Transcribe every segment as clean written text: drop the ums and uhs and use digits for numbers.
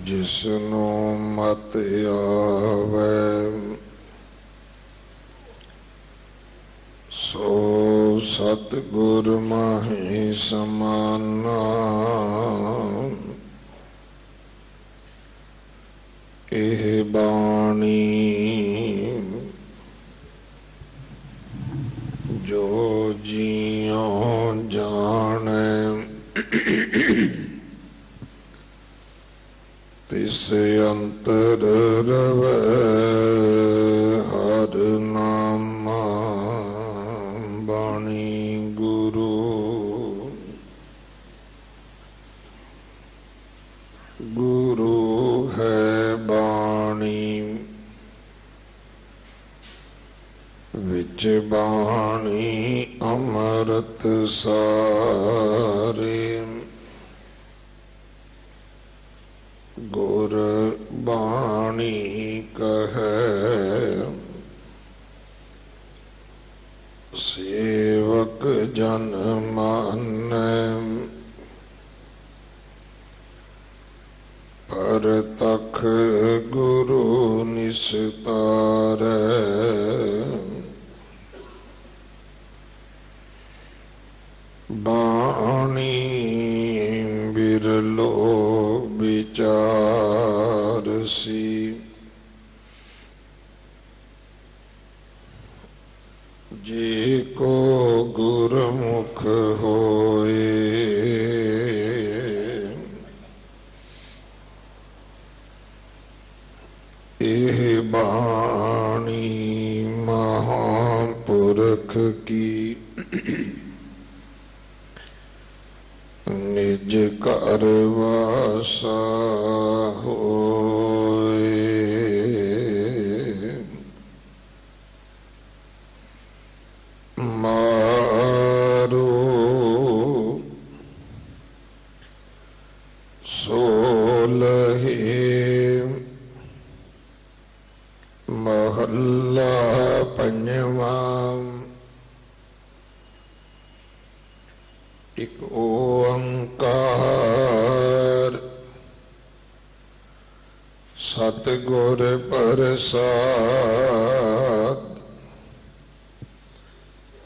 जिसनु मत आवे सो सतगुर माहि समाना। एह बाणी जो जियों जाने तिस अंतर रवै हर नामा। बाणी गुरु गुरु है बाणी विच बाणी अमृत सारे। गुर बाणी कहे सेवक जन मानै। पर तख गुरु निस्तारै। बाणी बिरलो विचारसी। जे को गुरमुख होए एह बाणी महापुरख की। निज घर वासा होए। मारो सोलहे महला पंजवा। एक ओंकार सतगुर प्रसाद।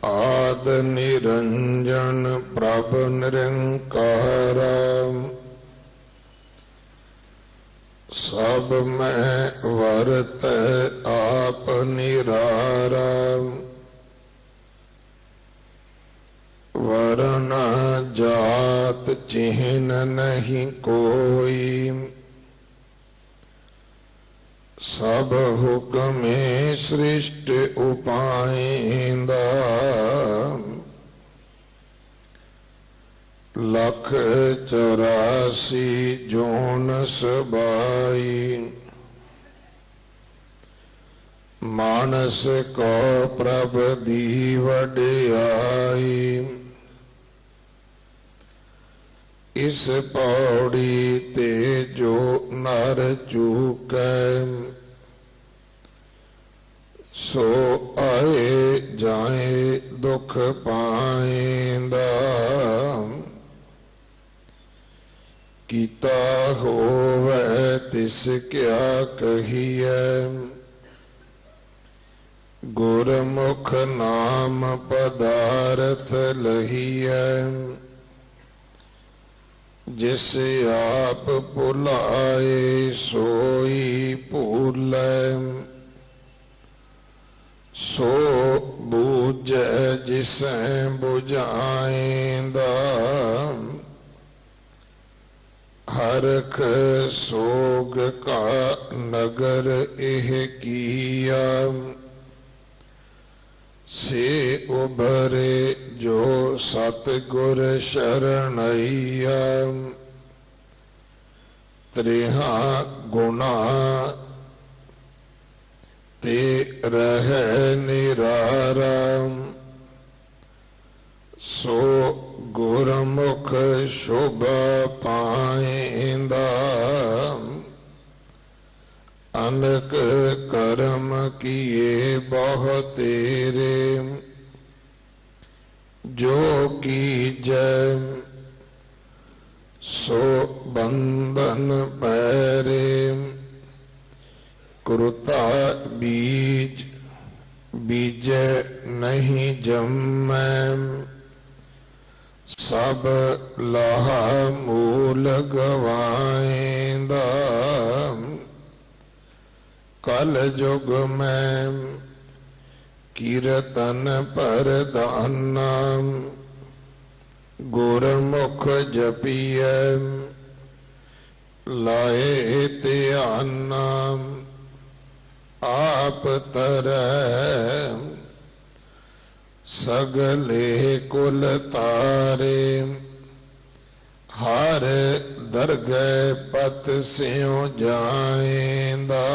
आद निरंजन प्रभ निरंकार। सब में वर्त आप निरारा। वर्ण जात चिन्ह नहीं कोई। सब हुक्मे सृष्टि उपाइंदा। लख 84 जोन सबाई। मानस को प्रभ दी वड्याई। इस पौड़ी ते जो नर चूकै। सो आए जाए दुख पाएंदा। कीता होवे तिस क्या कहिए। गुरमुख नाम पदार्थ लहिए। जिस आप भुलाए सोई भूलै। सो बूझै जिसै बुझाएंदा। हरख सोग का नगर एह किया। से उभरे जो सतगुर शरणैया। त्रिहा गुना ते रह निरारा। सो गुरमुख शुभ पाएंदा। अनक कर्म किए बहुत तेरे। जो कीजै सो बंधन पैरे। मैं सब लाहा मूल गवाएंदा। कल जुग में कीर्तन परदाना गुरमुख जपिय लाए ध्याना। आप तरह सगले कुल तारे हर दरगह पत स्यों जाएंदा।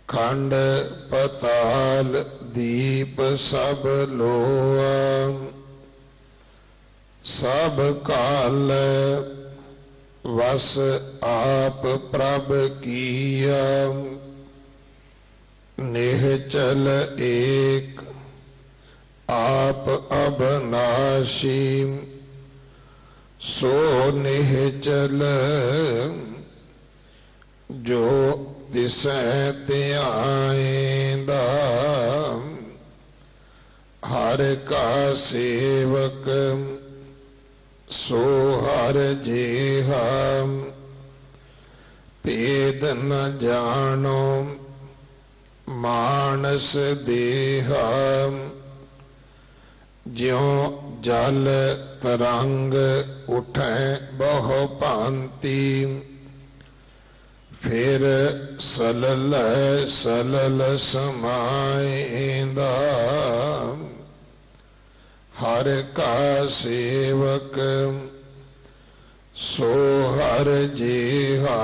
खंड पताल दीप सब लोआ सब काल वस आप प्रभ किया। निहचल एक आप अबनाशी सो निहचल जो दिसै ध्याएंदा। हर का सेवक सो हर जेहा भेद न जानो मानस देहा। ज्यों जल तरंग उठे बहु भांति फिर सलल सलल समाएंदा। हर का सेवक सो हर जेहा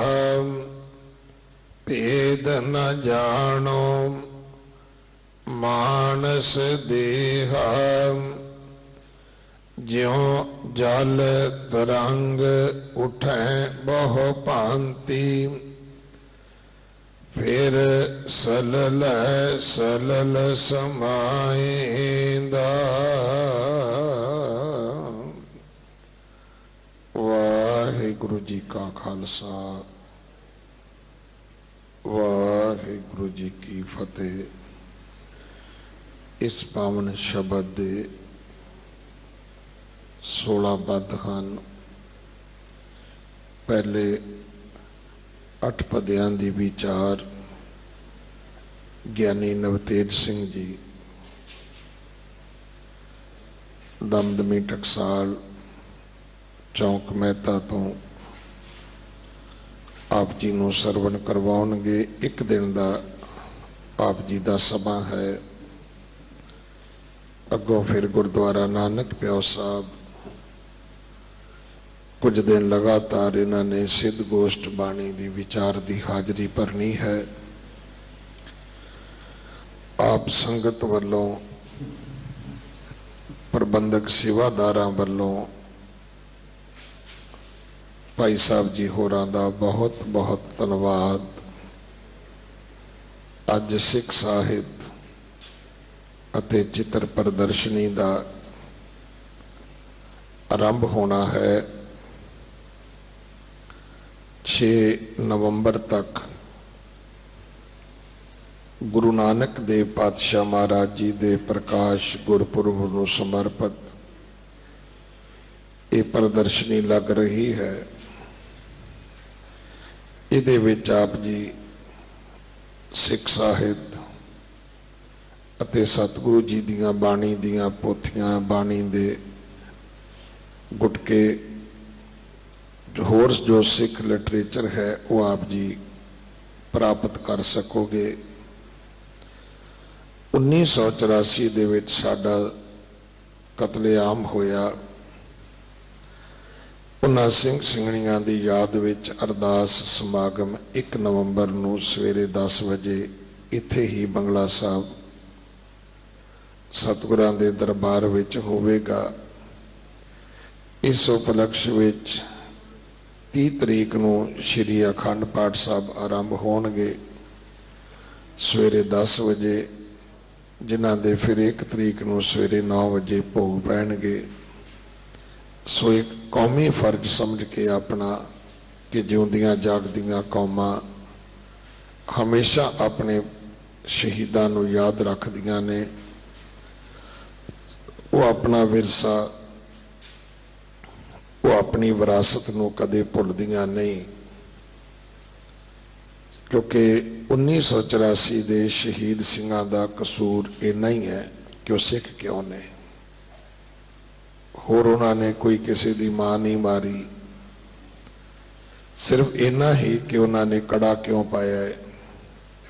भेद न जानो मानस देहा। ज्यों जल तरंग उठे बहु भांति फिर सलल सलल समाएंदा। वाहिगुरु जी का खालसा वाहिगुरु जी की फतेह। इस पावन शब्द दे 16 पद हैं। पहले 8 पदियां दी विचार ज्ञानी नवतेज सिंह जी दमदमी टकसाल चौंक मेहता तो आप जी नूं सरवण करवाउणगे। एक दिन का आप जी का समा है। अगों फिर गुरुद्वारा नानक प्यो साहब कुछ दिन लगातार इन्होंने सिद्ध गोष्ठ बाणी की विचार की हाजरी भरनी है। आप संगत वालों प्रबंधक सेवादारां वालों भाई साहब जी होरां दा बहुत बहुत धन्यवाद। अज सिख साहित अते चित्र प्रदर्शनी का आरंभ होना है। 6 नवंबर तक गुरु नानक देव पातशाह महाराज जी दे प्रकाश गुरपुरब नूं समर्पित ये प्रदर्शनी लग रही है। इहदे विच आप जी सिख साहित अते सतगुरु जी दियां बाणी दियां पोथियां बाणी दे गुटके होर जो सिख लिटरेचर है वो आप जी प्राप्त कर सकोगे। 1984 दे विच साडा कतलेआम होया। उन्हां सिंह सिंघणियां दी याद विच अरदास समागम 1 नवंबर नूं सवेरे 10 बजे इत्थे ही बंगला साहब सतगुरां दे दरबार विच होवेगा। इस उपलक्ष विच 30 तरीक नूं श्री अखंड पाठ साहब आरंभ होणगे सवेरे 10 बजे, जिन्हां दे फिर 1 तरीक नूं सवेरे 9 बजे भोग पैणगे। सो एक कौमी फर्ज समझ के अपना कि जिउंदियां जागदियां कौमां हमेशा अपने शहीदां नूं याद रखदियां ने। वो अपना विरसा, वो अपनी विरासत नूं कदे भुलदियां नहीं, क्योंकि 1984 दे शहीद सिंघां दा कसूर इन्ना ही है कि वो सिख क्यों ने। होर उन्होंने कोई किसी दी मां नहीं मारी, सिर्फ इन्ना ही कि उन्होंने कड़ा क्यों पाया है।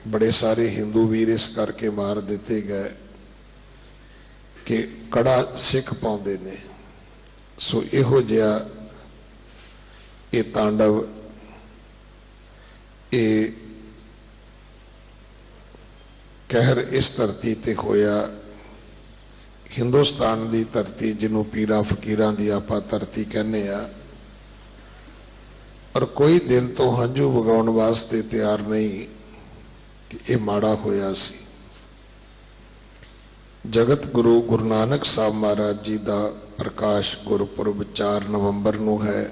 बड़े सारे हिंदू वीर इस करके मार दिते गए कि कड़ा सिख पाउंदे ने। सो इहो जिहा ये तांडव, ये कहर इस धरती ते होया। हिंदुस्तान की धरती जिन्हों पीरां फकीरां दी आपां धरती कहने आ, और कोई दिल तो हंझू वगाउण वास्ते तैयार नहीं कि ये माड़ा होया सी। जगत गुरु गुरु नानक साहब महाराज जी का प्रकाश गुरपुरब 4 नवंबर नूं है।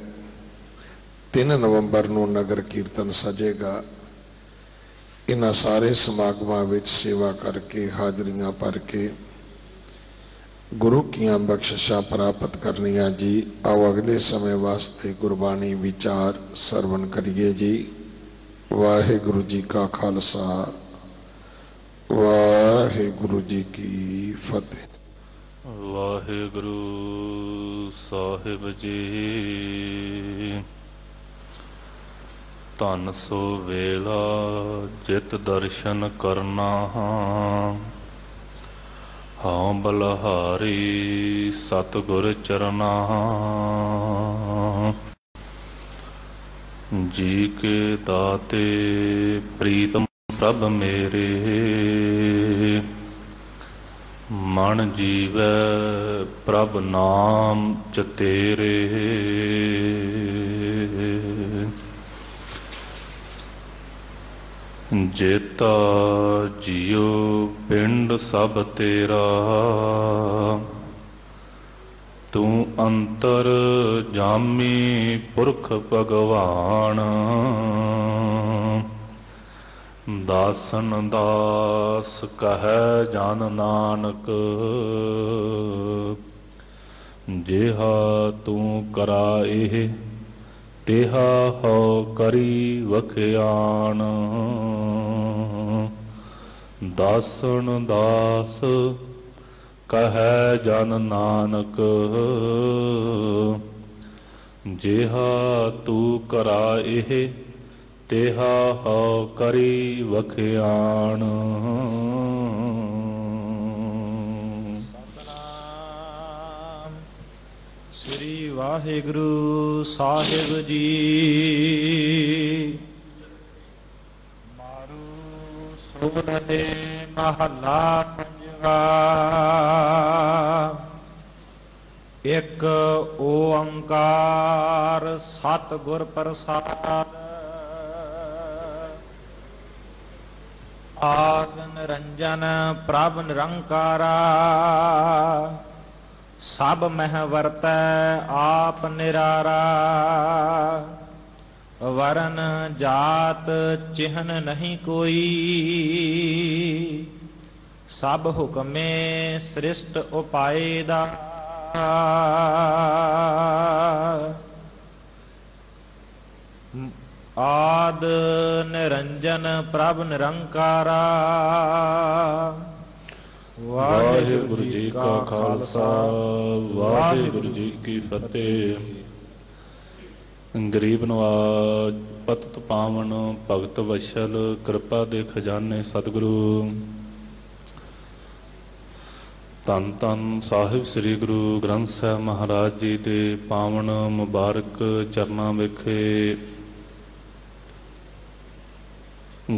3 नवंबर नूं नगर कीर्तन सजेगा। इन्हां सारे समागमां विच सेवा करके हाजरियां भर के गुरु कियां बख्शिशां प्राप्त करनियां जी। आओ अगले समय वास्ते गुरबाणी विचार सरवण करिए जी। वाहिगुरु जी का खालसा, वाहिगुरु जी की फतेह। वाहिगुरु साहिब जी। धन सो वेला जित दर्शन करना, हाँ बलहारी सतगुर चरना। जी के दाते प्रीतम प्रभ मेरे, मन जीवै प्रभ नाम च तेरे। जेता जियो पिंड सब तेरा, तू अंतर जामी पुरख भगवान। दासन दास कहे जन नानक, जेहा तू कराए तेहा हो करी वखियान। दासन दास कहे जन नानक, जेहा तू कराए तेहा हो करी वखियान। श्री वाहिगुरु साहिब जी। मारू सोहरे महला पंजवा। एक ओंकार सतगुर प्रसाद। आद निरंजन प्रभ निरंकारा। सब मह वरतै आप निरारा। वरन जात चिहन नहीं कोई। सब हुक्मे सृष्ट उपाय दा। आद निरंजन प्रभ निरंकारा। वाहिगुरु जी का खालसा, वाहिगुरु जी की फतेह। गरीब नवाज पतत पावन भगत वशल कृपा दे खजाने सतगुरु। धन धन साहिब श्री गुरु ग्रंथ साहिब महाराज जी दे पावन मुबारक चरना विखे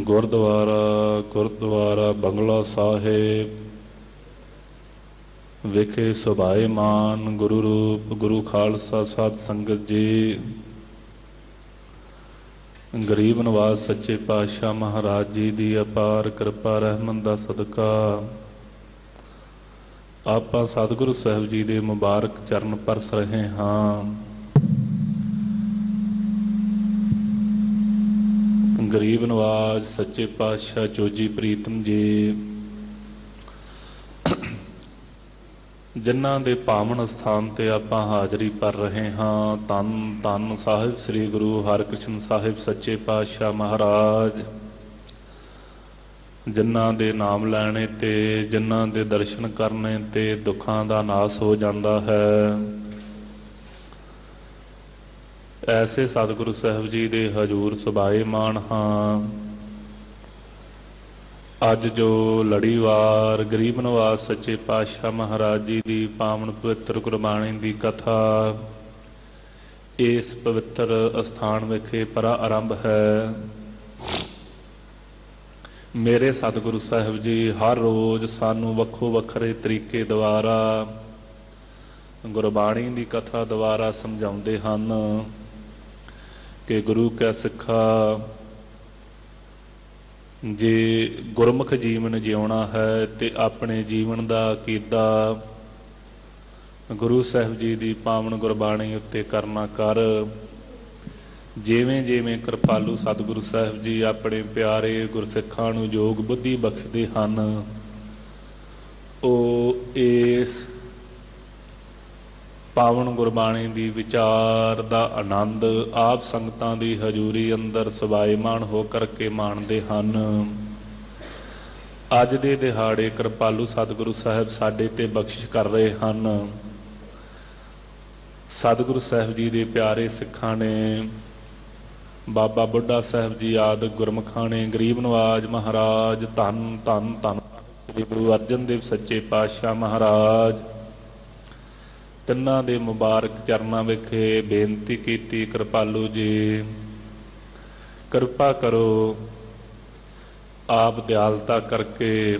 गुरुद्वारा बंगला साहिब विखे सुभाएमान गुरु रूप गुरु खालसा साध संगत जी। गरीब नवाज सच्चे पातशाह महाराज जी की अपार कृपा रहमत दा सदका आपां सतगुरु साहिब जी के मुबारक चरण परस रहे हाँ। गरीब नवाज सच्चे पातशाह चोजी प्रीतम जी ਜਿਨ੍ਹਾਂ ਦੇ ਪਾਵਨ ਸਥਾਨ ਤੇ ਆਪਾਂ ਹਾਜ਼ਰੀ ਭਰ ਰਹੇ ਹਾਂ, ਧੰਨ ਧੰਨ ਸਾਹਿਬ ਸ੍ਰੀ ਗੁਰੂ ਹਰਿਕ੍ਰਿਸ਼ਨ ਸਾਹਿਬ ਸੱਚੇ ਪਾਤਸ਼ਾਹ ਮਹਾਰਾਜ। ਜਿਨ੍ਹਾਂ ਦੇ ਨਾਮ ਲੈਣੇ ਤੇ, ਜਿਨ੍ਹਾਂ ਦੇ ਦਰਸ਼ਨ ਕਰਨੇ ਤੇ ਦੁੱਖਾਂ ਦਾ ਨਾਸ ਹੋ ਜਾਂਦਾ ਹੈ, ਐਸੇ ਸਤਿਗੁਰੂ ਸਾਹਿਬ ਜੀ ਦੇ ਹਜ਼ੂਰ ਸੁਭਾਏਮਾਨ ਹਾਂ। ਅੱਜ ਜੋ ਲੜੀਵਾਰ ਗਰੀਬ ਨਵਾਜ਼ ਸੱਚੇ ਪਾਤਸ਼ਾਹ ਮਹਾਰਾਜ ਜੀ ਦੀ ਪਾਵਨ ਪਵਿੱਤਰ ਗੁਰਬਾਣੀ ਦੀ ਕਥਾ ਇਸ ਪਵਿੱਤਰ ਅਸਥਾਨ ਵਿਖੇ ਪ੍ਰਾਰੰਭ ਹੈ। ਮੇਰੇ ਸਤਿਗੁਰੂ ਸਾਹਿਬ ਜੀ ਹਰ ਰੋਜ਼ ਸਾਨੂੰ ਵੱਖੋ ਵੱਖਰੇ ਤਰੀਕੇ ਦੁਆਰਾ ਗੁਰਬਾਣੀ ਦੀ ਕਥਾ ਦੁਆਰਾ ਸਮਝਾਉਂਦੇ ਹਨ ਕਿ ਗੁਰੂ ਕਾ ਸਿੱਖਾ ਜੇ ਗੁਰਮੁਖ ਜੀਵਨ ਜਿਉਣਾ ਹੈ ਤੇ ਆਪਣੇ ਜੀਵਨ ਦਾ ਕੀਦਾ ਗੁਰੂ ਸਾਹਿਬ ਜੀ ਦੀ ਪਾਵਨ ਗੁਰਬਾਣੀ ਉੱਤੇ ਕਰਨਾ ਕਰ। ਜਿਵੇਂ ਜਿਵੇਂ ਕਿਰਪਾਲੂ ਸਤਿਗੁਰੂ ਸਾਹਿਬ ਜੀ ਆਪਣੇ ਪਿਆਰੇ ਗੁਰਸਿੱਖਾਂ ਨੂੰ ਯੋਗ ਬੁੱਧੀ ਬਖਸ਼ਦੇ ਹਨ, ਉਹ ਇਸ ਪਾਵਨ ਗੁਰਬਾਣੀ ਦੀ ਵਿਚਾਰ ਦਾ ਆਨੰਦ ਆਪ ਸੰਗਤਾਂ ਦੀ ਹਜ਼ੂਰੀ ਅੰਦਰ ਸਵਾਏਮਾਨ ਹੋ ਕਰਕੇ ਮਾਣਦੇ ਹਨ। ਅੱਜ ਦੇ ਦਿਹਾੜੇ ਕਿਰਪਾਲੂ ਸਤਿਗੁਰੂ ਸਾਹਿਬ ਸਾਡੇ ਤੇ ਬਖਸ਼ਿਸ਼ ਕਰ ਰਹੇ ਹਨ। ਸਤਿਗੁਰੂ ਸਾਹਿਬ ਜੀ ਦੇ ਪਿਆਰੇ ਸਿੱਖਾਂ ਨੇ, ਬਾਬਾ ਬੁੱਢਾ ਸਾਹਿਬ ਜੀ ਆਦਿ ਗੁਰਮੁਖਾਂ ਨੇ, ਗਰੀਬ ਨਵਾਜ਼ ਮਹਾਰਾਜ, ਧੰਨ ਧੰਨ ਧੰਨ ਸ੍ਰੀ ਗੁਰੂ ਅਰਜਨ ਦੇਵ ਸੱਚੇ ਪਾਤਸ਼ਾਹ ਮਹਾਰਾਜ, ਤਿੰਨਾਂ ਦੇ ਮੁਬਾਰਕ ਚਰਨਾਂ ਵਿਖੇ ਬੇਨਤੀ ਕੀਤੀ, ਕਿਰਪਾਲੂ ਜੀ ਕਿਰਪਾ ਕਰੋ, ਆਪ ਦਿਆਲਤਾ ਕਰਕੇ,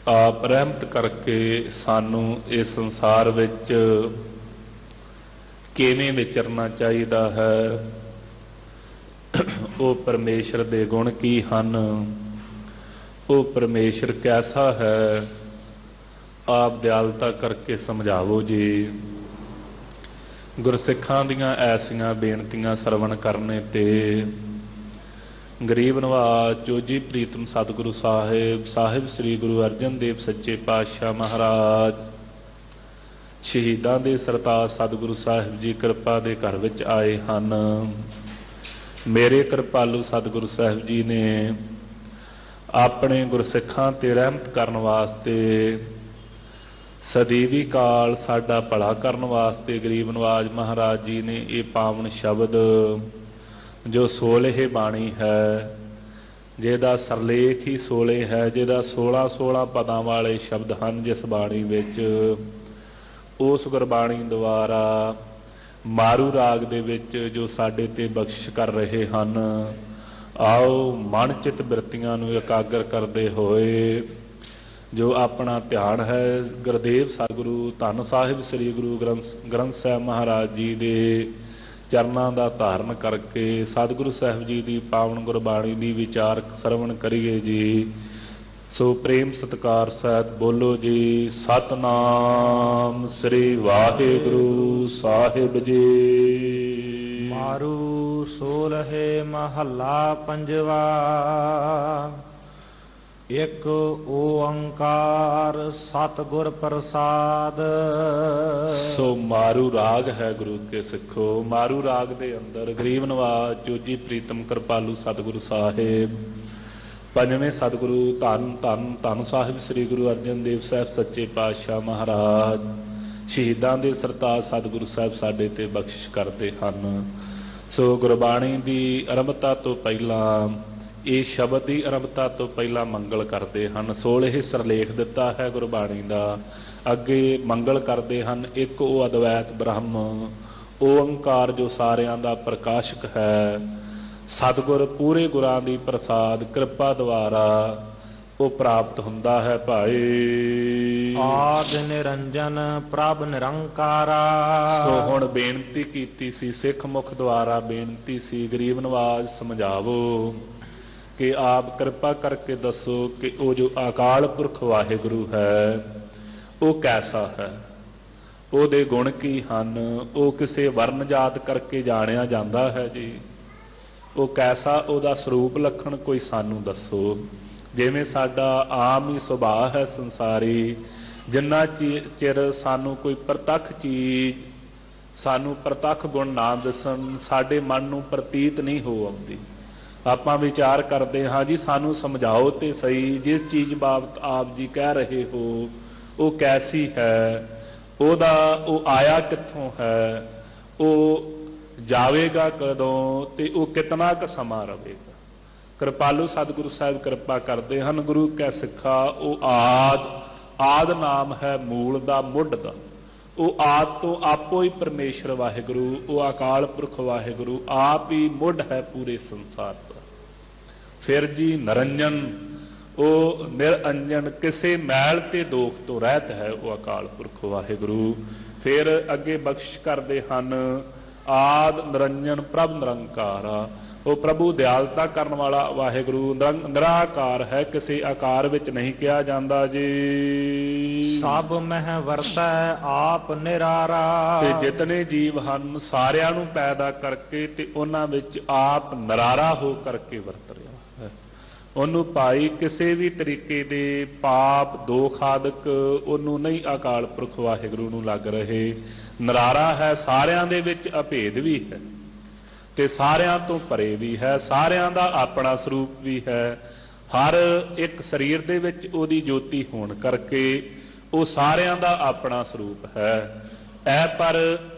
ਆਪ ਰਹਿਮਤ ਕਰਕੇ ਸਾਨੂੰ ਇਸ ਸੰਸਾਰ ਵਿੱਚ ਕਿਵੇਂ ਵਿਚਰਨਾ ਚਾਹੀਦਾ ਹੈ, ਉਹ ਪਰਮੇਸ਼ਰ ਦੇ ਗੁਣ ਕੀ ਹਨ, ਉਹ ਪਰਮੇਸ਼ਰ ਕੈਸਾ ਹੈ, ਆਪ ਦਿਆਲਤਾ ਕਰਕੇ ਸਮਝਾਵੋ ਜੀ। ਗੁਰਸਿੱਖਾਂ ਦੀਆਂ ਐਸੀਆਂ ਬੇਨਤੀਆਂ ਸਰਵਣ ਕਰਨੇ ਤੇ ਗਰੀਬ ਨਵਾਜ਼ ਚੋਜੀ ਪ੍ਰੀਤਮ ਸਤਿਗੁਰੂ ਸਾਹਿਬ ਸ੍ਰੀ ਗੁਰੂ ਅਰਜਨ ਦੇਵ ਸੱਚੇ ਪਾਤਸ਼ਾਹ ਮਹਾਰਾਜ, ਸ਼ਹੀਦਾਂ ਦੇ ਸਰਤਾਜ ਸਤਿਗੁਰੂ ਸਾਹਿਬ ਜੀ ਕਿਰਪਾ ਦੇ ਘਰ ਵਿੱਚ ਆਏ ਹਨ। ਮੇਰੇ ਕਿਰਪਾਲੂ ਸਤਿਗੁਰੂ ਸਾਹਿਬ ਜੀ ਨੇ ਆਪਣੇ ਗੁਰਸਿੱਖਾਂ ਤੇ ਰਹਿਮਤ ਕਰਨ ਵਾਸਤੇ, ਸਦੀਵੀ ਕਾਲ ਸਾਡਾ ਭਲਾ ਕਰਨ ਵਾਸਤੇ ਗਰੀਬ ਨਵਾਜ਼ ਮਹਾਰਾਜ ਜੀ ਨੇ ਇਹ ਪਾਵਨ ਸ਼ਬਦ ਜੋ 16 ਬਾਣੀ ਹੈ, ਜਿਹਦਾ ਸਰਲੇਖ ਹੀ 16 ਹੈ, ਜਿਹਦਾ 16 ਪਦਾਂ ਵਾਲੇ ਸ਼ਬਦ ਹਨ ਜਿਸ ਬਾਣੀ ਵਿੱਚ, ਉਸ ਗੁਰਬਾਣੀ ਦੁਆਰਾ ਮਾਰੂ ਰਾਗ ਦੇ ਵਿੱਚ ਜੋ ਸਾਡੇ ਤੇ ਬਖਸ਼ਿਸ਼ ਕਰ ਰਹੇ ਹਨ। ਆਓ ਮਨ ਚਿਤ ਬਿਰਤੀਆਂ ਨੂੰ ਇਕਾਗਰ ਕਰਦੇ ਹੋਏ ਜੋ ਆਪਣਾ ਧਿਆਨ ਹੈ ਗੁਰਦੇਵ ਸਤਿਗੁਰੂ ਧੰਨ ਸਾਹਿਬ ਸ੍ਰੀ ਗੁਰੂ ਗ੍ਰੰਥ ਸਾਹਿਬ ਮਹਾਰਾਜ ਜੀ ਦੇ ਚਰਨਾਂ ਦਾ ਧਾਰਨ ਕਰਕੇ ਸਤਿਗੁਰੂ ਸਾਹਿਬ ਜੀ ਦੀ ਪਾਵਨ ਗੁਰਬਾਣੀ ਦੀ ਵਿਚਾਰ ਸਰਵਣ ਕਰੀਏ ਜੀ। ਸੋ ਪ੍ਰੇਮ ਸਤਿਕਾਰ ਸਹਿਤ ਬੋਲੋ ਜੀ, ਸਤਨਾਮ ਸ੍ਰੀ ਵਾਹਿਗੁਰੂ ਸਾਹਿਬ ਜੀ। ਮਾਰੂ 16 ਮਹੱਲਾ ਪੰਜਵਾ। ਇੱਕ ਓੰਕਾਰ ਸਤਿਗੁਰ ਪ੍ਰਸਾਦ। ਸੋ ਮਾਰੂ ਰਾਗ ਹੈ ਗੁਰੂ ਕੇ ਸਿੱਖੋ। ਮਾਰੂ ਰਾਗ ਦੇ ਅੰਦਰ ਗਰੀਬ ਨਵਾਜ਼ ਚੋਜੀ ਪ੍ਰੀਤਮ ਕਿਰਪਾਲੂ ਸਤਿਗੁਰੂ ਸਾਹਿਬ, ਪੰਜਵੇਂ ਸਤਿਗੁਰੂ ਧੰਨ ਧੰਨ ਧੰਨ ਸਾਹਿਬ ਸ੍ਰੀ ਗੁਰੂ ਅਰਜਨ ਦੇਵ ਸਾਹਿਬ ਸੱਚੇ ਪਾਤਸ਼ਾਹ ਮਹਾਰਾਜ, ਸ਼ਹੀਦਾਂ ਦੇ ਸਰਤਾਜ ਸਤਿਗੁਰੂ ਸਾਹਿਬ ਸਾਡੇ ਤੇ ਬਖਸ਼ਿਸ਼ ਕਰਦੇ ਹਨ। ਸੋ ਗੁਰਬਾਣੀ ਦੀ ਆਰੰਭਤਾ ਤੋਂ ਪਹਿਲਾਂ, ਇਹ ਸ਼ਬਦ ਦੀ ਆਰੰਭਤਾ ਤੋਂ ਪਹਿਲਾਂ ਮੰਗਲ ਕਰਦੇ ਹਨ। 16 ਸਰਲੇਖ ਦਿੱਤਾ ਹੈ ਗੁਰਬਾਣੀ ਦਾ, ਅੱਗੇ ਮੰਗਲ ਕਰਦੇ ਹਨ। ਇੱਕ ਉਹ ਅਦਵੈਤ ਬ੍ਰਹਮ ਓੰਕਾਰ ਜੋ ਸਾਰਿਆਂ ਦਾ ਪ੍ਰਕਾਸ਼ਕ ਹੈ, ਸਤਿਗੁਰ ਪੂਰੇ ਗੁਰਾਂ ਦੀ ਪ੍ਰਸਾਦ ਕਿਰਪਾ ਦੁਆਰਾ ਉਹ ਪ੍ਰਾਪਤ ਹੁੰਦਾ ਹੈ ਭਾਈ। ਆਦ ਨਿਰੰਜਨ ਪ੍ਰਭ ਨਿਰੰਕਾਰਾ। ਸੋ ਹੁਣ ਬੇਨਤੀ ਕੀਤੀ ਸੀ, ਸਿੱਖ ਮੁਖ ਦੁਆਰਾ ਬੇਨਤੀ ਸੀ, ਗਰੀਬ ਨਵਾਜ਼ ਸਮਝਾਵੋ ਕਿ ਆਪ ਕਿਰਪਾ ਕਰਕੇ ਦੱਸੋ ਕਿ ਉਹ ਜੋ ਅਕਾਲ ਪੁਰਖ ਵਾਹਿਗੁਰੂ ਹੈ ਉਹ ਕੈਸਾ ਹੈ, ਉਹਦੇ ਗੁਣ ਕੀ ਹਨ, ਉਹ ਕਿਸੇ ਵਰਨ ਜਾਤ ਕਰਕੇ ਜਾਣਿਆ ਜਾਂਦਾ ਹੈ ਜੀ। ਉਹ ਕੈਸਾ, ਉਹਦਾ ਸਰੂਪ ਲੱਖਣ ਕੋਈ ਸਾਨੂੰ ਦੱਸੋ। ਜਿਵੇਂ ਸਾਡਾ ਆਮ ਹੀ ਸੁਭਾਅ ਹੈ ਸੰਸਾਰੀ, ਜਿੰਨਾ ਚਿਰ ਸਾਨੂੰ ਕੋਈ ਪ੍ਰਤੱਖ ਚੀਜ਼, ਸਾਨੂੰ ਪ੍ਰਤੱਖ ਗੁਣ ਨਾ ਦੱਸਣ, ਸਾਡੇ ਮਨ ਨੂੰ ਪ੍ਰਤੀਤ ਨਹੀਂ ਹੋ ਆਉਂਦੀ। ਆਪਾਂ ਵਿਚਾਰ ਕਰਦੇ ਹਾਂ ਜੀ ਸਾਨੂੰ ਸਮਝਾਓ ਤੇ ਸਹੀ, ਜਿਸ ਚੀਜ਼ ਬਾਬਤ ਆਪ ਜੀ ਕਹਿ ਰਹੇ ਹੋ ਉਹ ਕੈਸੀ ਹੈ, ਉਹ ਆਇਆ ਕਿੱਥੋਂ ਹੈ, ਉਹ ਜਾਵੇਗਾ ਕਦੋਂ, ਤੇ ਉਹ ਕਿਤਨਾ ਕੁ ਸਮਾਂ ਰਹੇਗਾ। ਕਿਰਪਾਲੂ ਸਤਿਗੁਰੂ ਸਾਹਿਬ ਕਿਰਪਾ ਕਰਦੇ ਹਨ। ਗੁਰੂ ਕੈ ਸਿੱਖਾ ਉਹ ਆਦ ਨਾਮ ਹੈ ਮੂਲ ਦਾ, ਮੁੱਢ ਦਾ। ਉਹ ਆਦ ਤੋਂ ਆਪੋ ਹੀ ਪਰਮੇਸ਼ਰ ਵਾਹਿਗੁਰੂ, ਉਹ ਅਕਾਲ ਪੁਰਖ ਵਾਹਿਗੁਰੂ ਆਪ ਹੀ ਮੁੱਢ ਹੈ ਪੂਰੇ ਸੰਸਾਰ ਦਾ। ਫਿਰ ਜੀ ਨਿਰੰਜਨ, ਉਹ ਨਿਰੰਜਨ, ਕਿਸੇ ਮੈਲ ਤੇ ਦੋਖ ਤੋਂ ਰਹਿਤ ਹੈ ਉਹ ਅਕਾਲ ਪੁਰਖ ਵਾਹਿਗੁਰੂ। ਫਿਰ ਅੱਗੇ ਬਖਸ਼ਿਸ਼ ਕਰਦੇ ਹਨ, ਆਦ ਨਿਰੰਜਨ ਪ੍ਰਭ ਨਿਰੰਕਾਰ, ਉਹ ਪ੍ਰਭੂ ਦਿਆਲਤਾ ਕਰਨ ਵਾਲਾ ਵਾਹਿਗੁਰੂ ਨਿਰਾਕਾਰ ਹੈ, ਕਿਸੇ ਆਕਾਰ ਵਿੱਚ ਨਹੀਂ ਕਿਹਾ ਜਾਂਦਾ ਜੀ। ਸਭ ਮਹਿ ਵਰਤੈ ਆਪ ਨਿਰਾਰਾ, ਤੇ ਜਿਤਨੇ ਜੀਵ ਹਨ ਸਾਰਿਆਂ ਨੂੰ ਪੈਦਾ ਕਰਕੇ ਤੇ ਉਹਨਾਂ ਵਿੱਚ ਆਪ ਨਿਰਾਰਾ ਹੋ ਕਰਕੇ ਵਰਤ ਰਿਹਾ ਹੈ। ਉਹਨੂੰ ਭਾਈ ਕਿਸੇ ਵੀ ਤਰੀਕੇ ਦੇ ਪਾਪ ਦੋਖ ਆਦਿਕ ਉਹਨੂੰ ਨਹੀਂ ਅਕਾਲ ਪੁਰਖ ਵਾਹਿਗੁਰੂ ਨੂੰ ਲੱਗ ਰਹੇ। ਨਿਰਾਰਾ ਹੈ, ਸਾਰਿਆਂ ਦੇ ਵਿੱਚ ਅਭੇਦ ਵੀ ਹੈ ਤੇ ਸਾਰਿਆਂ ਤੋਂ ਪਰੇ ਵੀ ਹੈ, ਸਾਰਿਆਂ ਦਾ ਆਪਣਾ ਸਰੂਪ ਵੀ ਹੈ। ਹਰ ਇੱਕ ਸਰੀਰ ਦੇ ਵਿੱਚ ਉਹਦੀ ਜੋਤੀ ਹੋਣ ਕਰਕੇ ਉਹ ਸਾਰਿਆਂ ਦਾ ਆਪਣਾ ਸਰੂਪ ਹੈ। ਐ ਪਰ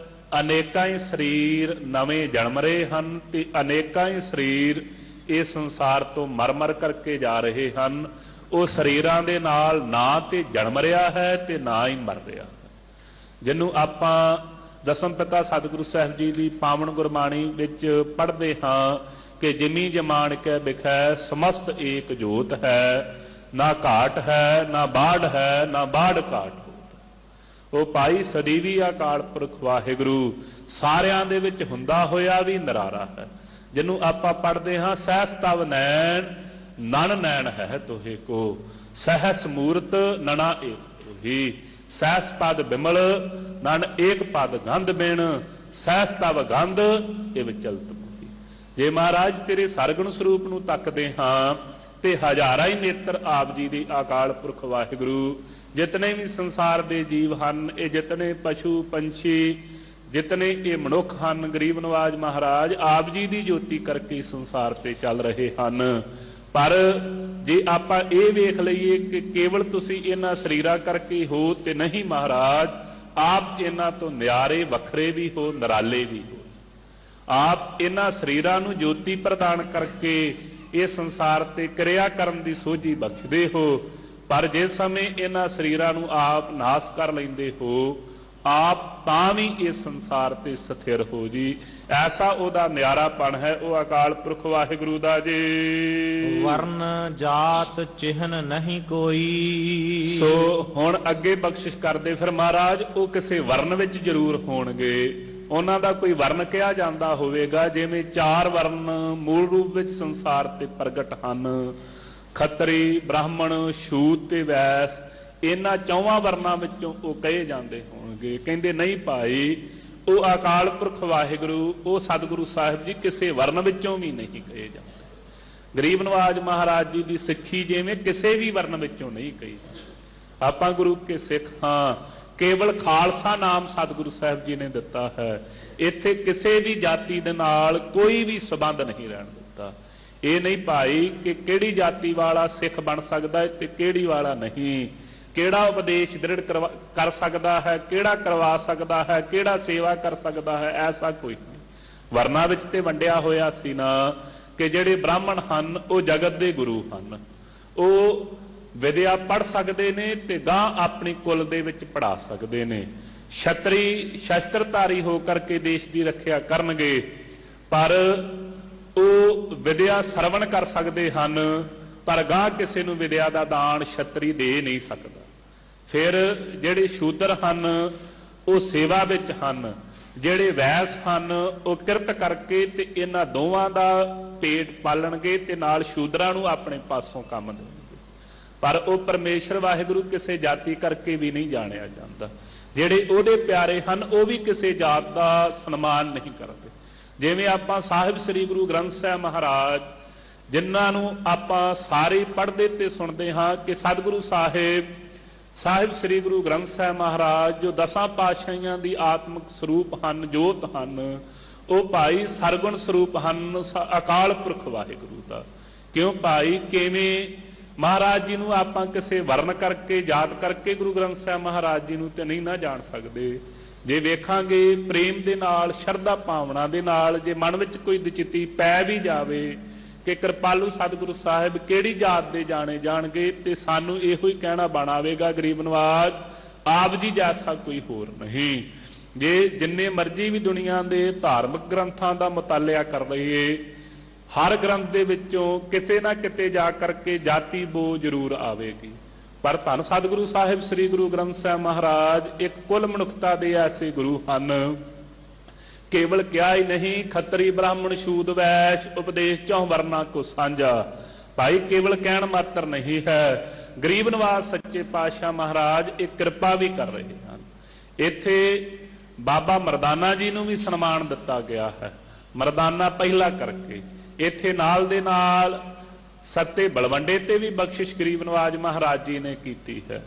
ਅਨੇਕਾਂ ਹੀ ਸਰੀਰ ਨਵੇਂ ਜਨਮ ਰਹੇ ਹਨ ਤੇ ਅਨੇਕਾਂ ਹੀ ਸਰੀਰ ਇਸ ਸੰਸਾਰ ਤੋਂ ਮਰ ਕਰਕੇ ਜਾ ਰਹੇ ਹਨ। ਉਹ ਸਰੀਰਾਂ ਦੇ ਨਾਲ ਨਾ ਤੇ ਜਨਮ ਰਿਹਾ ਹੈ ਤੇ ਨਾ ਹੀ ਮਰ ਰਿਹਾ ਹੈ। ਜਿਹਨੂੰ ਆਪਾਂ ਦਸਮ ਪਿਤਾ ਸਤਿਗੁਰੂ ਸਾਹਿਬ ਜੀ ਦੀ ਪਾਵਨ ਗੁਰਬਾਣੀ ਵਿੱਚ ਪੜ੍ਹਦੇ ਹਾਂ ਕਿ ਜਿਮੀ ਜਮਾਨ ਕੈ ਬਿਖੈ ਸਮਸਤ ਏਕ ਜੋਤ ਹੈ, ਨਾ ਘਾਟ ਹੈ ਨਾ ਬਾੜ ਹੈ ਨਾ ਬਾੜ ਘਾਟ ਹੋਤ। ਉਹ ਭਾਈ ਸਦੀਵੀ ਅਕਾਲ ਪੁਰਖ ਵਾਹਿਗੁਰੂ ਸਾਰਿਆਂ ਦੇ ਵਿੱਚ ਹੁੰਦਾ ਹੋਇਆ ਵੀ ਨਿਰਾਰਾ ਹੈ। ਜਿਹਨੂੰ ਆਪਾਂ ਪੜ੍ਹਦੇ ਹਾਂ ਸਹਿਸ ਤਵ ਨੈਣ ਨਨ ਨੈਣ ਹੈ ਤੋਹੇ ਕੋ, ਸਹਿਸ ਮੂਰਤ ਨਣਾ ਏਕ ਤੋਹੀ, ਸਹਿਸ ਪਦ ਬਿਮਲ ਨਨ ਏਕ ਪਦ ਗੰਧ ਬਿਨ, ਸਹਿਸ ਤਵ ਗੰਧ ਇਵ ਚਲਤ ਮੋਹੀ। ਜੇ ਮਹਾਰਾਜ ਤੇਰੇ ਸਰਗੁਣ ਸਰੂਪ ਨੂੰ ਤੱਕਦੇ ਹਾਂ ਤੇ ਹਜ਼ਾਰਾਂ ਹੀ ਨੇਤਰ ਆਪ ਜੀ ਦੇ ਅਕਾਲ ਪੁਰਖ ਵਾਹਿਗੁਰੂ, ਜਿਤਨੇ ਵੀ ਸੰਸਾਰ ਦੇ ਜੀਵ ਹਨ, ਇਹ ਜਿਤਨੇ ਪਸ਼ੂ ਪੰਛੀ, ਜਿਤਨੇ ਇਹ ਮਨੁੱਖ ਹਨ, ਗਰੀਬ ਨਵਾਜ ਮਹਾਰਾਜ ਆਪ ਜੀ ਦੀ ਜੋਤੀ ਕਰਕੇ ਸੰਸਾਰ ਤੇ ਚੱਲ ਰਹੇ ਹਨ। ਪਰ ਜੇ ਆਪਾਂ ਇਹ ਵੇਖ ਲਈਏ ਕਿ ਕੇਵਲ ਤੁਸੀਂ ਇਹਨਾਂ ਸਰੀਰਾਂ ਕਰਕੇ ਹੋ ਤੇ ਨਹੀਂ ਮਹਾਰਾਜ, ਆਪ ਇਹਨਾਂ ਤੋਂ ਨਿਆਰੇ ਵੱਖਰੇ ਵੀ ਹੋ, ਨਿਰਾਲੇ ਵੀ ਹੋ। ਆਪ ਇਹਨਾਂ ਸਰੀਰਾਂ ਨੂੰ ਜੋਤੀ ਪ੍ਰਦਾਨ ਕਰਕੇ ਇਹ ਸੰਸਾਰ ਤੇ ਕਿਰਿਆ ਕਰਨ ਦੀ ਸੋਝੀ ਬਖਸ਼ਦੇ ਹੋ। ਪਰ ਜਿਸ ਸਮੇਂ ਇਹਨਾਂ ਸਰੀਰਾਂ ਨੂੰ ਆਪ ਨਾਸ ਕਰ ਲੈਂਦੇ ਹੋ, ਆਪ ਤਾਂ ਵੀ ਇਸ ਸੰਸਾਰ ਤੇ ਸਥਿਰ ਹੋ ਜੀ। ਐਸਾ ਉਹਦਾ ਨਿਆਰਾਪਣ ਹੈ ਉਹ ਅਕਾਲ ਪੁਰਖ ਵਾਹਿਗੁਰੂ ਦਾ ਜੀ। ਵਰਨ ਜਾਤ ਚਿਹਨ ਨਹੀਂ ਕੋਈ, ਸੋ ਹੁਣ ਅੱਗੇ ਬਖਸ਼ਿਸ਼ ਕਰਦੇ ਫਿਰ ਮਹਾਰਾਜ, ਉਹ ਕਿਸੇ ਵਰਨ ਵਿੱਚ ਜ਼ਰੂਰ ਹੋਣਗੇ। ਉਹਨਾਂ ਦਾ ਕੋਈ ਵਰਨ ਕਿਹਾ ਜਾਂਦਾ ਹੋਵੇਗਾ, ਜਿਵੇਂ 4 ਵਰਨ ਮੂਲ ਰੂਪ ਵਿੱਚ ਸੰਸਾਰ ਤੇ ਪ੍ਰਗਟ ਹਨ, ਖੱਤਰੀ ਬ੍ਰਾਹਮਣ ਛੂਤ ਤੇ ਵੈਸ। ਇਹਨਾਂ 4 ਵਰਨਾਂ ਵਿੱਚੋਂ ਉਹ ਕਹੇ ਜਾਂਦੇ ਹੋਣਗੇ। ਕਹਿੰਦੇ ਨਹੀਂ ਭਾਈ, ਉਹ ਅਕਾਲ ਪੁਰਖ ਵਾਹਿਗੁਰੂ, ਉਹ ਸਤਿਗੁਰੂ ਸਾਹਿਬ ਜੀ ਕਿਸੇ ਵਰਨ ਵਿੱਚੋਂ ਵੀ ਨਹੀਂ ਕਹੇ ਜਾਂਦੇ। ਗਰੀਬ ਨਵਾਜ ਮਹਾਰਾਜ ਜੀ ਦੀ ਸਿੱਖੀ ਜਿਵੇਂ ਕਿਸੇ ਵੀ ਵਰਨ ਵਿੱਚੋਂ ਨਹੀਂ ਕਹੀ ਜਾਂਦੀ। ਆਪਾਂ ਗੁਰੂ ਕੇ ਸਿੱਖ ਹਾਂ, ਕੇਵਲ ਖਾਲਸਾ ਨਾਮ ਸਤਿਗੁਰੂ ਸਾਹਿਬ ਜੀ ਨੇ ਦਿੱਤਾ ਹੈ। ਇੱਥੇ ਕਿਸੇ ਵੀ ਜਾਤੀ ਦੇ ਨਾਲ ਕੋਈ ਵੀ ਸੰਬੰਧ ਨਹੀਂ ਰਹਿਣ ਦਿੱਤਾ। ਇਹ ਨਹੀਂ ਭਾਈ ਕਿ ਕਿਹੜੀ ਜਾਤੀ ਵਾਲਾ ਸਿੱਖ ਬਣ ਸਕਦਾ ਹੈ ਤੇ ਕਿਹੜੀ ਵਾਲਾ ਨਹੀਂ, ਕਿਹੜਾ ਉਪਦੇਸ਼ ਦ੍ਰਿੜ ਕਰ ਸਕਦਾ ਹੈ, ਕਿਹੜਾ ਕਰਵਾ ਸਕਦਾ ਹੈ, ਕਿਹੜਾ ਸੇਵਾ ਕਰ ਸਕਦਾ ਹੈ, ਐਸਾ ਕੋਈ ਨਹੀਂ। ਵਰਨਾ ਵਿੱਚ ਤੇ ਵੰਡਿਆ ਹੋਇਆ ਸੀ ਨਾ ਕਿ ਜਿਹੜੇ ਬ੍ਰਾਹਮਣ ਹਨ ਉਹ ਜਗਤ ਦੇ ਗੁਰੂ ਹਨ, ਉਹ ਵਿਦਿਆ ਪੜ੍ਹ ਸਕਦੇ ਨੇ ਤੇ ਗਾਂ ਆਪਣੀ ਕੁਲ ਦੇ ਵਿੱਚ ਪੜ੍ਹਾ ਸਕਦੇ ਨੇ। ਛਤਰੀ ਸ਼ਸਤਰਧਾਰੀ ਹੋ ਕਰਕੇ ਦੇਸ਼ ਦੀ ਰੱਖਿਆ ਕਰਨਗੇ, ਪਰ ਉਹ ਵਿਦਿਆ ਸਰਵਣ ਕਰ ਸਕਦੇ ਹਨ, ਪਰ ਗਾਂ ਕਿਸੇ ਨੂੰ ਵਿਦਿਆ ਦਾ ਦਾਨ ਛਤਰੀ ਦੇ ਨਹੀਂ ਸਕਦਾ। ਫਿਰ ਜਿਹੜੇ ਸ਼ੂਦਰ ਹਨ ਉਹ ਸੇਵਾ ਵਿੱਚ ਹਨ, ਜਿਹੜੇ ਵੈਸ ਹਨ ਉਹ ਕਿਰਤ ਕਰਕੇ ਤੇ ਇਹਨਾਂ ਦੋਵਾਂ ਦਾ ਪੇਟ ਪਾਲਣਗੇ ਤੇ ਨਾਲ ਸ਼ੂਦਰਾਂ ਨੂੰ ਆਪਣੇ ਪਾਸੋਂ ਕੰਮ ਦੇਣਗੇ। ਪਰ ਉਹ ਪਰਮੇਸ਼ਰ ਵਾਹਿਗੁਰੂ ਕਿਸੇ ਜਾਤੀ ਕਰਕੇ ਵੀ ਨਹੀਂ ਜਾਣਿਆ ਜਾਂਦਾ। ਜਿਹੜੇ ਉਹਦੇ ਪਿਆਰੇ ਹਨ ਉਹ ਵੀ ਕਿਸੇ ਜਾਤ ਦਾ ਸਨਮਾਨ ਨਹੀਂ ਕਰਦੇ। ਜਿਵੇਂ ਆਪਾਂ ਸਾਹਿਬ ਸ੍ਰੀ ਗੁਰੂ ਗ੍ਰੰਥ ਸਾਹਿਬ ਮਹਾਰਾਜ, ਜਿਨ੍ਹਾਂ ਨੂੰ ਆਪਾਂ ਸਾਰੇ ਪੜ੍ਹਦੇ ਤੇ ਸੁਣਦੇ ਹਾਂ ਕਿ ਸਤਿਗੁਰੂ ਸਾਹਿਬ ਸਾਹਿਬ ਸ੍ਰੀ ਗੁਰੂ ਗ੍ਰੰਥ ਸਾਹਿਬ ਮਹਾਰਾਜ ਜੋ ਦਸਾਂ ਪਾਤਸ਼ਾਹੀਆਂ ਦੀ ਆਤਮਿਕ ਸਰੂਪ ਹਨ, ਜੋਤ ਹਨ, ਉਹ ਭਾਈ ਸਰਗੁਣ ਸਰੂਪ ਹਨ, ਅਕਾਲ ਪੁਰਖ ਵਾਹਿਗੁਰੂ ਦਾ। ਕਿਉਂ ਭਾਈ, ਕਿਵੇਂ ਮਹਾਰਾਜ ਜੀ ਨੂੰ ਆਪਾਂ ਕਿਸੇ ਵਰਨ ਕਰਕੇ, ਜਾਤ ਕਰਕੇ ਗੁਰੂ ਗ੍ਰੰਥ ਸਾਹਿਬ ਮਹਾਰਾਜ ਜੀ ਨੂੰ ਤੇ ਨਹੀਂ ਨਾ ਜਾਣ ਸਕਦੇ। ਜੇ ਵੇਖਾਂਗੇ ਪ੍ਰੇਮ ਦੇ ਨਾਲ, ਸ਼ਰਧਾ ਭਾਵਨਾ ਦੇ ਨਾਲ, ਜੇ ਮਨ ਵਿੱਚ ਕੋਈ ਦਚਿੱਤੀ ਪੈ ਵੀ ਜਾਵੇ ਕਿ ਕਿਰਪਾਲੂ ਸਤਿਗੁਰੂ ਸਾਹਿਬ ਕਿਹੜੀ ਜਾਤ ਦੇ ਜਾਣੇ ਜਾਣਗੇ, ਤੇ ਸਾਨੂੰ ਇਹੋ ਹੀ ਕਹਿਣਾ ਬਣਾਵੇਗਾ, ਗਰੀਬ ਨਵਾਜ ਆਪ ਜੀ ਜੈਸਾ ਕੋਈ ਹੋਰ ਨਹੀਂ। ਜੇ ਜਿੰਨੇ ਮਰਜ਼ੀ ਵੀ ਦੁਨੀਆ ਦੇ ਧਾਰਮਿਕ ਗ੍ਰੰਥਾਂ ਦਾ ਮੁਤਾਲਿਆ ਕਰ ਲਈਏ, ਹਰ ਗ੍ਰੰਥ ਦੇ ਵਿੱਚੋਂ ਕਿਸੇ ਨਾ ਕਿਤੇ ਜਾ ਕਰਕੇ ਜਾਤੀ ਬੋ ਜ਼ਰੂਰ ਆਵੇਗੀ। ਪਰ ਧੰਨ ਸਤਿਗੁਰੂ ਸਾਹਿਬ ਸ੍ਰੀ ਗੁਰੂ ਗ੍ਰੰਥ ਸਾਹਿਬ ਮਹਾਰਾਜ ਇੱਕ ਕੁੱਲ ਮਨੁੱਖਤਾ ਦੇ ਐਸੇ ਗੁਰੂ ਹਨ। ਕੇਵਲ ਕਿਹਾ ਹੀ ਨਹੀਂ, ਖੱਤਰੀ ਬ੍ਰਾਹਮਣ ਸ਼ੂਦ ਵੈਸ਼ ਉਪਦੇਸ਼ ਚੌ ਵਰਨਾ ਕੋ ਸਾਂਝਾ। ਭਾਈ ਕੇਵਲ ਕਹਿਣ ਮਾਤਰ ਨਹੀਂ ਹੈ, ਗਰੀਬ ਨਵਾਜ ਸੱਚੇ ਪਾਤਸ਼ਾਹ ਮਹਾਰਾਜ ਇਹ ਕਿਰਪਾ ਵੀ ਕਰ ਰਹੇ ਹਨ। ਇੱਥੇ ਬਾਬਾ ਮਰਦਾਨਾ ਜੀ ਨੂੰ ਵੀ ਸਨਮਾਨ ਦਿੱਤਾ ਗਿਆ ਹੈ, ਮਰਦਾਨਾ ਪਹਿਲਾ ਕਰਕੇ। ਇੱਥੇ ਨਾਲ ਦੇ ਨਾਲ ਸੱਤੇ ਬਲਵੰਡੇ ਤੇ ਵੀ ਬਖਸ਼ਿਸ਼ ਗਰੀਬ ਨਵਾਜ ਮਹਾਰਾਜ ਜੀ ਨੇ ਕੀਤੀ ਹੈ।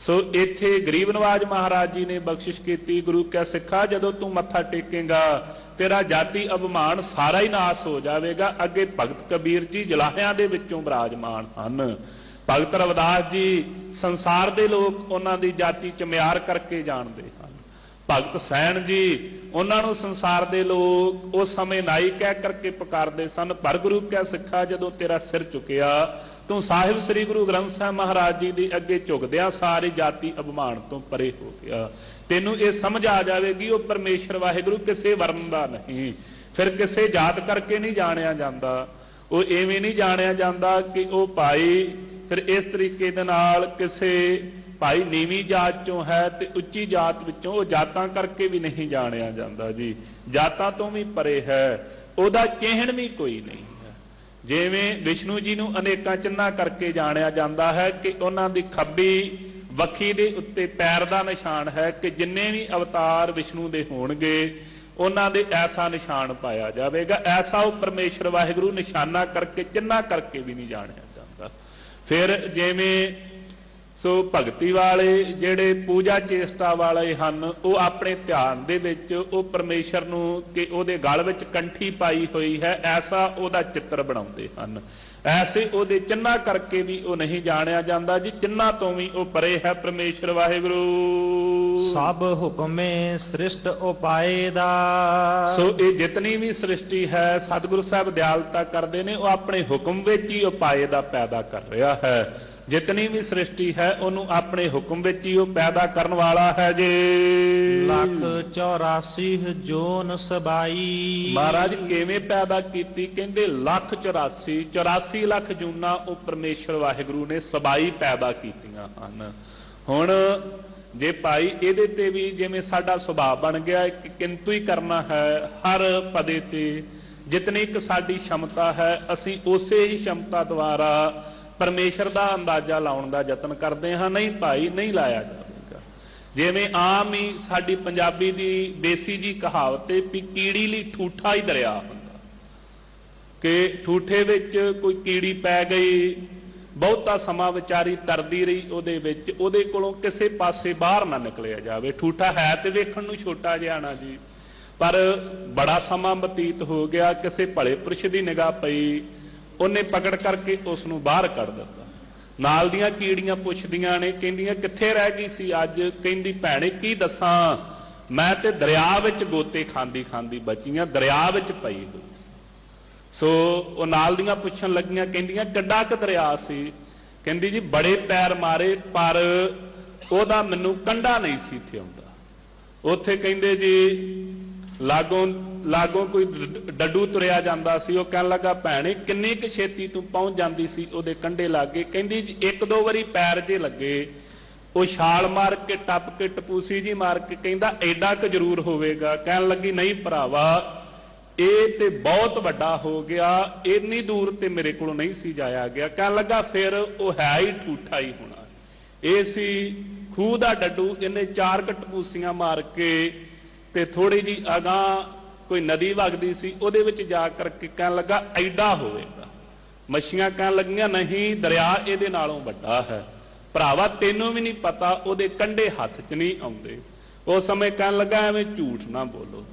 ਸੋ ਇੱਥੇ ਗਰੀਬ ਨਵਾਜ ਮਹਾਰਾਜ ਜੀ ਨੇ ਬਖਸ਼ਿਸ਼ ਕੀਤੀ। ਗੁਰੂ ਕਾ ਸਿੱਖਾ, ਜਦੋਂ ਤੂੰ ਮੱਥਾ ਟੇਕੇਗਾ ਤੇਰਾ ਜਾਤੀ ਅਭਿਮਾਨ ਸਾਰਾ ਹੀ ਨਾਸ ਹੋ ਜਾਵੇਗਾ। ਅੱਗੇ ਭਗਤ ਕਬੀਰ ਜੀ ਜਲਾਹਿਆਂ ਦੇ ਵਿੱਚੋਂ ਬਿਰਾਜਮਾਨ ਹਨ। ਭਗਤ ਰਵਿਦਾਸ ਜੀ ਸੰਸਾਰ ਦੇ ਲੋਕ ਉਹਨਾਂ ਦੀ ਜਾਤੀ ਚ ਮਿਆਰ ਕਰਕੇ ਜਾਣਦੇ ਹਨ। ਭਗਤ ਸੈਣ ਜੀ, ਉਹਨਾਂ ਨੂੰ ਸੰਸਾਰ ਦੇ ਲੋਕ ਉਸ ਸਮੇਂ ਨਾਈ ਕਹਿ ਕਰਕੇ ਪੁਕਾਰਦੇ ਸਨ। ਪਰ ਗੁਰੂ ਕਾ ਸਿੱਖਾ, ਜਦੋਂ ਤੇਰਾ ਸਿਰ ਝੁਕਿਆ, ਤੂੰ ਸਾਹਿਬ ਸ੍ਰੀ ਗੁਰੂ ਗ੍ਰੰਥ ਸਾਹਿਬ ਮਹਾਰਾਜ ਜੀ ਦੇ ਅੱਗੇ ਝੁਕਦਿਆਂ ਸਾਰੀ ਜਾਤੀ ਅਭਿਮਾਨ ਤੋਂ ਪਰੇ ਹੋ ਗਿਆ। ਤੈਨੂੰ ਇਹ ਸਮਝ ਆ ਜਾਵੇਗੀ ਉਹ ਪਰਮੇਸ਼ਰ ਵਾਹਿਗੁਰੂ ਕਿਸੇ ਵਰਨ ਦਾ ਨਹੀਂ, ਫਿਰ ਕਿਸੇ ਜਾਤ ਕਰਕੇ ਨਹੀਂ ਜਾਣਿਆ ਜਾਂਦਾ। ਉਹ ਐਵੇਂ ਨਹੀਂ ਜਾਣਿਆ ਜਾਂਦਾ ਕਿ ਉਹ ਭਾਈ ਫਿਰ ਇਸ ਤਰੀਕੇ ਦੇ ਨਾਲ ਕਿਸੇ ਭਾਈ ਨੀਵੀਂ ਜਾਤ ਚੋਂ ਹੈ ਤੇ ਉੱਚੀ ਜਾਤ ਵਿੱਚੋਂ, ਉਹ ਜਾਤਾਂ ਕਰਕੇ ਵੀ ਨਹੀਂ ਜਾਣਿਆ ਜਾਂਦਾ ਜੀ। ਜਾਤਾਂ ਤੋਂ ਵੀ ਪਰੇ ਹੈ, ਉਹਦਾ ਚਿਹਨ ਵੀ ਕੋਈ ਨਹੀਂ ਹੈ। ਜਿਵੇਂ ਵਿਸ਼ਨੂੰ ਜੀ ਨੂੰ ਅਨੇਕਾਂ ਚਿੰਨ੍ਹਾਂ ਕਰਕੇ ਜਾਣਿਆ ਜਾਂਦਾ ਹੈ ਕਿ ਉਹਨਾਂ ਦੀ ਖੱਬੀ ਵੱਖੀ ਦੇ ਉੱਤੇ ਪੈਰ ਦਾ ਨਿਸ਼ਾਨ ਹੈ ਕਿ ਜਿੰਨੇ ਵੀ ਅਵਤਾਰ ਵਿਸ਼ਨੂੰ ਦੇ ਹੋਣਗੇ ਉਹਨਾਂ ਦੇ ਐਸਾ ਨਿਸ਼ਾਨ ਪਾਇਆ ਜਾਵੇਗਾ। ਐਸਾ ਉਹ ਪਰਮੇਸ਼ਰ ਵਾਹਿਗੁਰੂ ਨਿਸ਼ਾਨਾ ਕਰਕੇ, ਚਿੰਨ੍ਹਾਂ ਕਰਕੇ ਵੀ ਨਹੀਂ ਜਾਣਿਆ ਜਾਂਦਾ। ਫਿਰ ਜਿਵੇਂ ਸੋ ਭਗਤੀ ਵਾਲੇ ਜਿਹੜੇ ਪੂਜਾ ਚੇਸ਼ਟਾ ਵਾਲੇ ਹਨ, ਉਹ ਆਪਣੇ ਧਿਆਨ ਦੇ ਵਿੱਚ ਉਹ ਪਰਮੇਸ਼ਰ ਨੂੰ ਕਿ ਉਹਦੇ ਗਲ ਵਿੱਚ ਕੰਠੀ ਪਾਈ ਹੋਈ ਹੈ ਐਸਾ ਉਹਦਾ ਚਿੱਤਰ ਬਣਾਉਂਦੇ ਹਨ। ਐਸੇ ਉਹਦੇ ਚਿੰਨ੍ਹਾਂ ਕਰਕੇ ਵੀ ਉਹ ਨਹੀਂ ਜਾਣਿਆ ਜਾਂਦਾ ਜੀ। ਚਿੰਨ੍ਹਾਂ ਤੋਂ ਵੀ ਉਹ ਪਰੇ ਹੈ ਪਰਮੇਸ਼ਰ ਵਾਹਿਗੁਰੂ। ਸਭ ਹੁਕਮੇ ਸ੍ਰਿਸ਼ਟ ਉਪਾਏ ਦਾ। ਸੋ ਇਹ ਜਿਤਨੀ ਵੀ ਸ੍ਰਿਸ਼ਟੀ ਹੈ ਸਤਿਗੁਰੂ ਸਾਹਿਬ ਦਿਆਲਤਾ ਕਰਦੇ ਨੇ, ਉਹ ਆਪਣੇ ਹੁਕਮ ਵਿੱਚ ਹੀ ਉਪਾਏ ਦਾ ਪੈਦਾ ਕਰ ਰਿਹਾ ਹੈ। ਜਿਤਨੀ ਵੀ ਸ੍ਰਿਸ਼ਟੀ ਹੈ ਉਹਨੂੰ ਆਪਣੇ ਹੁਕਮ ਵਿੱਚ ਹੀ ਉਹ ਪੈਦਾ ਕਰਨ ਵਾਲਾ ਹੈ ਜੀ। 184 ਜੋਨ ਸਬਾਈ। ਮਹਾਰਾਜ ਕਿਵੇਂ ਪੈਦਾ ਕੀਤੀ? ਕਹਿੰਦੇ 184 84 ਲੱਖ ਜੂਨਾਂ ਉਹ ਪਰਮੇਸ਼ਰ ਵਾਹਿਗੁਰੂ ਨੇ ਸਬਾਈ ਪੈਦਾ ਕੀਤੀਆਂ ਹਨ। ਹੁਣ ਜੇ ਭਾਈ ਇਹਦੇ ਤੇ ਵੀ ਜਿਵੇਂ ਸਾਡਾ ਸੁਭਾਅ ਬਣ ਗਿਆ ਕਿ ਕਿੰਤੂ ਹੀ ਕਰਨਾ ਹੈ, ਹਰ ਪਦੇ ਤੇ ਜਿਤਨੀ ਕੁ ਸਾਡੀ ਸ਼ਮਤਾ ਹੈ ਅਸੀਂ ਉਸੇ ਹੀ ਸ਼ਮਤਾ ਦੁਆਰਾ ਪਰਮੇਸ਼ਰ ਦਾ ਅੰਦਾਜ਼ਾ ਲਾਉਣ ਦਾ ਯਤਨ ਕਰਦੇ ਹਾਂ। ਨਹੀਂ ਭਾਈ, ਨਹੀਂ ਲਾਇਆ ਜਾਵੇਗਾ। ਜਿਵੇਂ ਆਮ ਹੀ ਸਾਡੀ ਪੰਜਾਬੀ ਦੀ ਦੇਸੀ ਜੀ ਕਹਾਵਤ ਹੈ ਵੀ ਕੀੜੀ ਲਈ ਠੂਠਾ ਹੀ ਦਰਿਆ ਹੁੰਦਾ, ਕਿ ਠੂਠੇ ਵਿੱਚ ਕੋਈ ਕੀੜੀ ਪੈ ਗਈ, ਬਹੁਤਾ ਸਮਾਂ ਵਿਚਾਰੀ ਤਰਦੀ ਰਹੀ ਉਹਦੇ ਵਿੱਚ, ਉਹਦੇ ਕੋਲੋਂ ਕਿਸੇ ਪਾਸੇ ਬਾਹਰ ਨਾ ਨਿਕਲਿਆ ਜਾਵੇ। ਠੂਠਾ ਹੈ ਤੇ ਵੇਖਣ ਨੂੰ ਛੋਟਾ ਜਿਹਾ ਨਾ ਜੀ, ਪਰ ਬੜਾ ਸਮਾਂ ਬਤੀਤ ਹੋ ਗਿਆ, ਕਿਸੇ ਭਲੇ ਪੁਰਸ਼ ਦੀ ਨਿਗਾਹ ਪਈ, ਉਹਨੇ ਪਕੜ ਕਰਕੇ ਉਸ ਨੂੰ ਬਾਹਰ ਕੱਢ ਦਿੱਤਾ। ਨਾਲ ਦੀਆਂ ਕੀੜੀਆਂ ਪੁੱਛਦੀਆਂ ਨੇ, ਕਹਿੰਦੀਆਂ ਕਿੱਥੇ ਰਹਿ ਗਈ ਸੀ ਅੱਜ? ਕਹਿੰਦੀ ਭੈਣੇ ਕੀ ਦੱਸਾਂ, ਮੈਂ ਤੇ ਦਰਿਆ ਵਿੱਚ ਗੋਤੇ ਖਾਂਦੀ ਖਾਂਦੀ ਬਚੀਆਂ, ਦਰਿਆ ਵਿੱਚ ਪਈ ਹੋਈ ਸੀ। ਸੋ ਉਹ ਨਾਲ ਦੀਆਂ ਪੁੱਛਣ ਲੱਗੀਆਂ, ਕਹਿੰਦੀਆਂ ਕਿੱਡਾ ਕੁ ਦਰਿਆ ਸੀ? ਕਹਿੰਦੀ ਜੀ ਬੜੇ ਪੈਰ ਮਾਰੇ ਪਰ ਉਹਦਾ ਮੈਨੂੰ ਕੰਢਾ ਨਹੀਂ ਸੀ ਇੱਥੇ ਆਉਂਦਾ। ਉੱਥੇ ਕਹਿੰਦੇ ਜੀ ਲਾਗੋਂ ਕੋਈ ਡੱਡੂ ਤੁਰਿਆ ਜਾਂਦਾ ਸੀ, ਉਹ ਕਹਿਣ ਲੱਗਾ ਭੈਣੇ ਕਿੰਨੀ ਕੁ ਛੇਤੀ ਤੂੰ ਪਹੁੰਚ ਜਾਂਦੀ ਸੀ ਉਹਦੇ ਕੰਢੇ ਲਾਗੇ? ਕਹਿੰਦੀ ਇੱਕ ਦੋ ਵਾਰੀ ਪੈਰ ਜੇ ਲੱਗੇ, ਉਹ ਛਾਲ ਮਾਰ ਕੇ ਟੱਪ ਕੇ ਟਪੂਸੀ ਜੀ ਮਾਰ ਕੇ ਕਹਿੰਦਾ ਐਡਾ ਕੁ ਜ਼ਰੂਰ ਹੋਵੇਗਾ। ਕਹਿਣ ਲੱਗੀ ਨਹੀਂ ਭਰਾਵਾ, ਇਹ ਤੇ ਬਹੁਤ ਵੱਡਾ ਹੋ ਗਿਆ, ਇੰਨੀ ਦੂਰ ਤੇ ਮੇਰੇ ਕੋਲੋਂ ਨਹੀਂ ਸੀ ਜਾਇਆ ਗਿਆ। ਕਹਿਣ ਲੱਗਾ ਫਿਰ ਉਹ ਹੈ ਹੀ ਠੂਠਾ ਹੀ ਹੋਣਾ। ਇਹ ਸੀ ਖੂਹ ਦਾ ਡੱਡੂ, ਇਹਨੇ 4 ਟਪੂਸੀਆਂ ਮਾਰ ਕੇ ਤੇ ਥੋੜੀ ਜੀ ਅਗਾਂਹ ਕੋਈ ਨਦੀ ਵਗਦੀ ਸੀ, ਉਹਦੇ ਵਿੱਚ ਜਾ ਕਰਕੇ ਕਹਿਣ ਲੱਗਾ ਐਡਾ ਹੋਵੇਗਾ। ਮੱਛੀਆਂ ਕਹਿਣ ਲੱਗੀਆਂ ਨਹੀਂ, ਦਰਿਆ ਇਹਦੇ ਨਾਲੋਂ ਵੱਡਾ ਹੈ। ਭਰਾਵਾ ਤੈਨੂੰ ਵੀ ਨਹੀਂ ਪਤਾ, ਉਹਦੇ ਕੰਢੇ ਹੱਥ 'ਚ ਨਹੀਂ ਆਉਂਦੇ। ਉਸ ਸਮੇਂ ਕਹਿਣ ਲੱਗਾ ਐਵੇਂ ਝੂਠ ਨਾ ਬੋਲੋ।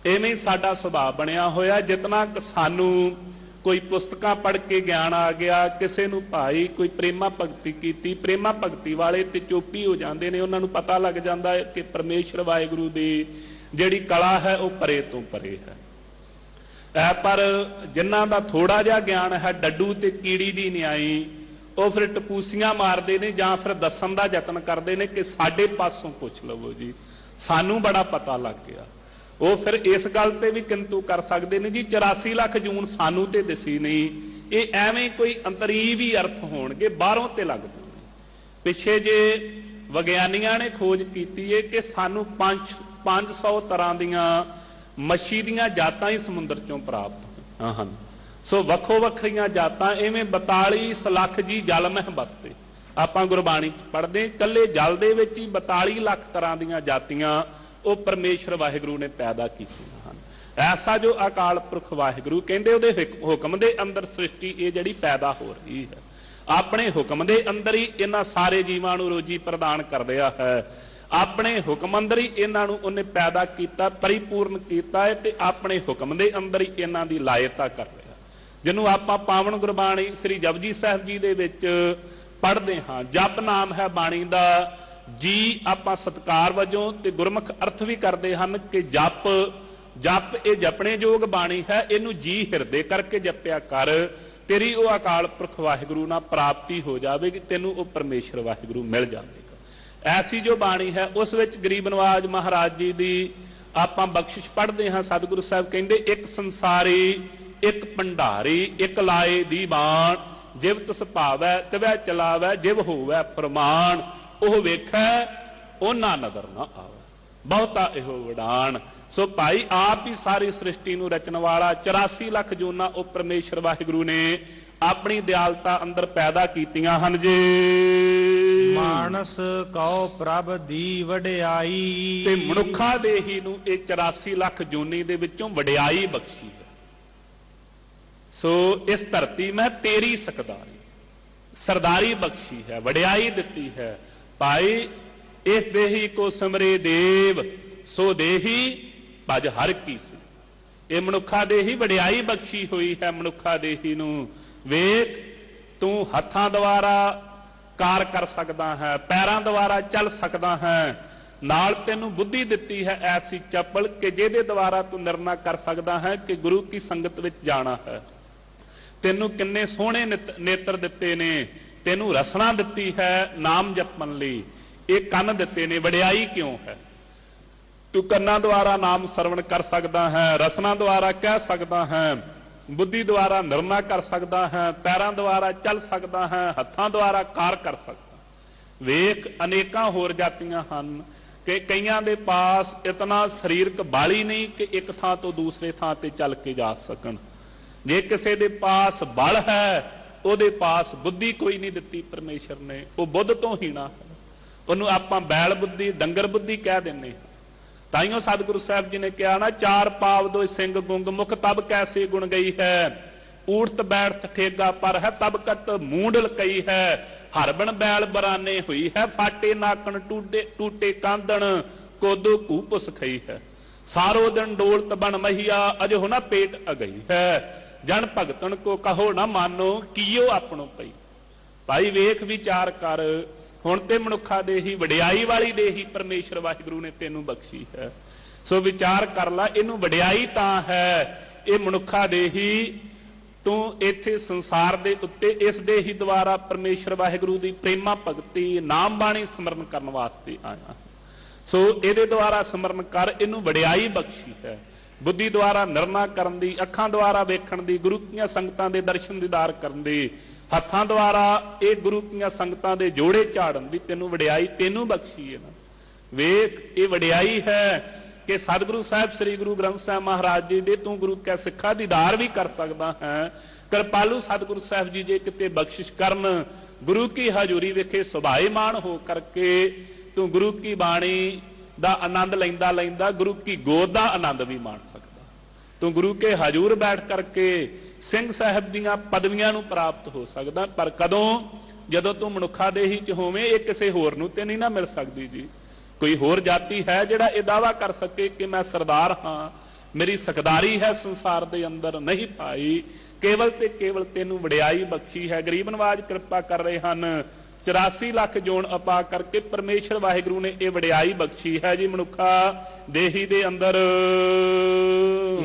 ਐਵੇਂ ਹੀ ਸਾਡਾ ਸੁਭਾਅ ਬਣਿਆ ਹੋਇਆ। ਜਿਤਨਾ ਸਾਨੂੰ ਕੋਈ ਪੁਸਤਕਾਂ ਪੜ੍ਹ ਕੇ ਗਿਆਨ ਆ ਗਿਆ, ਕਿਸੇ ਨੂੰ ਭਾਈ ਕੋਈ ਪ੍ਰੇਮਾ ਭਗਤੀ ਕੀਤੀ, ਪ੍ਰੇਮਾ ਭਗਤੀ ਵਾਲੇ ਤੇ ਚੋਪੀ ਹੋ ਜਾਂਦੇ ਨੇ। ਉਹਨਾਂ ਨੂੰ ਪਤਾ ਲੱਗ ਜਾਂਦਾ ਹੈ ਕਿ ਪਰਮੇਸ਼ਰ ਵਾਹਿਗੁਰੂ ਦੀ ਜਿਹੜੀ ਕਲਾ ਹੈ ਉਹ ਪਰੇ ਤੋਂ ਪਰੇ ਹੈ। ਪਰ ਜਿਨ੍ਹਾਂ ਦਾ ਥੋੜਾ ਜਿਹਾ ਗਿਆਨ ਹੈ, ਡੱਡੂ ਤੇ ਕੀੜੀ ਦੀ ਨਿਆਈ, ਉਹ ਫਿਰ ਟਪੂਸੀਆਂ ਮਾਰਦੇ ਨੇ ਜਾਂ ਫਿਰ ਦੱਸਣ ਦਾ ਯਤਨ ਕਰਦੇ ਨੇ ਕਿ ਸਾਡੇ ਪਾਸੋਂ ਪੁੱਛ ਲਵੋ ਜੀ, ਸਾਨੂੰ ਬੜਾ ਪਤਾ ਲੱਗ ਗਿਆ। ਉਹ ਫਿਰ ਇਸ ਗੱਲ ਤੇ ਵੀ ਕਿੰਤੂ ਕਰ ਸਕਦੇ ਨੇ ਜੀ 84 ਲੱਖ ਜੂਨ ਸਾਨੂੰ ਤੇ ਦਿਸੀ ਨਹੀਂ। ਇਹ ਐਵੇਂ ਕੋਈ ਅੰਤਰੀਵੀ ਅਰਥ ਹੋਣਗੇ, ਬਾਹਰੋਂ ਤੇ ਲੱਗਦੇ ਨੇ। ਪਿੱਛੇ ਜੇ ਵਿਗਿਆਨੀਆਂ ਨੇ ਖੋਜ ਕੀਤੀ ਹੈ ਕਿ ਸਾਨੂੰ 500 ਤਰ੍ਹਾਂ ਦੀਆਂ ਮੱਛੀ ਦੀਆਂ ਜਾਤਾਂ ਹੀ ਸਮੁੰਦਰ ਚੋਂ ਪ੍ਰਾਪਤ ਹਨ। ਸੋ ਵੱਖੋ ਵੱਖਰੀਆਂ ਜਾਤਾਂ, ਇਵੇਂ 42 ਲੱਖ ਜੀ ਜਲ ਮਹਿ ਬਸਤੇ। ਆਪਾਂ ਗੁਰਬਾਣੀ ਚ ਪੜ੍ਹਦੇ, ਕੱਲੇ ਜਲ ਦੇ ਵਿੱਚ ਹੀ 42 ਲੱਖ ਤਰ੍ਹਾਂ ਦੀਆਂ ਜਾਤੀਆਂ ਉਹ ਪਰਮੇਸ਼ਰ ਵਾਹਿਗੁਰੂ ਨੇ ਪੈਦਾ ਕੀਤੀਆਂ ਹਨ। ਐਸਾ ਜੋ ਅਕਾਲ ਪੁਰਖ ਵਾਹਿਗੁਰੂ ਕਹਿੰਦੇ ਉਹਦੇ ਹੁਕਮ ਦੇ ਅੰਦਰ ਸ੍ਰਿਸ਼ਟੀ ਇਹ ਜਿਹੜੀ ਪੈਦਾ ਹੋ ਰਹੀ ਹੈ, ਆਪਣੇ ਹੁਕਮ ਦੇ ਅੰਦਰ ਹੀ ਇਹਨਾਂ ਸਾਰੇ ਜੀਵਾਂ ਨੂੰ ਰੋਜੀ ਪ੍ਰਦਾਨ ਕਰ ਰਿਹਾ ਹੈ। ਆਪਣੇ ਹੁਕਮ ਅੰਦਰ ਹੀ ਇਹਨਾਂ ਨੂੰ ਉਹਨੇ ਪੈਦਾ ਕੀਤਾ, ਪਰਿਪੂਰਨ ਕੀਤਾ ਹੈ, ਤੇ ਆਪਣੇ ਹੁਕਮ ਦੇ ਅੰਦਰ ਹੀ ਇਹਨਾਂ ਦੀ ਲਾਇਤਾ ਕਰ ਰਿਹਾ। ਜਿਹਨੂੰ ਆਪਾਂ ਪਾਵਨ ਗੁਰਬਾਣੀ ਸ੍ਰੀ ਜਪਜੀ ਸਾਹਿਬ ਜੀ ਦੇ ਵਿੱਚ ਪੜ੍ਹਦੇ ਹਾਂ। ਜਪ ਨਾਮ ਹੈ ਬਾਣੀ ਦਾ, ਜੀ ਆਪਾਂ ਸਤਕਾਰ ਵਜੋਂ ਤੇ ਗੁਰਮੁਖ ਅਰਥ ਵੀ ਕਰਦੇ ਹਨ ਕਿ ਜਪ ਇਹ ਜਪਣੇ ਯੋਗ ਬਾਣੀ ਹੈ। ਇਹਨੂੰ ਜੀ ਹਿਰਦੇ ਕਰਕੇ ਜਪਿਆ ਕਰ, ਤੇਰੀ ਉਹ ਅਕਾਲ ਪੁਰਖ ਵਾਹਿਗੁਰੂ ਨਾਲ ਪ੍ਰਾਪਤੀ ਹੋ ਜਾਵੇਗੀ, ਤੈਨੂੰ ਉਹ ਪਰਮੇਸ਼ਰ ਵਾਹਿਗੁਰੂ ਮਿਲ ਜਾਵੇਗਾ। ਐਸੀ ਜੋ ਬਾਣੀ ਹੈ ਉਸ ਵਿੱਚ ਗਰੀਬ ਨਵਾਜ ਮਹਾਰਾਜ ਜੀ ਦੀ ਆਪਾਂ ਬਖਸ਼ਿਸ਼ ਪੜ੍ਹਦੇ ਹਾਂ। ਸਤਿਗੁਰੂ ਸਾਹਿਬ ਕਹਿੰਦੇ, ਇੱਕ ਸੰਸਾਰੀ ਇੱਕ ਭੰਡਾਰੀ ਇੱਕ ਲਾਏ ਦੀ ਬਾਣ, ਜਿਵ ਤਿਸ ਭਾਵੈ ਤਿਵੈ ਚਲਾਵੈ, ਜਿਵ ਹੋਵੈ ਫਰਮਾਨ, ਉਹ ਵੇਖੈ ਉਹਨਾਂ ਨਜ਼ਰ ਨਾ ਆਵੇ, ਬਹੁਤਾ ਇਹੋ ਵਡਾਣ। ਸੋ ਭਾਈ ਆਪ ਹੀ ਸਾਰੀ ਸ੍ਰਿਸ਼ਟੀ ਨੂੰ ਰਚਣ ਵਾਲਾ 84 ਲੱਖ ਜੂਨਾਂ ਉਹ ਪਰਮੇਸ਼ਰ ਵਾਹਿਗੁਰੂ ਨੇ ਆਪਣੀ ਦਿਆਲਤਾ ਅੰਦਰ ਪੈਦਾ ਕੀਤੀਆਂ ਹਨ ਜੀ। ਮਾਨਸ ਕਉ ਪ੍ਰਭ ਦੀ ਵਡਿਆਈ, ਤੇ ਮਨੁੱਖਾ ਦੇਹੀ ਨੂੰ ਇਹ 84 ਲੱਖ ਜੂਨੀ ਦੇ ਵਿੱਚੋਂ ਵਡਿਆਈ ਬਖਸ਼ੀ ਹੈ। ਸੋ ਇਸ ਧਰਤੀ ਮੈਂ ਤੇਰੀ ਸਰਦਾਰੀ ਬਖਸ਼ੀ ਹੈ, ਵਡਿਆਈ ਦਿੱਤੀ ਹੈ। ਭਾਈ ਇਸ ਦੇਹੀ ਕੋ ਸਿਮਰੇ ਦੇਵ, ਸੋ ਦੇਹੀ ਭਜ ਹਰ ਕੀ ਸੀ। ਇਹ ਮਨੁੱਖਾ ਦੇਹੀ ਵਡਿਆਈ ਬਖਸ਼ੀ ਹੋਈ ਹੈ। ਮਨੁੱਖਾ ਦੇਹੀ ਨੂੰ ਵੇਖ, ਤੂੰ ਹੱਥਾਂ ਦੁਆਰਾ ਕਾਰ ਕਰ ਸਕਦਾ ਹੈ, ਪੈਰਾਂ ਦੁਆਰਾ ਚੱਲ ਸਕਦਾ ਹੈ, ਨਾਲ ਤੈਨੂੰ ਬੁੱਧੀ ਦਿੱਤੀ ਹੈ ਐਸੀ ਚੱਪਲ ਕਿ ਜਿਹਦੇ ਦੁਆਰਾ ਤੂੰ ਨਿਰਣਾ ਕਰ ਸਕਦਾ ਹੈ ਕਿ ਗੁਰੂ ਕੀ ਸੰਗਤ ਵਿੱਚ ਜਾਣਾ ਹੈ। ਤੈਨੂੰ ਕਿੰਨੇ ਸੋਹਣੇ ਨੇਤਰ ਦਿੱਤੇ ਨੇ, ਤੈਨੂੰ ਰਸਨਾ ਦਿੱਤੀ ਹੈ ਨਾਮ ਜਪਣ ਲਈ, ਇਹ ਕੰਨ ਦਿੱਤੇ ਨੇ। ਵਡਿਆਈ ਕਿਉਂ ਹੈ? ਤੂੰ ਕੰਨਾਂ ਦੁਆਰਾ ਨਾਮ ਸਰਵਣ ਕਰ ਸਕਦਾ ਹੈ, ਰਸਨਾ ਦੁਆਰਾ ਕਹਿ ਸਕਦਾ ਹੈ, ਬੁੱਧੀ ਦੁਆਰਾ ਨਿਰਣਾ ਕਰ ਸਕਦਾ ਹੈ, ਪੈਰਾਂ ਦੁਆਰਾ ਚੱਲ ਸਕਦਾ ਹੈ, ਹੱਥਾਂ ਦੁਆਰਾ ਕਾਰ ਕਰ ਸਕਦਾ। ਵੇਖ ਅਨੇਕਾਂ ਹੋਰ ਜਾਤੀਆਂ ਹਨ ਕਿ ਕਈਆਂ ਦੇ ਪਾਸ ਇਤਨਾ ਸਰੀਰਕ ਬਾਲੀ ਨਹੀਂ ਕਿ ਇੱਕ ਥਾਂ ਤੋਂ ਦੂਸਰੇ ਥਾਂ ਤੇ ਚੱਲ ਕੇ ਜਾ ਸਕਣ। ਜੇ ਕਿਸੇ ਦੇ ਪਾਸ ਬਲ ਹੈ, ਉਹਦੇ ਪਾਸ ਬੁੱਧੀ ਕੋਈ ਨਹੀਂ ਦਿੱਤੀ ਪਰਮੇਸ਼ਰ ਨੇ, ਉਹ ਬੁੱਧ ਤੋਂ ਹੀਣਾ ਹੈ। ਉਹਨੂੰ ਆਪਾਂ ਬੈਲ ਬੁੱਧੀ, ਡੰਗਰ ਬੁੱਧੀ ਕਹਿ ਦਿੰਦੇ ਹਾਂ। ਤਾਈਓ ਸਤਿਗੁਰੂ ਸਾਹਿਬ ਜੀ ਨੇ ਕਿਹਾ ਨਾ, ਚਾਰ ਪਾਵ ਦੋ ਸਿੰਘ ਗੁੰਗ, ਮੁਖ ਤਬ ਕੈਸੇ ਗੁਣ ਗਈ ਹੈ, ਊਠਤ ਬੈਠਤ ਠੇਗਾ ਪਰ ਹੈ, ਤਬ ਕਤ ਮੂੰਡਲ ਕਈ ਹੈ, ਹਰਬਣ ਬੈਲ ਬਰਾਨੇ ਹੋਈ ਹੈ, ਫਾਟੇ ਨਾਕਣ ਟੂਟੇ ਕਾਂਦਣ, ਕੋਦੋ ਘੂਪੁਸ ਖਈ ਹੈ, ਸਾਰੋ ਦਿਨ ਡੋਲਤ ਬਣ ਮਹੀਆ, ਅਜੋ ਨਾ ਪੇਟ ਅਗਈ ਹੈ, ਜਨ ਭਗਤਨ ਕੋ ਕਹੋ ਨਾ ਮਾਨੋ, ਕੀਓ ਆਪਣੋ ਪਈ। ਭਾਈ ਵੇਖ ਵਿਚਾਰ ਕਰ, ਹੁਣ ਤੇ ਮਨੁੱਖਾ ਦੇਹੀ ਵਡਿਆਈ ਵਾਲੀ ਦੇਹੀ ਪਰਮੇਸ਼ਰ ਵਾਹਿਗੁਰੂ ਨੇ ਤੈਨੂੰ ਬਖਸ਼ੀ ਹੈ। ਸੋ ਵਿਚਾਰ ਕਰ ਲੈ, ਇਹਨੂੰ ਵਡਿਆਈ ਤਾਂ ਹੈ ਇਹ ਮਨੁੱਖਾ ਦੇਹੀ ਤੂੰ ਇੱਥੇ ਸੰਸਾਰ ਦੇ ਉੱਤੇ ਇਸ ਦੇਹੀ ਦੁਆਰਾ ਪਰਮੇਸ਼ਰ ਵਾਹਿਗੁਰੂ ਦੀ ਪ੍ਰੇਮਾ ਭਗਤੀ ਨਾਮ ਬਾਣੀ ਸਿਮਰਨ ਕਰਨ ਵਾਸਤੇ ਆਇਆ। ਸੋ ਇਹਦੇ ਦੁਆਰਾ ਸਿਮਰਨ ਕਰ, ਇਹਨੂੰ ਵਡਿਆਈ ਬਖਸ਼ੀ ਹੈ। ਬੁੱਧੀ ਦੁਆਰਾ ਨਿਰਣਾ ਕਰਨ ਦੀ, ਅੱਖਾਂ ਦੁਆਰਾ ਵੇਖਣ ਦੀ, ਗੁਰੂ ਦੀਆਂ ਸੰਗਤਾਂ ਦੇ ਦਰਸ਼ਨ ਦੀਦਾਰ ਕਰਨ ਦੀ, ਹੱਥਾਂ ਦੁਆਰਾ ਇਹ ਗੁਰੂ ਦੀਆਂ ਸੰਗਤਾਂ ਦੇ ਜੋੜੇ ਝਾੜਨ ਦੀ ਤੈਨੂੰ ਵਡਿਆਈ ਤੈਨੂੰ ਬਖਸ਼ੀ ਹੈ ਨਾ। ਵੇਖ ਇਹ ਵਡਿਆਈ ਹੈ ਕਿ ਸਤਿਗੁਰੂ ਸਾਹਿਬ ਸ੍ਰੀ ਗੁਰੂ ਗ੍ਰੰਥ ਸਾਹਿਬ ਮਹਾਰਾਜ ਜੀ ਦੇ ਤੂੰ ਗੁਰੂ ਕੈ ਸਿੱਖਾਂ ਦੀਦਾਰ ਵੀ ਕਰ ਸਕਦਾ ਹੈ। ਕਿਰਪਾਲੂ ਸਤਿਗੁਰੂ ਸਾਹਿਬ ਜੀ ਜੇ ਕਿਤੇ ਬਖਸ਼ਿਸ਼ ਕਰਨ, ਗੁਰੂ ਕੀ ਹਜ਼ੂਰੀ ਵਿਖੇ ਸੁਭਾਏਮਾਨ ਹੋ ਕਰਕੇ ਤੂੰ ਗੁਰੂ ਕੀ ਬਾਣੀ ਦਾ ਆਨੰਦ ਲੈਂਦਾ ਲੈਂਦਾ ਗੁਰੂ ਕੀ ਗੋਦ ਦਾ ਆਨੰਦ ਵੀ ਮਾਣ ਸਕਦਾ। ਤੂੰ ਗੁਰੂ ਕੇ ਹਜ਼ੂਰ ਬੈਠ ਕਰਕੇ ਸਿੰਘ ਸਾਹਿਬ ਦੀਆਂ ਪਦਵੀਆਂ ਨੂੰ ਪ੍ਰਾਪਤ ਹੋ ਸਕਦਾ। ਪਰ ਕਦੋਂ? ਜਦੋਂ ਤੂੰ ਮਨੁੱਖਾ ਦੇਹੀ ਚ ਹੋਵੇਂ ਇਹ ਕਿਸੇ ਹੋਰ ਨੂੰ ਤੇ ਨਹੀਂ ਨਾ ਮਿਲ ਸਕਦੀ ਜੀ। ਕੋਈ ਹੋਰ ਜਾਤੀ ਹੈ ਜਿਹੜਾ ਇਹ ਦਾਅਵਾ ਕਰ ਸਕੇ ਕਿ ਮੈਂ ਸਰਦਾਰ ਹਾਂ, ਮੇਰੀ ਸਕਦਾਰੀ ਹੈ ਸੰਸਾਰ ਦੇ ਅੰਦਰ? ਨਹੀਂ ਭਾਈ, ਕੇਵਲ ਤੇ ਕੇਵਲ ਤੈਨੂੰ ਵਡਿਆਈ ਬਖਸ਼ੀ ਹੈ। ਗਰੀਬ ਨਵਾਜ ਕਿਰਪਾ ਕਰ ਰਹੇ ਹਨ, 84 ਲੱਖ ਜੋਨ ਅਪਾ ਕਰਕੇ ਪਰਮੇਸ਼ਰ ਵਾਹਿਗੁਰੂ ਨੇ ਇਹ ਵਡਿਆਈ ਬਖਸ਼ੀ ਹੈ ਜੀ ਮਨੁੱਖਾ ਦੇਹੀ ਦੇ ਅੰਦਰ।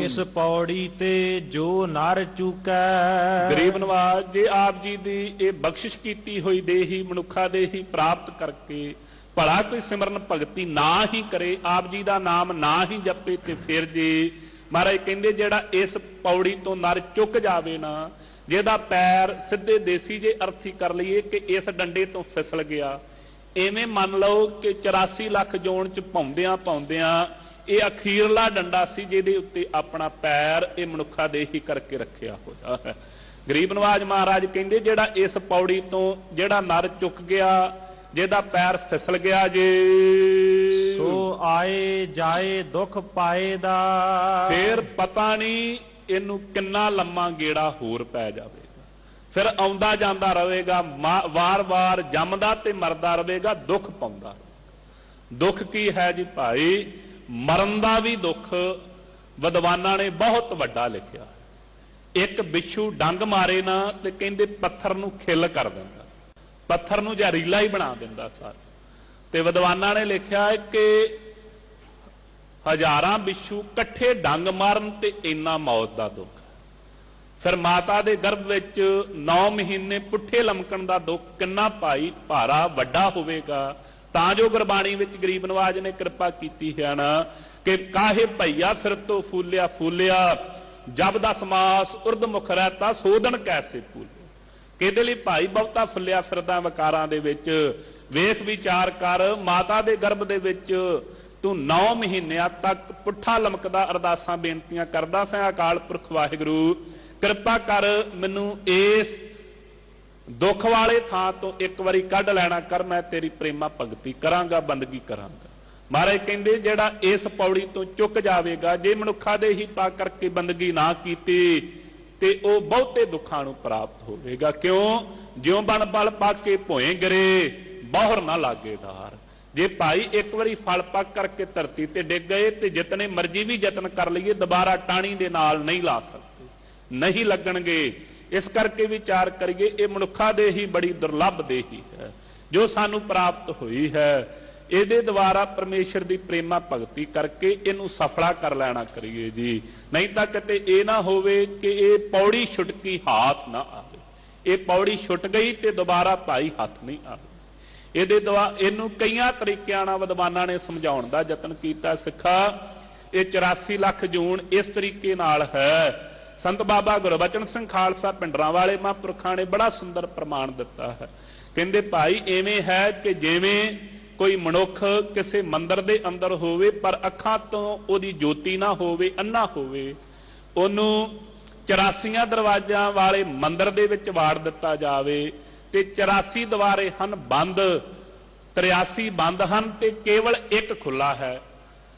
ਇਸ ਪੌੜੀ ਤੇ ਜੋ ਨਰ ਚੁਕੈ। ਗਰੀਬ ਨਵਾਜ, ਜੇ ਆਪ ਜੀ ਦੀ ਇਹ ਬਖਸ਼ਿਸ਼ ਕੀਤੀ ਹੋਈ ਦੇਹੀ ਮਨੁੱਖਾ ਦੇਹੀ ਪ੍ਰਾਪਤ ਕਰਕੇ ਭਲਾ ਕੋਈ ਸਿਮਰਨ ਭਗਤੀ ਨਾ ਹੀ ਕਰੇ, ਆਪ ਜੀ ਦਾ ਨਾਮ ਨਾ ਹੀ ਜਪੇ, ਤੇ ਫਿਰ ਜੀ ਮਹਾਰਾਜ ਕਹਿੰਦੇ ਜਿਹੜਾ ਇਸ ਪੌੜੀ ਤੋਂ ਨਰ ਚੁੱਕ ਜਾਵੇ ਨਾ, ਜਿਹਦਾ ਪੈਰ ਸਿੱਧੇ ਦੇਸੀ ਜੇ ਅਰਥੀ ਕਰ ਲਈਏ ਕਿ ਇਸ ਡੰਡੇ ਤੋਂ ਫਿਸਲ ਗਿਆ, ਐਵੇਂ ਮੰਨ ਲਓ ਕਿ 84 ਲੱਖ ਜੋਨ ਚ ਪਾਉਂਦਿਆਂ ਪਾਉਂਦਿਆਂ ਇਹ ਅਖੀਰਲਾ ਡੰਡਾ ਸੀ ਜਿਹਦੇ ਉੱਤੇ ਆਪਣਾ ਪੈਰ ਇਹ ਮਨੁੱਖਾ ਦੇਹੀ ਕਰਕੇ ਰੱਖਿਆ ਹੋਇਆ ਹੈ। ਗਰੀਬ ਨਵਾਜ ਮਹਾਰਾਜ ਕਹਿੰਦੇ ਜਿਹੜਾ ਇਸ ਪੌੜੀ ਤੋਂ ਜਿਹੜਾ ਨਰ ਚੁੱਕ ਗਿਆ, ਜਿਹਦਾ ਪੈਰ ਫਿਸਲ ਗਿਆ ਜੇ, ਸੋ ਆਏ ਜਾਏ ਦੁੱਖ ਪਾਏ ਦਾ। ਫੇਰ ਪਤਾ ਨਹੀਂ ਇਹਨੂੰ ਕਿੰਨਾ ਲੰਮਾ ਗੇੜਾ ਹੋਰ ਪੈ ਜਾਵੇਗਾ, ਫਿਰ ਆਉਂਦਾ ਜਾਂਦਾ ਰਹੇਗਾ, ਵਾਰ-ਵਾਰ ਜੰਮਦਾ ਤੇ ਮਰਦਾ ਰਹੇਗਾ, ਦੁੱਖ ਪਾਉਂਦਾ। ਦੁੱਖ ਕੀ ਹੈ ਜੀ ਭਾਈ? ਮਰਨ ਦਾ ਵੀ ਦੁੱਖ ਵਿਦਵਾਨਾਂ ਨੇ ਬਹੁਤ ਵੱਡਾ ਲਿਖਿਆ। ਇੱਕ ਬਿੱਛੂ ਡੰਗ ਮਾਰੇ ਨਾ ਤੇ ਕਹਿੰਦੇ ਪੱਥਰ ਨੂੰ ਖਿੱਲ ਕਰ ਦਿੰਦਾ, ਪੱਥਰ ਨੂੰ ਜ਼ਹਿਰੀਲਾ ਹੀ ਬਣਾ ਦਿੰਦਾ ਸਾਰਾ। ਤੇ ਵਿਦਵਾਨਾਂ ਨੇ ਲਿਖਿਆ ਹੈ ਕਿ ਹਜ਼ਾਰਾਂ ਬਿੱਛੂ ਇਕੱਠੇ ਡੰਗ ਮਾਰਨ ਤੇ ਇੰਨਾ ਮੌਤ ਦਾ ਦੁੱਖ। ਫਿਰ ਮਾਤਾ ਦੇ ਗਰਭ ਵਿੱਚ 9 ਮਹੀਨੇ ਪੁੱਠੇ ਲਮਕਣ ਦਾ ਦੁੱਖ ਕਿੰਨਾ ਭਾਈ ਭਾਰਾ ਵੱਡਾ ਹੋਵੇਗਾ। ਤਾਂ ਜੋ ਗੁਰਬਾਣੀ ਵਿੱਚ ਗਰੀਬ ਨਵਾਜ ਨੇ ਕਿਰਪਾ ਕੀਤੀ ਹੈ ਨਾ ਕਿ ਕਾਹੇ ਭਈਆ ਸਿਰ ਤੋਂ ਫੂਲਿਆ ਫੂਲਿਆ, ਜਬ ਦਸ ਮਾਸ ਉਰਦ ਮੁਖ ਰਹਿਤਾ ਸੋਧਨ ਕੈਸੇ ਫੂਲੇ। ਕਿਹਦੇ ਲਈ ਭਾਈ ਬਹੁਤਾ ਫੁੱਲਿਆ ਫਿਰਦਾ ਵਿਕਾਰਾਂ ਦੇ ਵਿੱਚ? ਵੇਖ ਵਿਚਾਰ ਕਰ, ਮਾਤਾ ਦੇ ਗਰਭ ਦੇ ਵਿੱਚ ਤੂੰ 9 ਮਹੀਨਿਆਂ ਤੱਕ ਪੁੱਠਾ ਲਮਕਦਾ ਅਰਦਾਸਾਂ ਬੇਨਤੀਆਂ ਕਰਦਾ ਸੈਂ। ਅਕਾਲ ਪੁਰਖ ਵਾਹਿਗੁਰੂ ਕਿਰਪਾ ਕਰ, ਮੈਨੂੰ ਇਸ ਦੁੱਖ ਵਾਲੇ ਥਾਂ ਤੋਂ ਇੱਕ ਵਾਰੀ ਕੱਢ ਲੈਣਾ ਕਰ, ਮੈਂ ਤੇਰੀ ਪ੍ਰੇਮਾ ਭਗਤੀ ਕਰਾਂਗਾ, ਬੰਦਗੀ ਕਰਾਂਗਾ। ਮਹਾਰਾਜ ਕਹਿੰਦੇ ਜਿਹੜਾ ਇਸ ਪੌੜੀ ਤੋਂ ਚੁੱਕ ਜਾਵੇਗਾ, ਜੇ ਮਨੁੱਖਾ ਦੇ ਹੀ ਪਾ ਕਰਕੇ ਬੰਦਗੀ ਨਾ ਕੀਤੀ ਤੇ ਉਹ ਬਹੁਤੇ ਦੁੱਖਾਂ ਨੂੰ ਪ੍ਰਾਪਤ ਹੋਵੇਗਾ। ਕਿਉਂ? ਜਿਉਂ ਬਣ ਬਲ ਪਾ ਕੇ ਭੋਏ ਗਰੇ, ਬਾਹਰ ਨਾ ਲਾਗੇ ਡਾਰ। ਜੇ ਭਾਈ ਇੱਕ ਵਾਰੀ ਫਲ ਪੱਕ ਕਰਕੇ ਧਰਤੀ ਤੇ ਡਿੱਗ ਗਏ ਤੇ ਜਿਤਨੇ ਮਰਜ਼ੀ ਵੀ ਯਤਨ ਕਰ ਲਈਏ ਦੁਬਾਰਾ ਟਾਣੀ ਦੇ ਨਾਲ ਨਹੀਂ ਲਾ ਸਕਦੇ, ਨਹੀਂ ਲੱਗਣਗੇ। ਇਸ ਕਰਕੇ ਵਿਚਾਰ ਕਰੀਏ, ਇਹ ਮਨੁੱਖਾ ਦੇ ਹੀ ਬੜੀ ਦੁਰਲੱਭ ਦੇਹੀ ਹੈ ਜੋ ਸਾਨੂੰ ਪ੍ਰਾਪਤ ਹੋਈ ਹੈ। ਇਹਦੇ ਦੁਆਰਾ ਪਰਮੇਸ਼ਰ ਦੀ ਪ੍ਰੇਮਾ ਭਗਤੀ ਕਰਕੇ ਇਹਨੂੰ ਸਫਲਾ ਕਰ ਲੈਣਾ ਕਰੀਏ ਜੀ। ਨਹੀਂ ਤਾਂ ਕਿਤੇ ਇਹ ਨਾ ਹੋਵੇ ਕਿ ਇਹ ਪੌੜੀ ਛੁਟਕੀ ਹੱਥ ਨਾ ਆਵੇ। ਇਹ ਪੌੜੀ ਛੁੱਟ ਗਈ ਤੇ ਦੁਬਾਰਾ ਭਾਈ ਹੱਥ ਨਹੀਂ ਆਵੇ। ਇਹਨੂੰ ਕਈਆਂ ਤਰੀਕਿਆਂ ਨਾਲ ਵਿਦਵਾਨਾਂ ਨੇ ਸਮਝਾਉਣ ਦਾ ਯਤਨ ਕੀਤਾ। ਸਿੱਖਾ, ਇਹ 84 ਲੱਖ ਜੂਨ ਇਸ ਤਰੀਕੇ ਨਾਲ ਹੈ। ਸੰਤ ਬਾਬਾ ਗੁਰਬਚਨ ਸਿੰਘ ਖਾਲਸਾ ਪਿੰਡਰਾਂ ਵਾਲੇ ਮਹਾਂਪੁਰਖਾਂ ਨੇ ਬੜਾ ਸੁੰਦਰ ਪ੍ਰਮਾਣ ਦਿੱਤਾ ਹੈ। ਕਹਿੰਦੇ ਭਾਈ ਐਵੇਂ ਹੈ ਕਿ ਜਿਵੇਂ ਕੋਈ ਮਨੁੱਖ ਕਿਸੇ ਮੰਦਰ ਦੇ ਅੰਦਰ ਹੋਵੇ ਪਰ ਅੱਖਾਂ ਤੋਂ ਉਹਦੀ ਜੋਤੀ ਨਾ ਹੋਵੇ, ਅੰਨਾ ਹੋਵੇ, ਉਹਨੂੰ 84 ਦਰਵਾਜ਼ਿਆਂ ਵਾਲੇ ਮੰਦਰ ਦੇ ਵਿੱਚ ਵਾੜ ਦਿੱਤਾ ਜਾਵੇ ਤੇ 84 ਦੁਆਰੇ ਹਨ ਬੰਦ, 83 ਬੰਦ ਹਨ ਤੇ ਕੇਵਲ ਇੱਕ ਖੁੱਲਾ ਹੈ।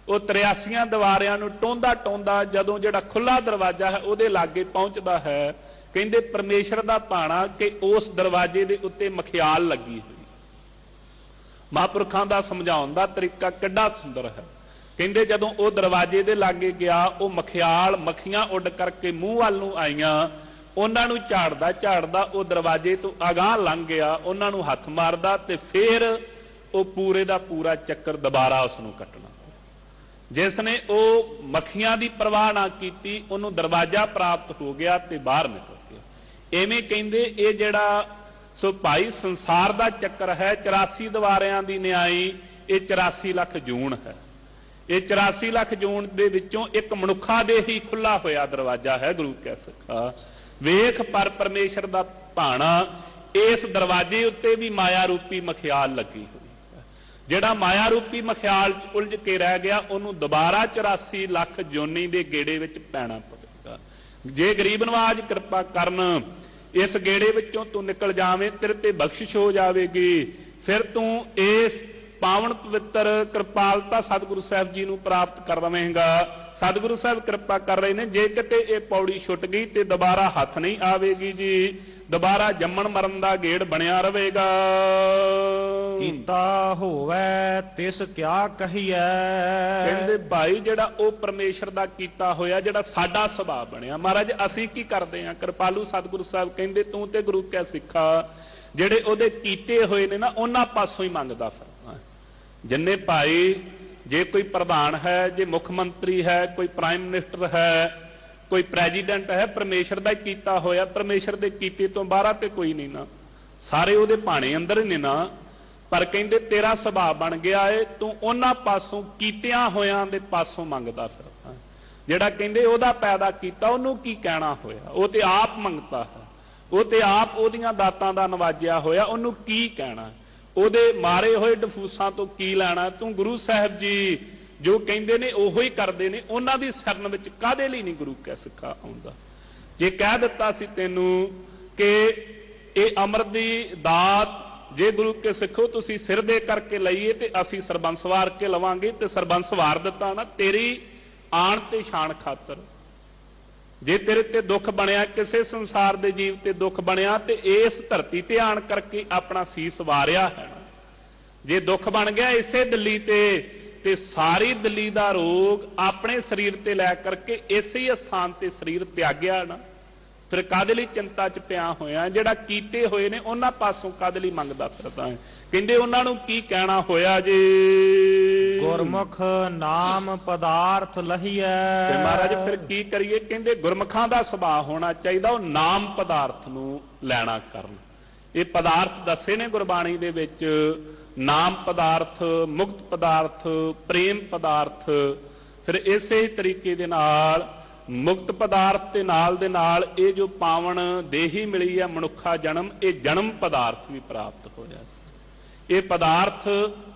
ਉਹ 83 ਦੁਆਰਿਆਂ ਨੂੰ ਟੋਂਦਾ ਟੋਂਦਾ ਜਦੋਂ ਜਿਹੜਾ ਖੁੱਲਾ ਦਰਵਾਜ਼ਾ ਹੈ ਉਹਦੇ ਲਾਗੇ ਪਹੁੰਚਦਾ ਹੈ, ਕਹਿੰਦੇ ਪਰਮੇਸ਼ਰ ਦਾ ਭਾਣਾ ਕਿ ਉਸ ਦਰਵਾਜ਼ੇ ਦੇ ਉੱਤੇ ਮਖਿਆਲ ਲੱਗੀ ਹੋਈ। ਮਹਾਂਪੁਰਖਾਂ ਦਾ ਸਮਝਾਉਣ ਦਾ ਤਰੀਕਾ ਕਿੱਡਾ ਸੁੰਦਰ ਹੈ। ਕਹਿੰਦੇ ਜਦੋਂ ਉਹ ਦਰਵਾਜ਼ੇ ਦੇ ਲਾਗੇ ਗਿਆ, ਉਹ ਮਖਿਆਲ ਮੱਖੀਆਂ ਉੱਡ ਕਰਕੇ ਮੂੰਹ ਵੱਲ ਨੂੰ ਆਈਆਂ, ਉਹਨਾਂ ਨੂੰ ਝਾੜਦਾ ਝਾੜਦਾ ਉਹ ਦਰਵਾਜ਼ੇ ਤੋਂ ਅਗਾਂਹ ਲੰਘ ਗਿਆ, ਉਹਨਾਂ ਨੂੰ ਹੱਥ ਮਾਰਦਾ ਤੇ ਫੇਰ ਉਹ ਪੂਰੇ ਦਾ ਪੂਰਾ ਚੱਕਰ ਦੁਬਾਰਾ ਉਸ ਨੂੰ ਕੱਟਣਾ। ਜਿਸ ਨੇ ਉਹ ਮੱਖੀਆਂ ਦੀ ਪਰਵਾਹ ਨਾ ਕੀਤੀ, ਉਹਨੂੰ ਦਰਵਾਜ਼ਾ ਪ੍ਰਾਪਤ ਹੋ ਗਿਆ ਤੇ ਬਾਹਰ ਨਿਕਲ ਗਿਆ। ਐਵੇਂ ਕਹਿੰਦੇ ਇਹ ਜਿਹੜਾ ਸੋ ਭਾਈ ਸੰਸਾਰ ਦਾ ਚੱਕਰ ਹੈ, 84 ਦੁਆਰਿਆਂ ਦੀ ਨਿਆਈ, ਇਹ 84 ਲੱਖ ਜੂਨ ਹੈ। ਇਹ 84 ਲੱਖ ਜੂਨ ਦੇ ਵਿੱਚੋਂ ਇੱਕ ਮਨੁੱਖਾ ਦੇ ਹੀ ਖੁੱਲਾ ਹੋਇਆ ਦਰਵਾਜ਼ਾ ਹੈ। ਗੁਰੂ ਕਹਿ ਸਖਾ ਵੇਖ ਪਰ ਪਰਮੇਸ਼ਰ ਦਾ ਭਾਣਾ, ਇਸ ਦਰਵਾਜ਼ੇ ਉੱਤੇ ਵੀ ਮਾਇਆ ਰੂਪੀ ਮਖਿਆਲ ਲੱਗੀ ਹੋਈ ਹੈ। ਜਿਹੜਾ ਮਾਇਆ ਰੂਪੀ ਮਖਿਆਲ ਚ ਉਲਝ ਕੇ ਰਹਿ ਗਿਆ, ਉਹਨੂੰ ਦੁਬਾਰਾ 84 ਲੱਖ ਜੋਨੀ ਦੇ ਗੇੜੇ ਵਿੱਚ ਪੈਣਾ ਪਵੇਗਾ। ਜੇ ਗਰੀਬ ਨਵਾਜ ਕਿਰਪਾ ਕਰਨ, ਇਸ ਗੇੜੇ ਵਿੱਚੋਂ ਤੂੰ ਨਿਕਲ ਜਾਵੇਂ, ਤੇਰੇ ਤੇ ਬਖਸ਼ਿਸ਼ ਹੋ ਜਾਵੇਗੀ। ਫਿਰ ਤੂੰ ਇਸ ਪਾਵਨ ਪਵਿੱਤਰ ਕਿਰਪਾਲਤਾ ਸਤਿਗੁਰੂ ਸਾਹਿਬ ਜੀ ਨੂੰ ਪ੍ਰਾਪਤ ਕਰ ਲਵੇਂਗਾ। ਸਤਿਗੁਰੂ ਸਾਹਿਬ ਕਿਰਪਾ ਕਰ ਰਹੇ ਨੇ, ਜੇ ਕਿਤੇ ਇਹ ਪੌੜੀ ਛੁੱਟ ਗਈ ਤੇ ਦੁਬਾਰਾ ਹੱਥ ਨਹੀਂ ਆਵੇਗੀ ਜੀ, ਦੁਬਾਰਾ ਜੰਮਣ ਮਰਨ ਦਾ ਗੇੜ ਬਣਿਆ ਰਹੇਗਾ। ਕੀਤਾ ਹੋਵੇ ਤਿਸ ਕਿਆ ਕਹੀਐ। ਕਹਿੰਦੇ ਭਾਈ ਜਿਹੜਾ ਉਹ ਪਰਮੇਸ਼ਰ ਦਾ ਕੀਤਾ ਹੋਇਆ, ਜਿਹੜਾ ਸਾਡਾ ਸੁਭਾਅ ਬਣਿਆ। ਮਹਾਰਾਜ ਅਸੀਂ ਕੀ ਕਰਦੇ ਹਾਂ? ਕਿਰਪਾਲੂ ਸਤਿਗੁਰੂ ਸਾਹਿਬ ਕਹਿੰਦੇ ਤੂੰ ਤੇ ਗੁਰੂ ਕਿਆ ਸਿੱਖਾ, ਜਿਹੜੇ ਉਹਦੇ ਕੀਤੇ ਹੋਏ ਨੇ ਨਾ ਉਹਨਾਂ ਪਾਸੋਂ ਹੀ ਮੰਗਦਾ ਫਿਰਦਾ। ਜਿੰਨੇ ਭਾਈ, ਜੇ ਕੋਈ ਪ੍ਰਧਾਨ ਹੈ, ਜੇ ਮੁੱਖ ਮੰਤਰੀ ਹੈ, ਕੋਈ ਪ੍ਰਾਈਮ ਮਿਨਿਸਟਰ ਹੈ, ਕੋਈ ਪ੍ਰੈਜ਼ੀਡੈਂਟ ਹੈ, ਪਰਮੇਸ਼ਰ ਦਾ ਕੀਤਾ ਹੋਇਆ। ਪਰਮੇਸ਼ਰ ਦੇ ਕੀਤੇ ਤੋਂ ਬਾਹਰ ਤੇ ਕੋਈ ਨਹੀਂ ਨਾ, ਸਾਰੇ ਉਹਦੇ ਭਾਣੇ ਅੰਦਰ ਹੀ ਨੇ ਨਾ। ਪਰ ਕਹਿੰਦੇ ਤੇਰਾ ਸੁਭਾਅ ਬਣ ਗਿਆ ਏ, ਤੂੰ ਉਹਨਾਂ ਪਾਸੋਂ ਕੀਤਿਆਂ ਹੋਇਆਂ ਦੇ ਪਾਸੋਂ ਮੰਗਦਾ ਫਿਰਦਾ। ਜਿਹੜਾ ਕਹਿੰਦੇ ਉਹਦਾ ਪੈਦਾ ਕੀਤਾ ਉਹਨੂੰ ਕੀ ਕਹਿਣਾ ਹੋਇਆ, ਉਹ ਤੇ ਆਪ ਮੰਗਤਾ ਹੈ, ਉਹ ਤੇ ਆਪ ਉਹਦੀਆਂ ਦਾਤਾਂ ਦਾ ਨਵਾਜਿਆ ਹੋਇਆ, ਉਹਨੂੰ ਕੀ ਕਹਿਣਾ? ਉਹਦੇ ਮਾਰੇ ਹੋਏ ਡਫੂਸਾਂ ਤੋਂ ਕੀ ਲੈਣਾ? ਤੂੰ ਗੁਰੂ ਸਾਹਿਬ ਜੀ ਜੋ ਕਹਿੰਦੇ ਨੇ ਉਹੋ ਹੀ ਕਰਦੇ ਨੇ, ਉਹਨਾਂ ਦੀ ਸ਼ਰਨ ਵਿੱਚ ਕਾਹਦੇ ਲਈ ਨਹੀਂ ਗੁਰੂ ਕਾ ਸਿੱਖਾ ਆਉਂਦਾ? ਜੇ ਕਹਿ ਦਿੱਤਾ ਸੀ ਤੈਨੂੰ ਕਿ ਇਹ ਅੰਮ੍ਰਿਤ ਦੀ ਦਾਤ ਜੇ ਗੁਰੂ ਕੇ ਸਿੱਖੋ ਤੁਸੀਂ ਸਿਰ ਦੇ ਕਰਕੇ ਲਈਏ ਤੇ ਅਸੀਂ ਸਰਬੰਸ ਵਾਰ ਕੇ ਲਵਾਂਗੇ, ਤੇ ਸਰਬੰਸ ਵਾਰ ਦਿੱਤਾ ਨਾ ਤੇਰੀ ਆਣ ਤੇ ਸ਼ਾਨ ਖਾਤਰ। ਜੇ ਤੇਰੇ ਤੇ ਦੁੱਖ ਬਣਿਆ, ਕਿਸੇ ਸੰਸਾਰ ਦੇ ਜੀਵ ਤੇ ਦੁੱਖ ਬਣਿਆ, ਤੇ ਇਸ ਧਰਤੀ ਤੇ ਆਣ ਕਰਕੇ ਆਪਣਾ ਸੀਸ ਵਾਰਿਆ ਹੈ। ਜੇ ਦੁੱਖ ਬਣ ਗਿਆ ਇਸੇ ਦਿੱਲੀ ਤੇ ਸਾਰੀ ਦਿੱਲੀ ਦਾ ਰੋਗ ਆਪਣੇ ਸਰੀਰ ਤੇ ਲੈ ਕਰਕੇ ਇਸੇ ਹੀ ਸਥਾਨ ਤੇ ਸਰੀਰ ਤਿਆਗਿਆ ਨਾ, ਫਿਰ ਕਾਹਦੇ ਲਈ ਚਿੰਤਾ ਚ ਪਿਆ ਹੋਇਆ? ਜਿਹੜਾ ਕੀਤੇ ਹੋਏ ਨੇ ਉਹਨਾਂ ਪਾਸੋਂ ਕਾਹਦੇ ਲਈ ਮੰਗਦਾ ਫਿਰਦਾ ਹੈ? ਕਹਿੰਦੇ ਉਹਨਾਂ ਨੂੰ ਕੀ ਕਹਿਣਾ ਹੋਇਆ ਜੀ? ਗੁਰਮੁਖ ਨਾਮ ਪਦਾਰਥ ਲਹੀਐ। ਤੇ ਮਹਾਰਾਜ ਫਿਰ ਕੀ ਕਰੀਏ? ਕਹਿੰਦੇ ਗੁਰਮੁਖਾਂ ਦਾ ਸੁਭਾਅ ਹੋਣਾ ਚਾਹੀਦਾ, ਉਹ ਨਾਮ ਪਦਾਰਥ ਨੂੰ ਲੈਣਾ ਕਰਨ। ਇਹ ਪਦਾਰਥ ਦੱਸੇ ਨੇ ਗੁਰਬਾਣੀ ਦੇ ਵਿੱਚ, ਨਾਮ ਪਦਾਰਥ, ਮੁਕਤ ਪਦਾਰਥ, ਪ੍ਰੇਮ ਪਦਾਰਥ। ਫਿਰ ਇਸੇ ਤਰੀਕੇ ਦੇ ਨਾਲ ਮੁਕਤ ਪਦਾਰਥ ਦੇ ਨਾਲ ਇਹ ਜੋ ਪਾਵਨ ਦੇਹੀ ਮਿਲੀ ਹੈ ਮਨੁੱਖਾ ਜਨਮ, ਇਹ ਜਨਮ ਪਦਾਰਥ ਵੀ ਪ੍ਰਾਪਤ ਹੋਇਆ ਸੀ। ਇਹ ਪਦਾਰਥ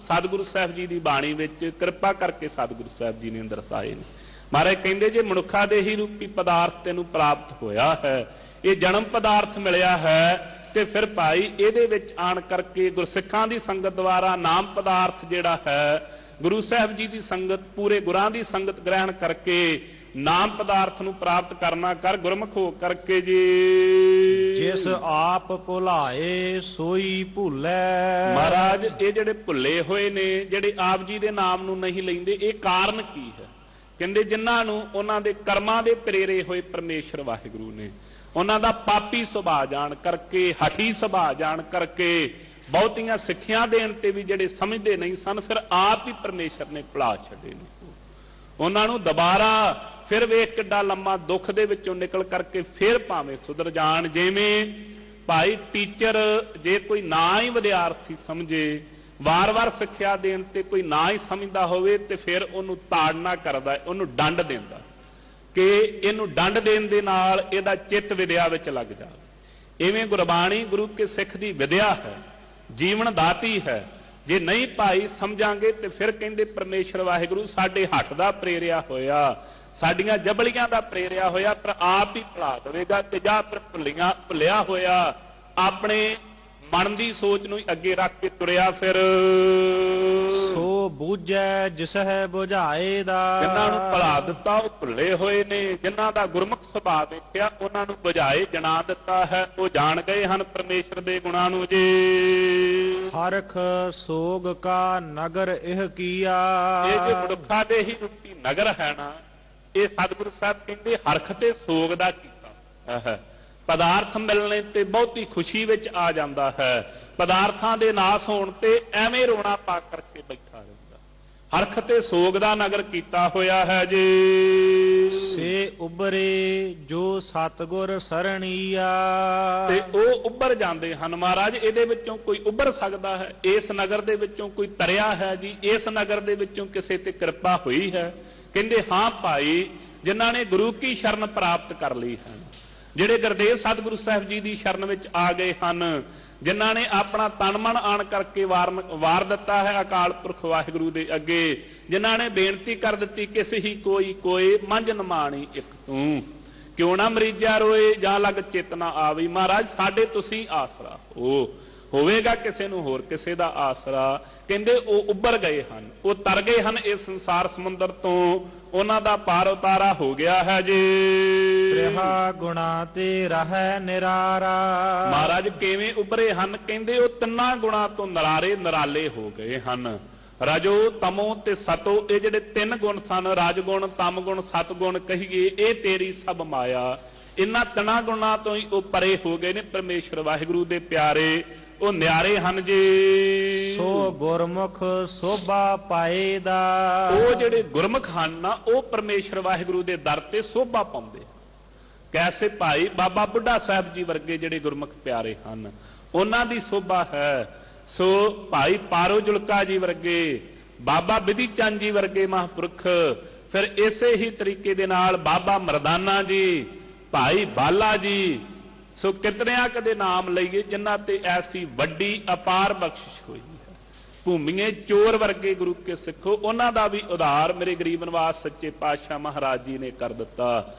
ਸਤਿਗੁਰੂ ਸਾਹਿਬ ਜੀ ਦੀ ਬਾਣੀ ਵਿੱਚ ਕਿਰਪਾ ਕਰਕੇ ਸਤਿਗੁਰੂ ਸਾਹਿਬ ਜੀ ਨੇ ਦਰਸਾਏ ਨੇ। ਮਹਾਰਾਜ ਕਹਿੰਦੇ ਜੇ ਮਨੁੱਖਾ ਦੇਹੀ ਰੂਪੀ ਪਦਾਰਥ ਤੈਨੂੰ ਪ੍ਰਾਪਤ ਹੋਇਆ ਹੈ, ਇਹ ਜਨਮ ਪਦਾਰਥ ਮਿਲਿਆ ਹੈ, ਤੇ ਫਿਰ ਭਾਈ ਇਹਦੇ ਵਿੱਚ ਆਣ ਕਰਕੇ ਗੁਰਸਿੱਖਾਂ ਦੀ ਸੰਗਤ ਦੁਆਰਾ ਨਾਮ ਪਦਾਰਥ ਜਿਹੜਾ ਹੈ, ਗੁਰੂ ਸਾਹਿਬ ਜੀ ਦੀ ਸੰਗਤ, ਪੂਰੇ ਗੁਰਾਂ ਦੀ ਸੰਗਤ ਗ੍ਰਹਿਣ ਕਰਕੇ ਨਾਮ ਪਦਾਰਥ ਨੂੰ ਪ੍ਰਾਪਤ ਕਰਨਾ ਕਰ, ਗੁਰਮੁਖ ਹੋ ਕਰਕੇ ਜੀ। ਜਿਸ ਆਪ ਭੁਲਾਏ ਸੋਈ ਭੁੱਲੇ। ਮਹਾਰਾਜ ਇਹ ਜਿਹੜੇ ਭੁੱਲੇ ਹੋਏ ਨੇ, ਜਿਹੜੇ ਆਪ ਜੀ ਦੇ ਨਾਮ ਨੂੰ ਨਹੀਂ ਲੈਂਦੇ, ਇਹ ਕਾਰਨ ਕੀ ਹੈ? ਕਹਿੰਦੇ ਜਿਨ੍ਹਾਂ ਨੂੰ ਉਹਨਾਂ ਦੇ ਕਰਮਾਂ ਦੇ ਪ੍ਰੇਰੇ ਹੋਏ ਪਰਮੇਸ਼ਰ ਵਾਹਿਗੁਰੂ ਨੇ, ਉਹਨਾਂ ਦਾ ਪਾਪੀ ਸੁਭਾਅ ਜਾਣ ਕਰਕੇ, ਹਠੀ ਸੁਭਾਅ ਜਾਣ ਕਰਕੇ, ਬਹੁਤੀਆਂ ਸਿੱਖਿਆ ਦੇਣ ਤੇ ਵੀ ਜਿਹੜੇ ਸਮਝਦੇ ਨਹੀਂ ਸਨ, ਫਿਰ ਆਪ ਹੀ ਪਰਮੇਸ਼ਰ ਨੇ ਭੁਲਾ ਛੱਡੇ ਨੇ। ਉਹਨਾਂ ਨੂੰ ਦੁਬਾਰਾ ਫਿਰ ਵੇਖ ਕਿੱਡਾ ਲੰਮਾ ਦੁੱਖ ਦੇ ਵਿੱਚੋਂ ਨਿਕਲ ਕਰਕੇ ਫਿਰ ਭਾਵੇਂ ਸੁਧਰ ਜਾਣ। ਜਿਵੇਂ ਭਾਈ ਟੀਚਰ ਜੇ ਕੋਈ ਨਾ ਹੀ ਵਿਦਿਆਰਥੀ ਸਮਝੇ, ਵਾਰ-ਵਾਰ ਸਿੱਖਿਆ ਦੇਣ ਤੇ ਕੋਈ ਨਾ ਹੀ ਸਮਝਦਾ ਹੋਵੇ, ਤੇ ਫਿਰ ਉਹਨੂੰ ਤਾੜਨਾ ਕਰਦਾ, ਉਹਨੂੰ ਦੰਡ ਦਿੰਦਾ ਕਿ ਇਹਨੂੰ ਦੰਡ ਦੇਣ ਦੇ ਨਾਲ ਇਹਦਾ ਚਿੱਤ ਵਿਦਿਆ ਵਿੱਚ ਲੱਗ ਜਾਵੇ। ਇਵੇਂ ਗੁਰਬਾਣੀ ਗੁਰੂ ਕੇ ਸਿੱਖ ਦੀ ਵਿਦਿਆ ਹੈ, ਜੀਵਨ ਦਾਤੀ ਹੈ। ਜੇ ਨਹੀਂ ਭਾਈ ਸਮਝਾਂਗੇ ਤੇ ਫਿਰ ਕਹਿੰਦੇ ਪਰਮੇਸ਼ਰ ਵਾਹਿਗੁਰੂ ਸਾਡੇ ਹੱਥ ਦਾ ਪ੍ਰੇਰਿਆ ਹੋਇਆ, ਸਾਡੀਆਂ ਜਬਲੀਆਂ ਦਾ ਪ੍ਰੇਰਿਆ ਹੋਇਆ, ਪਰ ਆਪ ਹੀ ਭੁਲਾ ਦੇਵੇਗਾ। ਤੇ ਜਾਂ ਫਿਰ ਭੁੱਲਿਆ ਹੋਇਆ ਆਪਣੇ ਮਨ ਦੀ ਸੋਚ ਨੂੰ ਅੱਗੇ ਰੱਖ ਕੇ ਤੁਰਿਆ, ਫਿਰ ਸੋ ਬੂਝੈ ਜਿਸਹਿ ਬੁਝਾਏ ਦਾ। ਜਿਨ੍ਹਾਂ ਨੂੰ ਭੁਲਾ ਦਿੱਤਾ ਉਹ ਭੁੱਲੇ ਹੋਏ ਨੇ, ਜਿਨ੍ਹਾਂ ਦਾ ਗੁਰਮੁਖ ਸੁਭਾਅ ਵੇਖਿਆ ਉਹਨਾਂ ਨੂੰ ਬੁਝਾਏ ਜਣਾ ਦਿੱਤਾ ਹੈ, ਉਹ ਜਾਣ ਗਏ ਹਨ ਪਰਮੇਸ਼ਰ ਦੇ ਗੁਣਾਂ ਨੂੰ ਜੀ। ਹਰਖ ਸੋਗ ਕਾ ਨਗਰ ਇਹ ਕੀਆ। ਇਹ ਜੋ ਮਨੁੱਖਾ ਦੇ ਹੀ ਰੂਪੀ ਨਗਰ ਹੈ ਨਾ, ਇਹ ਸਤਿਗੁਰੂ ਸਾਹਿਬ ਕਹਿੰਦੇ ਹਰਖ ਤੇ ਸੋਗ ਦਾ ਕੀਤਾ ਹੈ। ਪਦਾਰਥ ਮਿਲਣੇ ਤੇ ਬਹੁਤੀ ਖੁਸ਼ੀ ਵਿੱਚ ਆ ਜਾਂਦਾ ਹੈ, ਪਦਾਰਥਾਂ ਦੇ ਨਾਸ ਹੋਣ ਤੇ ਐਵੇਂ ਰੋਣਾ ਪਾ ਕਰਕੇ ਬੈਠਾ ਰਹਿੰਦਾ। ਹਰਖ ਤੇ ਸੋਗ ਦਾ ਨਗਰ ਕੀਤਾ ਹੋਇਆ ਹੈ ਜੀ। ਸੇ ਉਬਰੇ ਜੋ ਸਤਿਗੁਰ ਸਰਣੀਆ। ਤੇ ਉਹ ਉੱਭਰ ਜਾਂਦੇ ਹਨ। ਮਹਾਰਾਜ ਇਹਦੇ ਵਿੱਚੋਂ ਕੋਈ ਉੱਭਰ ਸਕਦਾ ਹੈ? ਇਸ ਨਗਰ ਦੇ ਵਿੱਚੋਂ ਕੋਈ ਤਰਿਆ ਹੈ ਜੀ? ਇਸ ਨਗਰ ਦੇ ਵਿੱਚੋਂ ਕਿਸੇ ਤੇ ਕਿਰਪਾ ਹੋਈ ਹੈ? ਕਹਿੰਦੇ ਹਾਂ ਭਾਈ, ਜਿਨ੍ਹਾਂ ਨੇ ਗੁਰੂ ਕੀ ਸ਼ਰਨ ਪ੍ਰਾਪਤ ਕਰ ਲਈ ਹਨ, ਜਿਹੜੇ ਗੁਰਦੇਵ ਸਤਿਗੁਰੂ ਸਾਹਿਬ ਜੀ ਦੀ ਸ਼ਰਨ ਵਿੱਚ ਆ ਗਏ ਹਨ, ਜਿਨ੍ਹਾਂ ਨੇ ਆਪਣਾ ਤਨ ਮਨ ਆਣ ਕਰਕੇ ਵਾਰ ਦਿੱਤਾ ਹੈ ਅਕਾਲ ਪੁਰਖ ਵਾਹਿਗੁਰੂ ਦੇ ਅੱਗੇ, ਜਿਨ੍ਹਾਂ ਨੇ ਬੇਨਤੀ ਕਰ ਦਿੱਤੀ ਕਿਸ ਹੀ ਕੋਈ ਕੋਏ ਮੰਝ ਨਮਾਣੀ ਇੱਕ ਤੂੰ, ਕਿਉਂ ਨਾ ਮਰੀਜਾ ਰੋਏ ਜਾਂ ਲਗ ਚੇਤਨਾ ਆਵੀ। ਮਹਾਰਾਜ ਸਾਡੇ ਤੁਸੀਂ ਆਸਰਾ ਹੋ, ਹੋਵੇਗਾ ਕਿਸੇ ਨੂੰ ਹੋਰ ਕਿਸੇ ਦਾ ਆਸਰਾ। ਕਹਿੰਦੇ ਉਹ ਉੱਭਰ ਗਏ ਹਨ, ਉਹ ਤਰ ਗਏ ਹਨ ਇਸ ਸੰਸਾਰ ਸਮੁੰਦਰ ਤੋਂ, ਉਹਨਾਂ ਦਾ ਪਾਰ ਉਤਾਰਾ ਹੋ ਗਿਆ ਹੈ ਜੀ। ਤ੍ਰਿਹਾ ਗੁਣਾ ਤੇ ਰਹਿ ਨਿਰਾਰਾ। ਮਹਾਰਾਜ ਕਿਵੇਂ ਉੱਭਰੇ ਹਨ? ਕਹਿੰਦੇ ਉਹ ਤਿੰਨਾਂ ਗੁਣਾਂ ਤੋਂ ਨਰਾਰੇ ਨਿਰਾਲੇ ਹੋ ਗਏ ਹਨ। ਰਜੋ ਤਮੋ ਤੇ ਸਤੋ, ਇਹ ਜਿਹੜੇ ਤਿੰਨ ਗੁਣ ਸਨ, ਰਾਜਗੁਣ ਤਮ ਗੁਣ ਸਤ ਗੁਣ ਕਹੀਏ, ਇਹ ਤੇਰੀ ਸਭ ਮਾਇਆ। ਇਹਨਾਂ ਤਿੰਨਾਂ ਗੁਣਾਂ ਤੋਂ ਹੀ ਉਹ ਪਰੇ ਹੋ ਗਏ ਨੇ ਪਰਮੇਸ਼ਰ ਵਾਹਿਗੁਰੂ ਦੇ ਪਿਆਰੇ, ਉਹ ਨਿਆਰੇ ਹਨ ਜੀ। ਸੋ ਗੁਰਮੁਖ ਸੋਭਾ ਪਾਏ ਦਾ। ਉਹ ਜਿਹੜੇ ਗੁਰਮੁਖ ਹਨ ਨਾ, ਉਹ ਪਰਮੇਸ਼ਰ ਵਾਹਿਗੁਰੂ ਦੇ ਦਰ ਤੇ ਸੋਭਾ ਪਾਉਂਦੇ। ਕੈਸੇ? ਭਾਈ ਬਾਬਾ ਬੁੱਢਾ ਸਾਹਿਬ ਜੀ ਵਰਗੇ ਜਿਹੜੇ ਗੁਰਮੁਖ ਪਿਆਰੇ ਹਨ, ਉਹਨਾਂ ਦੀ ਸੋਭਾ ਹੈ। ਸੋ ਭਾਈ ਪਾਰੋ ਜੁਲਕਾ ਜੀ ਵਰਗੇ, ਬਾਬਾ ਬਿਧੀ ਚੰਦ ਜੀ ਵਰਗੇ ਮਹਾਂਪੁਰਖ, ਫਿਰ ਇਸੇ ਹੀ ਤਰੀਕੇ ਦੇ ਨਾਲ ਬਾਬਾ ਮਰਦਾਨਾ ਜੀ, ਭਾਈ ਬਾਲਾ ਜੀ, ਸੋ ਕਿਤਨਿਆਂ ਕਦੇ ਨਾਮ ਲਈਏ ਜਿਨ੍ਹਾਂ ਤੇ ਐਸੀ ਵੱਡੀ ਅਪਾਰ ਬਖਸ਼ਿਸ਼ ਹੋਈ ਹੈ। ਭੂਮੀਏ ਚੋਰ ਵਰਗੇ ਗੁਰੂ ਕੇ ਸਿੱਖੋ, ਉਹਨਾਂ ਦਾ ਵੀ ਉਧਾਰ ਮੇਰੇ ਗਰੀਬ ਨਿਵਾਸ ਸੱਚੇ ਪਾਤਸ਼ਾਹ ਮਹਾਰਾਜ ਜੀ ਨੇ ਕਰ ਦਿੱਤਾ।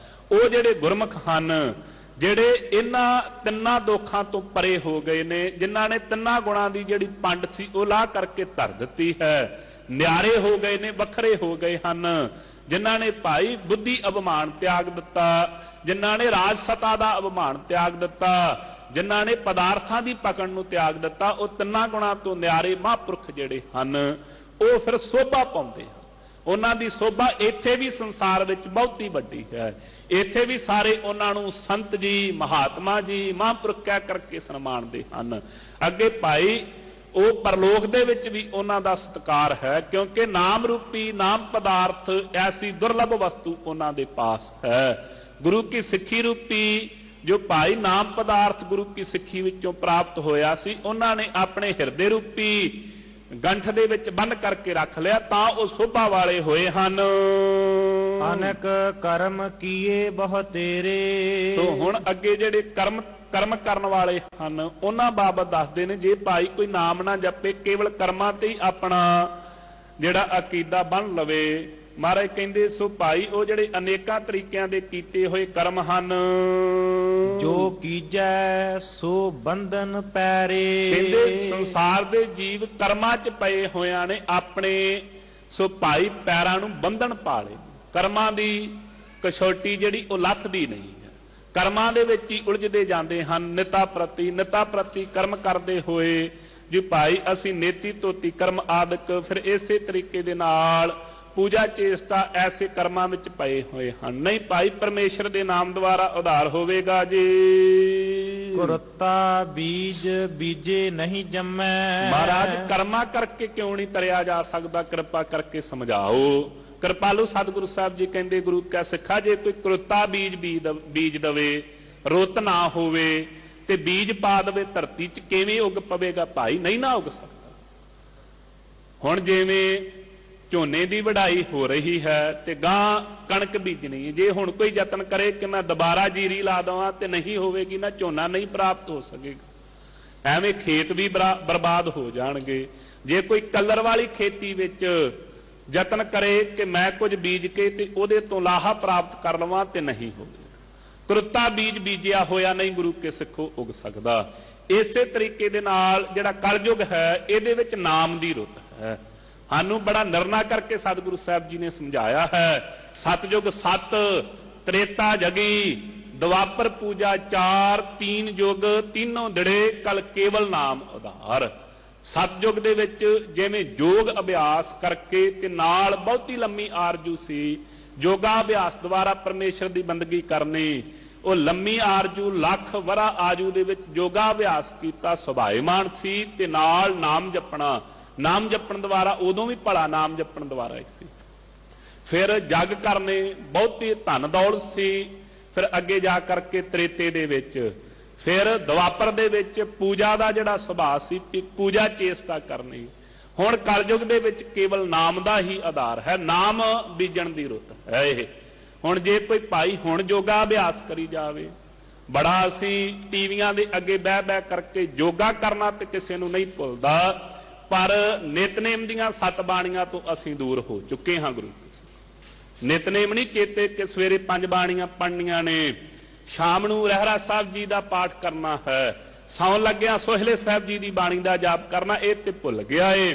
ਉਹ ਜਿਹੜੇ ਗੁਰਮੁਖ ਹਨ, ਜਿਹੜੇ ਇਹਨਾਂ ਤਿੰਨਾਂ ਦੋਖਾਂ ਤੋਂ ਪਰੇ ਹੋ ਗਏ ਨੇ, ਜਿਨ੍ਹਾਂ ਨੇ ਤਿੰਨਾਂ ਗੁਣਾਂ ਦੀ ਜਿਹੜੀ ਪੰਡ ਸੀ ਉਹ ਲਾਹ ਕਰਕੇ ਧਰ ਦਿੱਤੀ ਹੈ, ਨਿਆਰੇ ਹੋ ਗਏ ਨੇ, ਵੱਖਰੇ ਹੋ ਗਏ ਹਨ। ਜਿਨ੍ਹਾਂ ਨੇ ਭਾਈ ਬੁੱਧੀ ਅਭਿਮਾਨ ਤਿਆਗ ਦਿੱਤਾ, ਜਿਨ੍ਹਾਂ ਨੇ ਰਾਜ ਸਤਾ ਦਾ ਅਭਿਮਾਨ ਤਿਆਗ ਦਿੱਤਾ, ਜਿਨ੍ਹਾਂ ਨੇ ਪਦਾਰਥਾਂ ਦੀ ਪਕੜ ਨੂੰ ਤਿਆਗ ਦਿੱਤਾ, ਉਹ ਤਿੰਨਾਂ ਗੁਣਾਂ ਤੋਂ ਨਿਆਰੇ ਮਹਾਂਪੁਰਖ ਜਿਹੜੇ ਹਨ, ਉਹ ਫਿਰ ਸੋਭਾ ਪਾਉਂਦੇ ਹਨ। ਉਹਨਾਂ ਦੀ ਸੋਭਾ ਇੱਥੇ ਵੀ ਸੰਸਾਰ ਵਿੱਚ ਬਹੁਤੀ ਵੱਡੀ ਹੈ। ਇੱਥੇ ਵੀ ਸਾਰੇ ਉਹਨਾਂ ਨੂੰ ਸੰਤ ਜੀ, ਮਹਾਤਮਾ ਜੀ, ਮਹਾਂਪੁਰਖ ਕਹਿ ਕਰਕੇ ਸਨਮਾਨਦੇ ਹਨ। ਅੱਗੇ ਭਾਈ ਉਹ ਪਰਲੋਕ ਦੇ ਵਿੱਚ ਵੀ ਉਹਨਾਂ ਦਾ ਸਤਿਕਾਰ ਹੈ, ਕਿਉਂਕਿ ਨਾਮ ਰੂਪੀ ਨਾਮ ਪਦਾਰਥ ਐਸੀ ਦੁਰਲਭ ਵਸਤੂ ਉਹਨਾਂ ਦੇ ਪਾਸ ਹੈ। ਗੁਰੂ ਕੀ ਸਿੱਖੀ ਰੂਪੀ ਜੋ ਭਾਈ ਨਾਮ ਪਦਾਰਥ ਗੁਰੂ ਕੀ ਸਿੱਖੀ ਵਿੱਚੋਂ ਪ੍ਰਾਪਤ ਹੋਇਆ ਸੀ, ਉਹਨਾਂ ਨੇ ਆਪਣੇ ਹਿਰਦੇ ਰੂਪੀ ਗੰਠ ਦੇ ਵਿੱਚ ਬੰਨ ਕਰਕੇ ਰੱਖ ਲਿਆ, ਤਾਂ ਉਹ ਸੋਭਾ ਵਾਲੇ ਹੋਏ ਹਨ। ਅਨਕ ਕਰਮ ਕੀਏ ਬਹੁ ਤੇਰੇ। ਸੋ ਹੁਣ ਅੱਗੇ ਜਿਹੜੇ ਕਰਮ ਕਰਨ ਵਾਲੇ ਹਨ, ਉਹਨਾਂ ਬਾਬਤ ਦੱਸਦੇ ਨੇ, ਜੇ ਭਾਈ ਕੋਈ ਨਾਮ ਨਾ ਜਪੇ, ਕੇਵਲ ਕਰਮਾਂ ਤੇ ਹੀ ਆਪਣਾ ਜਿਹੜਾ ਅਕੀਦਾ ਬੰਨ ਲਵੇ, ਮਹਾਰਾਜ ਕਹਿੰਦੇ ਸੋ ਭਾਈ ਉਹ ਜਿਹੜੇ ਅਨੇਕਾਂ ਤਰੀਕਿਆਂ ਦੇ ਕੀਤੇ ਹੋਏ ਕਰਮ ਹਨ, ਜੋ ਕੀਜੈ ਸੋ ਬੰਧਨ ਪੈਰੇ। ਕਹਿੰਦੇ ਸੰਸਾਰ ਦੇ ਜੀਵ ਕਰਮਾਂ 'ਚ ਪਏ ਹੋਇਆਂ ਨੇ ਆਪਣੇ, ਸੋ ਭਾਈ ਪੈਰਾਂ ਨੂੰ ਬੰਧਨ ਪਾ ਲਏ। ਕਰਮਾਂ ਦੀ ਕਛੋਟੀ ਜਿਹੜੀ ਉਹ ਲੱਥਦੀ ਨਹੀਂ ਹੈ, ਕਰਮਾਂ ਦੇ ਵਿੱਚ ਹੀ ਉਲਝਦੇ ਜਾਂਦੇ ਹਨ। ਨਿਤਾ ਪ੍ਰਤੀ ਕਰਮ ਕਰਦੇ ਹੋਏ ਜੀ ਭਾਈ ਅਸੀਂ ਨੇਤੀ ਧੋਤੀ ਕਰਮ ਆਦਿਕ, ਫਿਰ ਇਸੇ ਤਰੀਕੇ ਦੇ ਨਾਲ ਪੂਜਾ ਚੇਸ਼ਟਾ ਐਸੇ ਕਰਮਾਂ ਵਿੱਚ ਪਏ ਹੋਏ ਹਨ। ਨਹੀਂ ਭਾਈ ਪਰਮੇਸ਼ਰ ਦੇ ਨਾਮ ਦੁਆਰਾ ਉਧਾਰ ਹੋਵੇਗਾ ਜੀ। ਕੁਰਤਾ ਬੀਜ ਬੀਜੇ ਨਹੀਂ ਜੰਮੈ। ਮਹਾਰਾਜ ਕਰਮਾਂ ਕਰਕੇ ਕਿਉਂ ਨਹੀਂ ਤਰਿਆ ਜਾ ਸਕਦਾ? ਕਿਰਪਾ ਕਰਕੇ ਸਮਝਾਓ। ਕਿਰਪਾਲੂ ਸਤਿਗੁਰੂ ਸਾਹਿਬ ਜੀ ਕਹਿੰਦੇ, ਗੁਰੂ ਕਾ ਸਿੱਖਾ, ਜੇ ਕੋਈ ਕੁਰਤਾ ਬੀਜ ਦਵੇ, ਰੁੱਤ ਨਾ ਹੋਵੇ ਤੇ ਬੀਜ ਪਾ ਦਵੇ ਧਰਤੀ 'ਚ, ਕਿਵੇਂ ਉਗ ਪਵੇਗਾ ਭਾਈ? ਨਹੀਂ ਨਾ ਉਗ ਸਕਦਾ। ਹੁਣ ਜਿਵੇਂ ਝੋਨੇ ਦੀ ਵਢਾਈ ਹੋ ਰਹੀ ਹੈ ਤੇ ਗਾਂ ਕਣਕ ਬੀਜਣੀ ਹੈ, ਜੇ ਹੁਣ ਕੋਈ ਯਤਨ ਕਰੇ ਕਿ ਮੈਂ ਦੁਬਾਰਾ ਜੀਰੀ ਲਾ ਦਵਾਂ ਤੇ ਨਹੀਂ ਹੋਵੇਗੀ ਨਾ, ਝੋਨਾ ਨਹੀਂ ਪ੍ਰਾਪਤ ਹੋ ਸਕੇਗਾ। ਐਵੇਂ ਖੇਤ ਵੀ ਬਰਬਾਦ ਹੋ ਜਾਣਗੇ। ਜੇ ਕੋਈ ਕਲਰ ਵਾਲੀ ਖੇਤੀ ਵਿੱਚ ਯਤਨ ਕਰੇ ਕਿ ਮੈਂ ਕੁਝ ਬੀਜ ਕੇ ਤੇ ਉਹਦੇ ਤੋਂ ਲਾਹਾ ਪ੍ਰਾਪਤ ਕਰ ਲਵਾਂ ਤੇ ਨਹੀਂ ਹੋਵੇਗਾ। ਕੁਰਤਾ ਬੀਜ ਬੀਜਿਆ ਹੋਇਆ ਨਹੀਂ ਗੁਰੂ ਕੇ ਸਿੱਖੋ ਉਗ ਸਕਦਾ। ਇਸੇ ਤਰੀਕੇ ਦੇ ਨਾਲ ਜਿਹੜਾ ਕਲਯੁਗ ਹੈ, ਇਹਦੇ ਵਿੱਚ ਨਾਮ ਦੀ ਰੁੱਤ ਹੈ। ਸਾਨੂੰ ਬੜਾ ਨਿਰਣਾ ਕਰਕੇ ਸਤਿਗੁਰੂ ਸਾਹਿਬ ਜੀ ਨੇ ਸਮਝਾਇਆ ਹੈ। ਸਤਯੁਗ ਸਤ, ਤ੍ਰੇਤਾ ਜਗੀ, ਦੁਆਪਰ ਪੂਜਾ ਚਾਰ, ਤੀਨ ਯੁਗ ਤੀਨੋਂ ਦਿੜੇ, ਕਲ ਕੇਵਲ ਨਾਮ ਉਧਾਰ। ਸਤਯੁਗ ਦੇ ਵਿੱਚ ਜਿਵੇਂ ਯੋਗ ਅਭਿਆਸ ਕਰਕੇ ਤੇ ਨਾਲ ਬਹੁਤੀ ਲੰਮੀ ਆਰਜੂ ਸੀ, ਯੋਗਾ ਅਭਿਆਸ ਦੁਆਰਾ ਪਰਮੇਸ਼ਰ ਦੀ ਬੰਦਗੀ ਕਰਨੀ, ਉਹ ਲੰਮੀ ਆਰਜੂ ਲੱਖ ਵਰਾ ਆਜੂ ਦੇ ਵਿੱਚ ਯੋਗਾ ਅਭਿਆਸ ਕੀਤਾ ਸੁਭਾਏਮਾਨ ਸੀ, ਤੇ ਨਾਲ ਨਾਮ ਜਪਣਾ, ਨਾਮ ਜਪਣ ਦੁਆਰਾ ਉਦੋਂ ਵੀ ਭਲਾ ਨਾਮ ਜਪਣ ਦੁਆਰਾ ਹੀ ਸੀ। ਫਿਰ ਜਗ ਕਰਨੇ, ਬਹੁਤੀ ਧਨ ਦੌਲਤ ਸੀ। ਫਿਰ ਅੱਗੇ ਜਾ ਕਰਕੇ ਤ੍ਰੇਤੇ ਦੇ ਵਿੱਚ, ਫਿਰ ਦੁਆਪਰ ਦੇ ਵਿੱਚ ਪੂਜਾ ਦਾ ਜਿਹੜਾ ਸੁਭਾਅ ਸੀ, ਪੂਜਾ ਚੇਸ਼ਟਾ ਕਰਨੀ। ਹੁਣ ਕਲਯੁਗ ਦੇ ਵਿੱਚ ਕੇਵਲ ਨਾਮ ਦਾ ਹੀ ਆਧਾਰ ਹੈ, ਨਾਮ ਬੀਜਣ ਦੀ ਰੁੱਤ ਹੈ ਇਹ। ਹੁਣ ਜੇ ਕੋਈ ਭਾਈ ਹੁਣ ਯੋਗਾ ਅਭਿਆਸ ਕਰੀ ਜਾਵੇ, ਬੜਾ ਅਸੀਂ ਟੀਵੀਆਂ ਦੇ ਅੱਗੇ ਬਹਿ ਬਹਿ ਕਰਕੇ ਯੋਗਾ ਕਰਨਾ ਤੇ ਕਿਸੇ ਨੂੰ ਨਹੀਂ ਭੁੱਲਦਾ, ਪਰ ਨਿਤਨੇਮ ਦੀਆਂ 7 ਬਾਣੀਆਂ ਤੋਂ ਅਸੀਂ ਦੂਰ ਹੋ ਚੁੱਕੇ ਹਾਂ। ਗੁਰੂ ਨਿਤਨੇਮ ਨਹੀਂ ਚੇਤੇ ਕਿ ਸਵੇਰੇ 5 ਬਾਣੀਆਂ ਪੜ੍ਹਨੀਆਂ ਨੇ, ਸ਼ਾਮ ਨੂੰ ਰਹਿਰਾਸ ਸਾਹਿਬ ਜੀ ਦਾ ਪਾਠ ਕਰਨਾ ਹੈ, ਸੌਣ ਲੱਗਿਆ ਸੋਹਿਲੇ ਸਾਹਿਬ ਜੀ ਦੀ ਬਾਣੀ ਦਾ ਜਾਪ ਕਰਨਾ ਇਹ ਤੇ ਭੁੱਲ ਗਿਆ ਏ।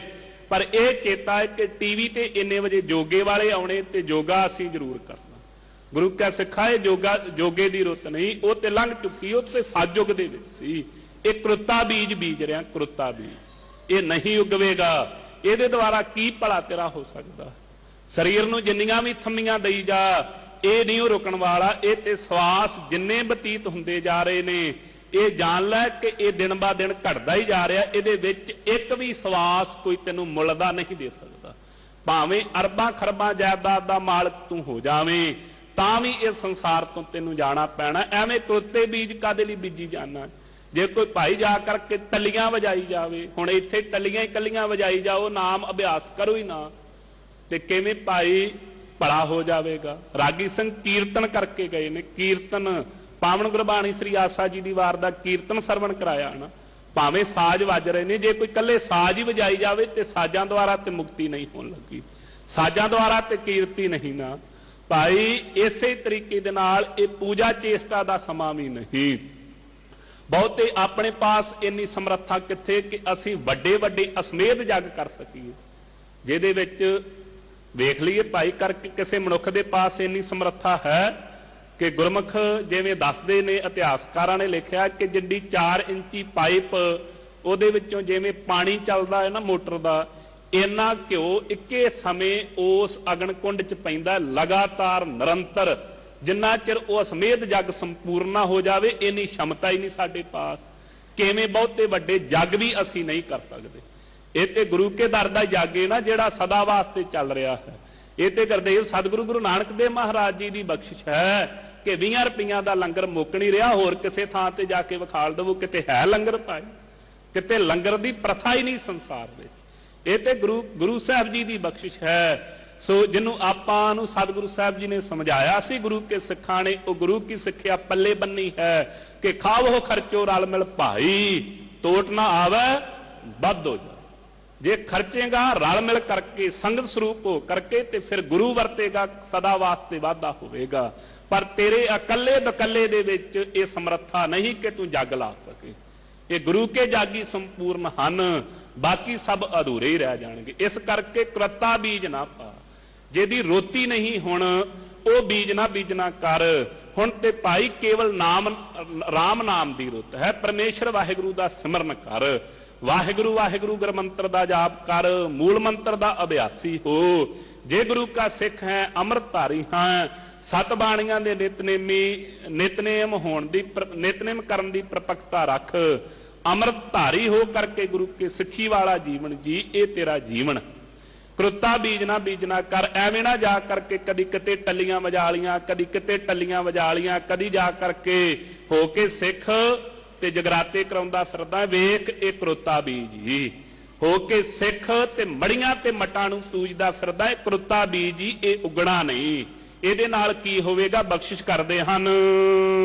ਪਰ ਇਹ ਚੇਤਾ ਹੈ ਕਿ ਟੀਵੀ ਤੇ ਇੰਨੇ ਵਜੇ ਜੋਗੇ ਵਾਲੇ ਆਉਣੇ ਤੇ ਯੋਗਾ ਅਸੀਂ ਜ਼ਰੂਰ ਕਰਨਾ। ਗੁਰੂ ਕਾ ਸਿੱਖਾ ਇਹ ਜੋਗੇ ਦੀ ਰੁੱਤ ਨਹੀਂ, ਉਹ ਤੇ ਲੰਘ ਚੁੱਕੀ, ਉਹ ਤੇ ਸਤਜੁਗ ਦੇ ਵਿੱਚ ਸੀ। ਇਹ ਕਰੁੱਤਾ ਬੀਜ ਬੀਜ ਰਿਹਾ, ਕਰੁੱਤਾ ਬੀਜ ਇਹ ਨਹੀਂ ਉਗਵੇਗਾ। ਇਹਦੇ ਦੁਆਰਾ ਕੀ ਭਲਾ ਤੇਰਾ ਹੋ ਸਕਦਾ? ਸਰੀਰ ਨੂੰ ਜਿੰਨੀਆਂ ਵੀ ਥੰਮੀਆਂ ਦਈ ਜਾ, ਇਹ ਨਹੀਂ ਉਹ ਰੁਕਣ ਵਾਲਾ। ਇਹ ਤੇ ਸਵਾਸ ਜਿੰਨੇ ਬਤੀਤ ਹੁੰਦੇ ਜਾ ਰਹੇ ਨੇ, ਇਹ ਜਾਣ ਲੈ ਕਿ ਇਹ ਦਿਨ ਬਾ ਦਿਨ ਘਟਦਾ ਹੀ ਜਾ ਰਿਹਾ। ਇਹਦੇ ਵਿੱਚ ਇੱਕ ਵੀ ਸਵਾਸ ਕੋਈ ਤੈਨੂੰ ਮੁੱਲ ਦਾ ਨਹੀਂ ਦੇ ਸਕਦਾ। ਭਾਵੇਂ ਅਰਬਾਂ ਖਰਬਾਂ ਜਾਇਦਾਦ ਦਾ ਮਾਲਕ ਤੂੰ ਹੋ ਜਾਵੇਂ, ਤਾਂ ਵੀ ਇਸ ਸੰਸਾਰ ਤੋਂ ਤੈਨੂੰ ਜਾਣਾ ਪੈਣਾ। ਐਵੇਂ ਤੁਰਤੇ ਬੀਜ ਕਾਦੇ ਲਈ ਬੀਜੀ ਜਾਣਾ? ਜੇ ਕੋਈ ਭਾਈ ਜਾ ਕਰਕੇ ਟੱਲੀਆਂ ਵਜਾਈ ਜਾਵੇ, ਹੁਣ ਇੱਥੇ ਟੱਲੀਆਂ ਹੀ ਕੱਲੀਆਂ ਵਜਾਈ ਜਾਓ, ਨਾਮ ਅਭਿਆਸ ਕਰੋ ਹੀ ਨਾ, ਤੇ ਕਿਵੇਂ ਭਾਈ ਭਲਾ ਹੋ ਜਾਵੇਗਾ? ਰਾਗੀ ਸਿੰਘ ਕੀਰਤਨ ਕਰਕੇ ਗਏ ਨੇ, ਕੀਰਤਨ ਪਾਵਨ ਗੁਰਬਾਣੀ ਸ੍ਰੀ ਆਸਾ ਜੀ ਦੀ ਵਾਰ ਦਾ ਕੀਰਤਨ ਸਰਵਣ ਕਰਾਇਆ ਨਾ। ਭਾਵੇਂ ਸਾਜ਼ ਵੱਜ ਰਹੇ ਨੇ, ਜੇ ਕੋਈ ਇਕੱਲੇ ਸਾਜ਼ ਹੀ ਵਜਾਈ ਜਾਵੇ ਤੇ ਸਾਜ਼ਾਂ ਦੁਆਰਾ ਤੇ ਮੁਕਤੀ ਨਹੀਂ ਹੋਣ ਲੱਗੀ, ਸਾਜ਼ਾਂ ਦੁਆਰਾ ਤੇ ਕੀਰਤੀ ਨਹੀਂ ਨਾ ਭਾਈ। ਇਸੇ ਤਰੀਕੇ ਦੇ ਨਾਲ ਇਹ ਪੂਜਾ ਚੇਸ਼ਟਾ ਦਾ ਸਮਾਂ ਵੀ ਨਹੀਂ। ਬਹੁਤੇ ਆਪਣੇ ਪਾਸ ਇੰਨੀ ਸਮਰੱਥਾ ਕਿੱਥੇ ਕਿ ਅਸੀਂ ਵੱਡੇ ਵੱਡੇ ਅਸਮੇਧ ਜੱਗ ਕਰ ਸਕੀਏ, ਜਿਹਦੇ ਵਿੱਚ ਵੇਖ ਲਈਏ ਭਾਈ ਕਰਕੇ ਕਿਸੇ ਮਨੁੱਖ ਦੇ ਪਾਸ ਇੰਨੀ ਸਮਰੱਥਾ ਹੈ ਕਿ ਗੁਰਮੁਖ ਜਿਵੇਂ ਦੱਸਦੇ ਨੇ, ਇਤਿਹਾਸਕਾਰਾਂ ਨੇ ਲਿਖਿਆ ਕਿ ਜਿੱਡੀ 4 ਇੰਚੀ ਪਾਈਪ, ਉਹਦੇ ਵਿੱਚੋਂ ਜਿਵੇਂ ਪਾਣੀ ਚੱਲਦਾ ਹੈ ਨਾ ਮੋਟਰ ਦਾ, ਇੰਨਾ ਘਿਓ ਇੱਕੇ ਸਮੇਂ ਉਸ ਅਗਨ ਕੁੰਡ 'ਚ ਪੈਂਦਾ ਲਗਾਤਾਰ ਨਿਰੰਤਰ, ਜਿੰਨਾ ਚਿਰ ਉਹ ਅਸਮੇਧ ਜੱਗ ਸੰਪੂਰਨ ਨਾ ਹੋ ਜਾਵੇ। ਇੰਨੀ क्षमता ਹੀ ਨਹੀਂ ਸਾਡੇ ਪਾਸ। ਕਿਵੇਂ ਬਹੁਤੇ ਵੱਡੇ ਜੱਗ ਵੀ ਅਸੀਂ ਨਹੀਂ ਕਰ ਸਕਦੇ। ਇਹ ਤੇ ਗੁਰੂ ਕੇ ਦਰ ਦਾ ਜੱਗ ਹੈ ਨਾ, ਜਿਹੜਾ ਸਦਾ ਵਾਸਤੇ ਚੱਲ ਰਿਹਾ ਹੈ। ਇਹ ਤੇ ਗੁਰਦੇਵ ਸਤਿਗੁਰੂ ਗੁਰੂ ਨਾਨਕ ਦੇਵ ਮਹਾਰਾਜ ਜੀ ਦੀ ਬਖਸ਼ਿਸ਼ ਹੈ ਕਿ 20 ਰੁਪਈਆਂ ਦਾ ਲੰਗਰ ਮੁੱਕ ਨਹੀਂ ਰਿਹਾ। ਹੋਰ ਕਿਸੇ ਥਾਂ ਤੇ ਜਾ ਕੇ ਵਿਖਾਲ ਦੇਵੋ ਕਿਤੇ ਹੈ ਲੰਗਰ ਪਾਏ, ਕਿਤੇ ਲੰਗਰ ਦੀ ਪ੍ਰਥਾ ਹੀ ਨਹੀਂ ਸੰਸਾਰ ਵਿੱਚ। ਇਹ ਤੇ ਗੁਰੂ ਸਾਹਿਬ ਜੀ ਦੀ ਬਖਸ਼ਿਸ਼ ਹੈ। ਸੋ ਜਿਹਨੂੰ ਆਪਾਂ ਨੂੰ ਸਤਿਗੁਰੂ ਸਾਹਿਬ ਜੀ ਨੇ ਸਮਝਾਇਆ ਸੀ, ਗੁਰੂ ਕੇ ਸਿੱਖਾਂ ਨੇ, ਉਹ ਗੁਰੂ ਕੀ ਸਿੱਖਿਆ ਪੱਲੇ ਬੰਨੀ ਹੈ ਕਿ ਖਾਵੋ ਖਰਚੋ ਰਲ ਮਿਲ ਭਾਈ, ਟੋਟ ਨਾ ਆਵੇ ਵੱਧ ਹੋ ਜਾ। ਜੇ ਖਰਚੇਗਾ ਰਲ ਮਿਲ ਕਰਕੇ, ਸੰਗਤ ਸਰੂਪ ਹੋ ਕਰਕੇ, ਤੇ ਫਿਰ ਗੁਰੂ ਵਰਤੇਗਾ, ਸਦਾ ਵਾਸਤੇ ਵਾਧਾ ਹੋਵੇਗਾ। ਪਰ ਤੇਰੇ ਇਕੱਲੇ ਦਕੱਲੇ ਦੇ ਵਿੱਚ ਇਹ ਸਮਰੱਥਾ ਨਹੀਂ ਕਿ ਤੂੰ ਜੱਗ ਲਾ ਸਕੇ। ਇਹ ਗੁਰੂ ਕੇ ਜਾਗੀ ਸੰਪੂਰਨ ਹਨ, ਬਾਕੀ ਸਭ ਅਧੂਰੇ ਹੀ ਰਹਿ ਜਾਣਗੇ। ਇਸ ਕਰਕੇ ਕਰਤਾ ਬੀਜ ਨਾ ਪਾ, ਜਿਹਦੀ ਰੋਟੀ ਨਹੀਂ ਹੁਣ ਉਹ ਬੀਜ ਨਾ ਬੀਜਣਾ ਕਰ। ਹੁਣ ਤੇ ਭਾਈ ਕੇਵਲ ਨਾਮ, ਰਾਮ ਨਾਮ ਦੀ ਰੁੱਤ ਹੈ। ਪਰਮੇਸ਼ਰ ਵਾਹਿਗੁਰੂ ਦਾ ਸਿਮਰਨ ਕਰ, ਵਾਹਿਗੁਰੂ ਵਾਹਿਗੁਰੂ ਗੁਰਮੰਤਰ ਦਾ ਜਾਪ ਕਰ, ਮੂਲ ਮੰਤਰ ਦਾ ਅਭਿਆਸੀ ਹੋ। ਜੇ ਗੁਰੂ ਕਾ ਸਿੱਖ ਹੈ, ਅੰਮ੍ਰਿਤਧਾਰੀ ਹਾਂ, 7 ਬਾਣੀਆਂ ਦੇ ਨਿਤਨੇਮ ਹੋਣ ਦੀ, ਨਿਤਨੇਮ ਕਰਨ ਦੀ ਪ੍ਰਪੱਕਤਾ ਰੱਖ, ਅੰਮ੍ਰਿਤਧਾਰੀ ਹੋ ਕਰਕੇ ਗੁਰੂ ਕੇ ਸਿੱਖੀ ਵਾਲਾ ਜੀਵਨ ਜੀ। ਇਹ ਤੇਰਾ ਜੀਵਨ। ਕਰੁੱਤਾ ਬੀਜਣਾ ਬੀਜਣਾ ਕਰ। ਐਵੇਂ ਨਾ ਜਾ ਕਰਕੇ ਕਦੀ ਕਿਤੇ ਟੱਲੀਆਂ ਵਜਾ ਲੀਆਂ, ਕਦੀ ਕਿਤੇ ਟੱਲੀਆਂ ਵਜਾ ਲੀਆਂ, ਕਦੀ ਜਾ ਕਰਕੇ ਹੋ ਕੇ ਸਿੱਖ ਤੇ ਜਗਰਾਤੇ ਕਰਾਉਂਦਾ ਫਿਰਦਾ। ਵੇਖ ਇਹ ਕਰੁੱਤਾ ਬੀਜ ਹੀ ਹੋ ਕੇ ਸਿੱਖ ਤੇ ਮੜੀਆਂ ਤੇ ਮਟਾਂ ਨੂੰ ਪੂਜਦਾ ਫਿਰਦਾ। ਇਹ ਕਰੁੱਤਾ ਬੀਜ ਹੀ, ਇਹ ਉਗਣਾ ਨਹੀਂ। ਇਹਦੇ ਨਾਲ ਕੀ ਹੋਵੇਗਾ? ਬਖਸ਼ਿਸ਼ ਕਰਦੇ ਹਨ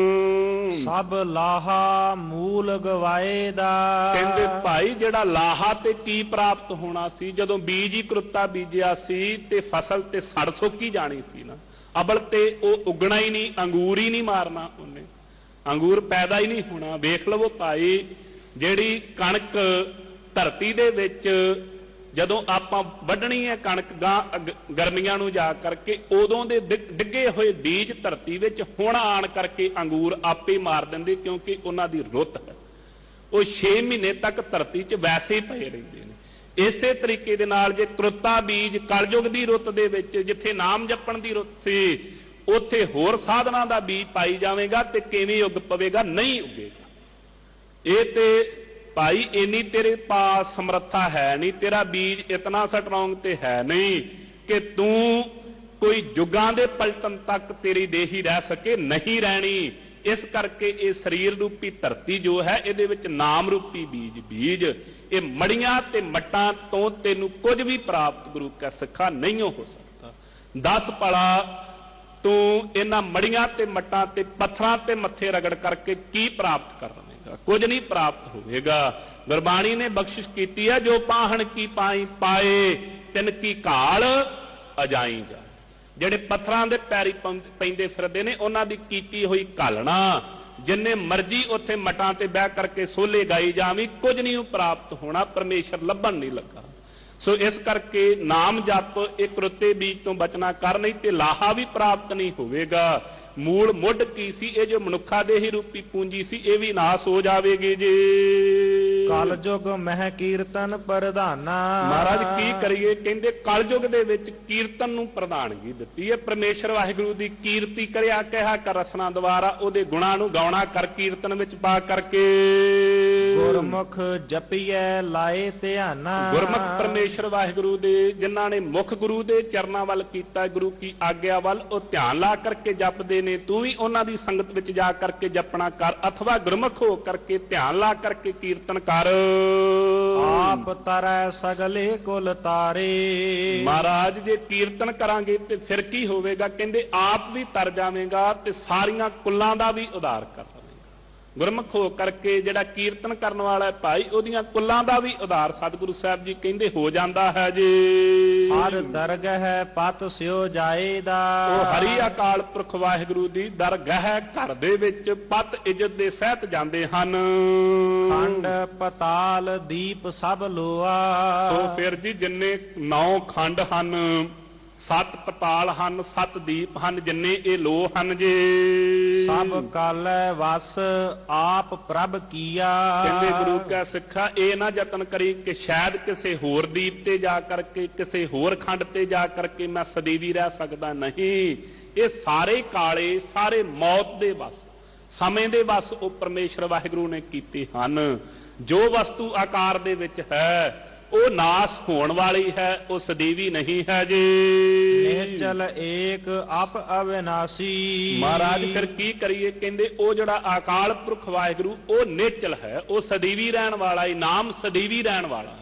ਸਭ ਲਾਹਾ ਮੂਲ ਗਵਾਏ ਦਾ। ਕਹਿੰਦੇ ਭਾਈ ਜਿਹੜਾ ਲਾਹਾ ਤੇ ਕੀ ਪ੍ਰਾਪਤ ਹੋਣਾ ਸੀ, ਜਦੋਂ ਬੀਜ ਹੀ ਕਰੁੱਤਾ ਬੀਜਿਆ ਸੀ ਤੇ ਫਸਲ ਤੇ ਸੜ ਸੁੱਕੀ ਜਾਣੀ ਸੀ ਨਾ। ਅਬਲ ਤੇ ਉਹ ਉਗਣਾ ਹੀ ਨਹੀਂ, ਅੰਗੂਰ ਹੀ ਨਹੀਂ ਮਾਰਨਾ ਉਹਨੇ, ਅੰਗੂਰ ਪੈਦਾ ਹੀ ਨਹੀਂ ਹੋਣਾ। ਵੇਖ ਲਵੋ ਭਾਈ, ਜਿਹੜੀ ਕਣਕ ਧਰਤੀ ਦੇ ਵਿੱਚ ਜਦੋਂ ਆਪਾਂ ਵੱਢਣੀ ਹੈ ਕਣਕ ਗਰਮੀਆਂ ਨੂੰ ਜਾ ਕਰਕੇ, ਉਦੋਂ ਦੇ ਡਿੱਗੇ ਹੋਏ ਬੀਜ ਧਰਤੀ ਵਿੱਚ ਹੁਣ ਆਣ ਕਰਕੇ ਅੰਗੂਰ ਆਪੇ ਮਾਰ ਦਿੰਦੇ, ਕਿਉਂਕਿ ਉਹਨਾਂ ਦੀ ਰੁੱਤ ਹੈ। ਉਹ 6 ਮਹੀਨੇ ਤੱਕ ਧਰਤੀ 'ਚ ਵੈਸੇ ਹੀ ਪਏ ਰਹਿੰਦੇ ਨੇ। ਇਸੇ ਤਰੀਕੇ ਦੇ ਨਾਲ ਜੇ ਕਰੁੱਤਾ ਬੀਜ ਕਲਯੁਗ ਦੀ ਰੁੱਤ ਦੇ ਵਿੱਚ, ਜਿੱਥੇ ਨਾਮ ਜਪਣ ਦੀ ਰੁੱਤ ਸੀ, ਉੱਥੇ ਹੋਰ ਸਾਧਨਾ ਦਾ ਬੀਜ ਪਾਈ ਜਾਵੇਗਾ ਤੇ ਕਿਵੇਂ ਉੱਗ ਪਵੇਗਾ? ਨਹੀਂ ਉੱਗੇਗਾ। ਇਹ ਤੇ ਭਾਈ ਇੰਨੀ ਤੇਰੇ ਪਾਸ ਸਮਰੱਥਾ ਹੈ ਨਹੀਂ, ਤੇਰਾ ਬੀਜ ਇਤਨਾ ਸਟਰੋਂਗ ਤੇ ਹੈ ਨਹੀਂ ਕਿ ਤੂੰ ਕੋਈ ਯੁੱਗਾਂ ਦੇ ਪਲਟਣ ਤੱਕ ਤੇਰੀ ਦੇਹੀ ਰਹਿ ਸਕੇ, ਨਹੀਂ ਰਹਿਣੀ। ਇਸ ਕਰਕੇ ਇਹ ਸਰੀਰ ਰੂਪੀ ਧਰਤੀ ਜੋ ਹੈ, ਇਹਦੇ ਵਿੱਚ ਨਾਮ ਰੂਪੀ ਬੀਜ, ਇਹ ਮੜੀਆਂ ਤੇ ਮੱਟਾਂ ਤੋਂ ਤੈਨੂੰ ਕੁਝ ਵੀ ਪ੍ਰਾਪਤ ਗੁਰੂ ਕਾ ਸਿੱਖਾ ਨਹੀਂ ਹੋ ਸਕਦਾ। 10 ਭਲਾ ਤੂੰ ਇਹਨਾਂ ਮੜੀਆਂ ਤੇ ਮੱਟਾਂ ਤੇ ਪੱਥਰਾਂ ਤੇ ਮੱਥੇ ਰਗੜ ਕਰਕੇ ਕੀ ਪ੍ਰਾਪਤ ਕਰ ਲਵੇਂਗਾ? ਕੁਝ ਨਹੀਂ ਪ੍ਰਾਪਤ ਹੋਵੇਗਾ। ਗੁਰਬਾਣੀ ਨੇ ਬਖਸ਼ਿਸ਼ ਕੀਤੀ ਹੈ, ਜੋ ਪਾਹਣ ਕੀ ਪਾਈ ਪਾਏ ਤਿਨ ਕੀ ਘਾਲ ਅਜਾਈ ਜਾ। ਜਿਹੜੇ ਪੱਥਰਾਂ ਦੇ ਪੈਰੀ ਪੈਂਦੇ ਫਿਰਦੇ ਨੇ, ਉਹਨਾਂ ਦੀ ਕੀਤੀ ਹੋਈ ਘਾਲਣਾ ਜਿੰਨੇ ਮਰਜੀ ਉੱਥੇ ਮਟਾਂ ਤੇ ਬਹਿ ਕਰਕੇ ਸੋਲੇ ਗਾਈ ਜਾਵੀਂ, ਕੁਝ ਨਹੀਂ ਪ੍ਰਾਪਤ ਹੋਣਾ, ਪਰਮੇਸ਼ਰ ਲੱਭਣ ਨਹੀਂ ਲੱਗਾ। ਸੋ ਇਸ ਕਰਕੇ ਨਾਮ ਜਪ ਇੱਕ ਰੁੱਤੇ ਬੀਜ ਤੋਂ ਬਚਣਾ ਕਰ, ਨਹੀਂ ਤੇ ਲਾਹਾ ਵੀ ਪ੍ਰਾਪਤ ਨਹੀਂ ਹੋਵੇਗਾ। ਮੂਲ ਮੁੱਢ ਕੀ ਸੀ? ਇਹ ਜੋ ਮਨੁੱਖਾ ਦੇਹੀ ਰੂਪੀ ਪੂੰਜੀ ਸੀ, ਇਹ ਵੀ ਨਾਸ ਹੋ ਜਾਵੇਗੀ ਜੀ। ਕਲਯੁਗ ਮਹਿ ਕੀਰਤਨ ਪ੍ਰਧਾਨਾ। ਮਹਾਰਾਜ ਕੀ ਕਰੀਏ? ਕਹਿੰਦੇ ਕਲਯੁਗ ਦੇ ਵਿੱਚ ਕੀਰਤਨ ਨੂੰ ਪ੍ਰਧਾਨਗੀ ਦਿੱਤੀ ਹੈ। ਪਰਮੇਸ਼ਰ ਵਾਹਿਗੁਰੂ ਦੀ ਕੀਰਤੀ ਕਰਿਆ ਕਿਹਾ ਕਰ ਰਸਨਾ ਦੁਆਰਾ, ਉਹਦੇ ਗੁਣਾਂ ਨੂੰ ਗਾਉਣਾ ਕਰ ਕੀਰਤਨ ਵਿੱਚ ਪਾ ਕਰਕੇ। ਗੁਰਮੁਖ ਜਪੀਐ ਲਾਏ ਧਿਆਨਾ। ਗੁਰਮੁਖ ਪਰਮੇਸ਼ਰ ਵਾਹਿਗੁਰੂ ਦੇ ਜਿਨ੍ਹਾਂ ਨੇ ਮੁਖ ਗੁਰੂ ਦੇ ਚਰਨਾਂ ਵੱਲ ਕੀਤਾ, ਗੁਰੂ ਕੀ ਆਗਿਆ ਵੱਲ, ਉਹ ਧਿਆਨ ਲਾ ਕਰਕੇ ਜਪਦੇ ਨੇ। ਤੂੰ ਵੀ ਉਹਨਾਂ ਦੀ ਸੰਗਤ ਵਿੱਚ ਜਾ ਕਰਕੇ ਜਪਣਾ ਕਰ, ਅਥਵਾ ਗੁਰਮੁਖ ਹੋ ਕਰਕੇ ਧਿਆਨ ਲਾ ਕਰਕੇ ਕੀਰਤਨ ਕਰ। ਆਪ ਤਰੈ ਸਗਲੇ ਕੁਲ ਤਾਰੇ। ਮਹਾਰਾਜ ਜੇ ਕੀਰਤਨ ਕਰਾਂਗੇ ਤੇ ਫਿਰ ਕੀ ਹੋਵੇਗਾ? ਕਹਿੰਦੇ ਆਪ ਵੀ ਤਰ ਜਾਵੇਂਗਾ ਤੇ ਸਾਰੀਆਂ ਕੁੱਲਾਂ ਦਾ ਵੀ ਉਧਾਰ ਕਰ ਦੇਵੇਗਾ। ਗੁਰਮੁਖ ਹੋ ਕਰਕੇ ਜਿਹੜਾ ਕੀਰਤਨ ਕਰਨ ਵਾਲਾ ਹੈ ਭਾਈ, ਉਹਦੀਆਂ ਕੁੱਲਾਂ ਦਾ ਵੀ ਉਧਾਰ ਸਤਿਗੁਰੂ ਸਾਹਿਬ ਜੀ ਕਹਿੰਦੇ ਹੋ ਜਾਂਦਾ ਹੈ ਜੀ। ਹਰ ਦਰਗਹ ਪਤ ਸਿਓ ਜਾਏਦਾ। ਉਹ ਹਰੀ ਅਕਾਲ ਪੁਰਖ ਵਾਹਿਗੁਰੂ ਦੀ ਦਰਗਾਹ ਘਰ ਦੇ ਵਿੱਚ ਪਤ ਇੱਜ਼ਤ ਦੇ ਸਹਿਤ ਜਾਂਦੇ ਹਨ। ਖੰਡ ਪਤਾਲ ਦੀਪ ਸਭ ਲੋਆ। ਸੋ ਫਿਰ ਜੀ ਜਿੰਨੇ 9 ਖੰਡ ਹਨ, 7 ਪਤਾਲ ਹਨ, 7 ਦੀਪ ਹਨ, ਜਿੰਨੇ ਇਹ ਲੋ ਹਨ ਜੀ। ਸਭ ਕਾਲੈ ਵਸ ਆਪ ਪ੍ਰਭ ਕੀਆ। ਕਹਿੰਦੇ ਗੁਰੂ ਕਾ ਸਿੱਖਾ ਇਹ ਨਾ ਯਤਨ ਕਰੀ ਕਿ ਸ਼ਾਇਦ ਕਿਸੇ ਹੋਰ ਦੀਪ ਤੇ ਜਾ ਕਰਕੇ, ਕਿਸੇ ਹੋਰ ਖੰਡ ਤੇ ਜਾ ਕਰਕੇ ਮੈਂ ਸਦੀਵੀ ਰਹਿ ਸਕਦਾ। ਨਹੀਂ, ਇਹ ਸਾਰੇ ਕਾਲੇ, ਸਾਰੇ ਮੌਤ ਦੇ ਵਸ, ਸਮੇਂ ਦੇ ਵਸ ਉਹ ਪਰਮੇਸ਼ਰ ਵਾਹਿਗੁਰੂ ਨੇ ਕੀਤੇ ਹਨ। ਜੋ ਵਸਤੂ ਆਕਾਰ ਦੇ ਵਿੱਚ ਹੈ ਉਹ ਨਾਸ ਹੋਣ ਵਾਲੀ ਹੈ, ਉਹ ਸਦੀਵੀ ਨਹੀਂ ਹੈ ਜੀ। ਨਿਹਚਲ ਏਕ ਅਪ ਅਵਿਨਾਸੀ। ਮਹਾਰਾਜ ਫਿਰ ਕੀ ਕਰੀਏ? ਕਹਿੰਦੇ ਉਹ ਜਿਹੜਾ ਅਕਾਲ ਪੁਰਖ ਵਾਹਿਗੁਰੂ ਉਹ ਨਿਹਚਲ ਹੈ, ਉਹ ਸਦੀਵੀ ਰਹਿਣ ਵਾਲਾ ਹੀ। ਨਾਮ ਸਦੀਵੀ ਰਹਿਣ ਵਾਲਾ।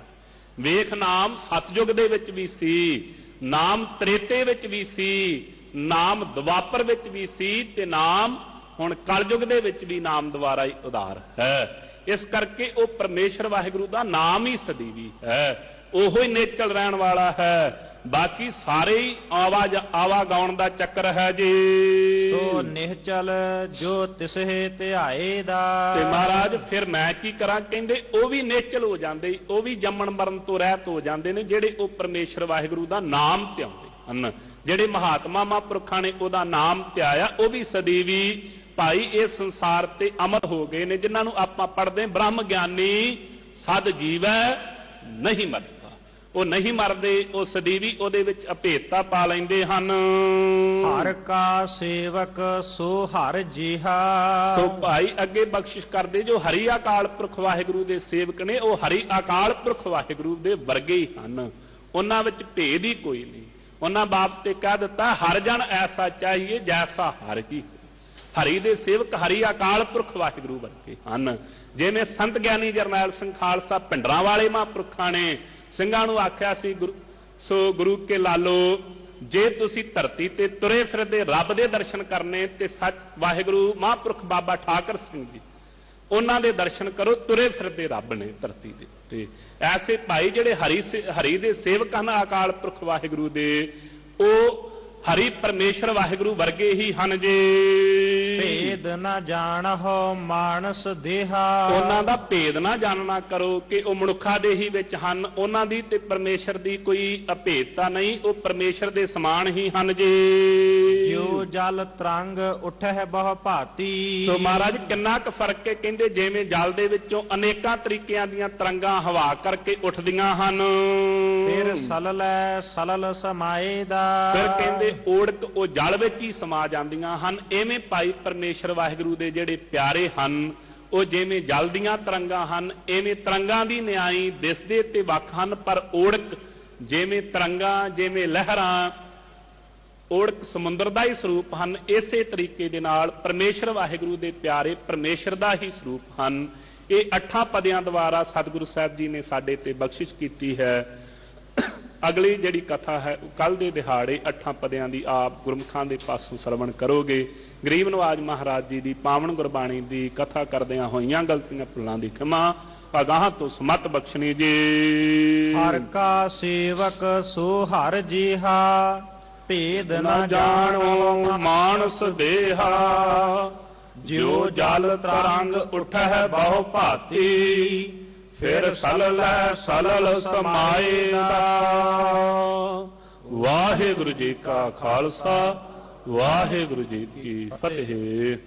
ਵੇਖ, ਨਾਮ ਸਤਯੁਗ ਦੇ ਵਿੱਚ ਵੀ ਸੀ, ਨਾਮ ਤ੍ਰੇਤੇ ਵਿੱਚ ਵੀ ਸੀ, ਨਾਮ ਦੁਆਪਰ ਵਿੱਚ ਵੀ ਸੀ, ਤੇ ਨਾਮ ਹੁਣ ਕਲਯੁਗ ਦੇ ਵਿੱਚ ਵੀ ਨਾਮ ਦੁਆਰਾ ਹੀ ਉਧਾਰ ਹੈ। ਇਸ ਕਰਕੇ ਉਹ ਪਰਮੇਸ਼ਰ ਵਾਹਿਗੁਰੂ ਦਾ ਨਾਮ ਹੀ ਸਦੀਵੀ ਹੈ, ਉਹੋ ਹੀ ਨੇਚਲ ਰਹਿਣ ਵਾਲਾ ਹੈ। ਬਾਕੀ ਸਾਰੇ ਹੀ ਆਵਾ ਗਾਉਣ ਦਾ ਚੱਕਰ ਹੈ ਜੀ। ਸੋ ਨਿਹਚਲ ਜੋ ਤਿਸਹਿ ਧਿਆਏ ਦਾ। ਤੇ ਮਹਾਰਾਜ ਫਿਰ ਮੈਂ ਕੀ ਕਰਾਂ? ਕਹਿੰਦੇ ਉਹ ਵੀ ਨਿਹਚਲ ਹੋ ਜਾਂਦੇ, ਉਹ ਵੀ ਜੰਮਣ ਮਰਨ ਤੋਂ ਰਹਿਤ ਹੋ ਜਾਂਦੇ ਨੇ, ਜਿਹੜੇ ਉਹ ਪਰਮੇਸ਼ਰ ਵਾਹਿਗੁਰੂ ਦਾ ਨਾਮ ਧਿਆਉਂਦੇ ਹਨ। ਜਿਹੜੇ ਮਹਾਤਮਾ ਮਹਾਂਪੁਰਖਾਂ ਨੇ ਉਹਦਾ ਨਾਮ ਧਿਆਇਆ, ਉਹ ਵੀ ਸਦੀਵੀ ਭਾਈ ਇਸ ਸੰਸਾਰ ਤੇ ਅਮਰ ਹੋ ਗਏ ਨੇ। ਜਿਨ੍ਹਾਂ ਨੂੰ ਆਪਾਂ ਪੜ੍ਹਦੇ ਬ੍ਰਹਮ ਗਿਆਨੀ ਸਦ ਜੀਵੈ ਨਹੀਂ ਮਰਦਾ, ਉਹ ਨਹੀਂ ਮਰਦੇ, ਉਹ ਸਦੀਵੀ ਉਹਦੇ ਵਿੱਚ ਅਭੇਦਤਾ ਪਾ ਲੈਂਦੇ ਹਨ। ਹਰ ਕਾ ਸੇਵਕ ਸੋ ਹਰ ਜੀਹਾ। ਸੋ ਭਾਈ ਅੱਗੇ ਬਖਸ਼ਿਸ਼ ਕਰਦੇ, ਜੋ ਹਰੀ ਅਕਾਲ ਪੁਰਖ ਵਾਹਿਗੁਰੂ ਦੇ ਸੇਵਕ ਨੇ, ਉਹ ਹਰੀ ਅਕਾਲ ਪੁਰਖ ਵਾਹਿਗੁਰੂ ਦੇ ਵਰਗੇ ਹੀ ਹਨ। ਉਹਨਾਂ ਵਿੱਚ ਭੇਦ ਹੀ ਕੋਈ ਨਹੀਂ। ਉਹਨਾਂ ਬਾਪ ਤੇ ਕਹਿ ਦਿੱਤਾ, ਹਰ ਜਨ ਐਸਾ ਚਾਹੀਏ ਜੈਸਾ ਹਰ ਹੀ। ਹਰੀ ਦੇ ਸੇਵਕ ਹਰੀ ਅਕਾਲ ਪੁਰਖ ਵਾਹਿਗੁਰੂ ਵਰਗੇ ਹਨ। ਜਿਵੇਂ ਸੰਤ ਗਿਆਨੀ ਜਰਨੈਲ ਸਿੰਘ ਖਾਲਸਾ ਭਿੰਡਰਾਂ ਵਾਲੇ ਮਹਾਂਪੁਰਖਾਂ ਨੇ ਸਿੰਘਾਂ ਨੂੰ ਆਖਿਆ ਸੀ, ਸੋ ਗੁਰੂ ਕੇ ਲਾਲੋ, ਜੇ ਤੁਸੀਂ ਧਰਤੀ ਤੇ ਤੁਰੇ ਫਿਰਦੇ ਰੱਬ ਦੇ ਦਰਸ਼ਨ ਕਰਨੇ ਤੇ ਸੱਚ ਵਾਹਿਗੁਰੂ ਮਹਾਂਪੁਰਖ ਬਾਬਾ ਠਾਕਰ ਸਿੰਘ ਜੀ, ਉਹਨਾਂ ਦੇ ਦਰਸ਼ਨ ਕਰੋ। ਤੁਰੇ ਫਿਰਦੇ ਰੱਬ ਨੇ ਧਰਤੀ ਦੇ ਉੱਤੇ। ਐਸੇ ਭਾਈ ਜਿਹੜੇ ਹਰੀ ਦੇ ਸੇਵਕ ਹਨ ਅਕਾਲ ਪੁਰਖ ਵਾਹਿਗੁਰੂ ਦੇ, ਉਹ ਹਰੀ ਪਰਮੇਸ਼ਰ ਵਾਹਿਗੁਰੂ ਵਰਗੇ ਹੀ ਹਨ ਜੀ। ਭੇਦ ਨਾ ਜਾਣਹੁ ਮਾਨਸ ਦੇਹਾ। ਉਹਨਾਂ ਦਾ ਭੇਦ ਨਾ ਜਾਣਨਾ ਕਰੋ ਕਿ ਉਹ ਮਨੁੱਖਾ ਦੇਹੀ ਵਿੱਚ ਹਨ। ਉਹਨਾਂ ਦੀ ਤੇ ਪਰਮੇਸ਼ਰ ਦੀ ਕੋਈ ਅਭੇਦਤਾ ਨਹੀਂ, ਉਹ ਪਰਮੇਸ਼ਰ ਦੇ ਸਮਾਨ ਹੀ ਹਨ ਜੀ। ਜਿਉ ਜਲ ਤਰੰਗ ਉਠਹਿ ਬਹੁ ਭਾਤੀ। ਸੋ ਮਹਾਰਾਜ ਕਿੰਨਾ ਕੁ ਫਰਕ ਹੈ? ਕਹਿੰਦੇ ਜਿਵੇਂ ਜਲ ਦੇ ਵਿੱਚੋਂ ਅਨੇਕਾਂ ਤਰੀਕਿਆਂ ਦੀਆਂ ਤਰੰਗਾਂ ਹਵਾ ਕਰਕੇ ਉੱਠਦੀਆਂ ਹਨ। ਫਿਰ ਸਲਲੈ ਸਲਲ ਸਮਾਏ ਦਾ। ਫਿਰ ਕਹਿੰਦੇ ਓੜਕ ਉਹ ਜਲ ਵਿੱਚ ਹੀ ਸਮਾ ਜਾਂਦੀਆਂ ਹਨ। ਐਵੇਂ ਭਾਈ ਪਰਮੇਸ਼ਰ ਵਾਹਿਗੁਰੂ ਦੇ ਜਿਹੜੇ ਪਿਆਰੇ ਹਨ, ਉਹ ਜਿਵੇਂ ਜਲ ਦੀਆਂ ਤਰੰਗਾਂ ਹਨ, ਐਵੇਂ ਤਰੰਗਾਂ ਦੀ ਨਿਆਈ ਦਿਸਦੇ ਤੇ ਵੱਖ ਹਨ, ਪਰ ਓੜਕ ਜਿਵੇਂ ਤਰੰਗਾਂ, ਜਿਵੇਂ ਲਹਿਰਾਂ, ਓੜਕ ਸਮੁੰਦਰ ਦਾ ਹੀ ਸਰੂਪ ਹਨ। ਇਸੇ ਤਰੀਕੇ ਦੇ ਨਾਲ ਪਰਮੇਸ਼ਰ ਵਾਹਿਗੁਰੂ ਦੇ ਪਿਆਰੇ ਪਰਮੇਸ਼ਰ ਦਾ ਹੀ ਸਰੂਪ ਹਨ। ਇਹ 8 ਪਦਿਆਂ ਦੁਆਰਾ ਸਤਿਗੁਰੂ ਸਾਹਿਬ ਜੀ ਨੇ ਸਾਡੇ ਤੇ ਬਖਸ਼ਿਸ਼ ਕੀਤੀ ਹੈ। ਅਗਲੀ ਜਿਹੜੀ ਕਥਾ ਹੈ ਉਹ ਕੱਲ ਦੇ ਦਿਹਾੜੇ 8 ਪਦਿਆਂ ਦੀ ਆਪ ਗੁਰਮੁਖਾਂ ਦੇ ਪਾਸੋਂ ਸਰਵਣ ਕਰੋਗੇ। ਗਰੀਬ ਨਵਾਜ ਮਹਾਰਾਜ ਜੀ ਦੀ ਪਾਵਨ ਗੁਰਬਾਣੀ ਦੀ ਕਥਾ ਕਰਦਿਆਂ ਹੋਈਆਂ ਗਲਤੀਆਂ ਭੁੱਲਾਂ ਦੀ ਖਿਮਾ, ਅਗਾਹ ਤੋਂ ਸਮਤ ਬਖਸ਼ਣੀ ਜੀ। ਹਰ ਕਾ ਸੇਵਕ ਸੋ ਹਰ ਜੀਹਾ। ਭੇਦ ਨਾ ਜਾਣੋ ਮਾਨਸ ਦੇਹਾ। ਜਿਉ ਜਲ ਤਰੰਗ ਉਠੈ ਬਹੁ ਭਾਤੀ ਫਿਰ ਸਲਲ ਸਮਾਏਦਾ। ਵਾਹਿਗੁਰੂ ਜੀ ਕਾ ਖਾਲਸਾ ਵਾਹਿਗੁਰੂ ਜੀ ਕੀ ਫਤਿਹ।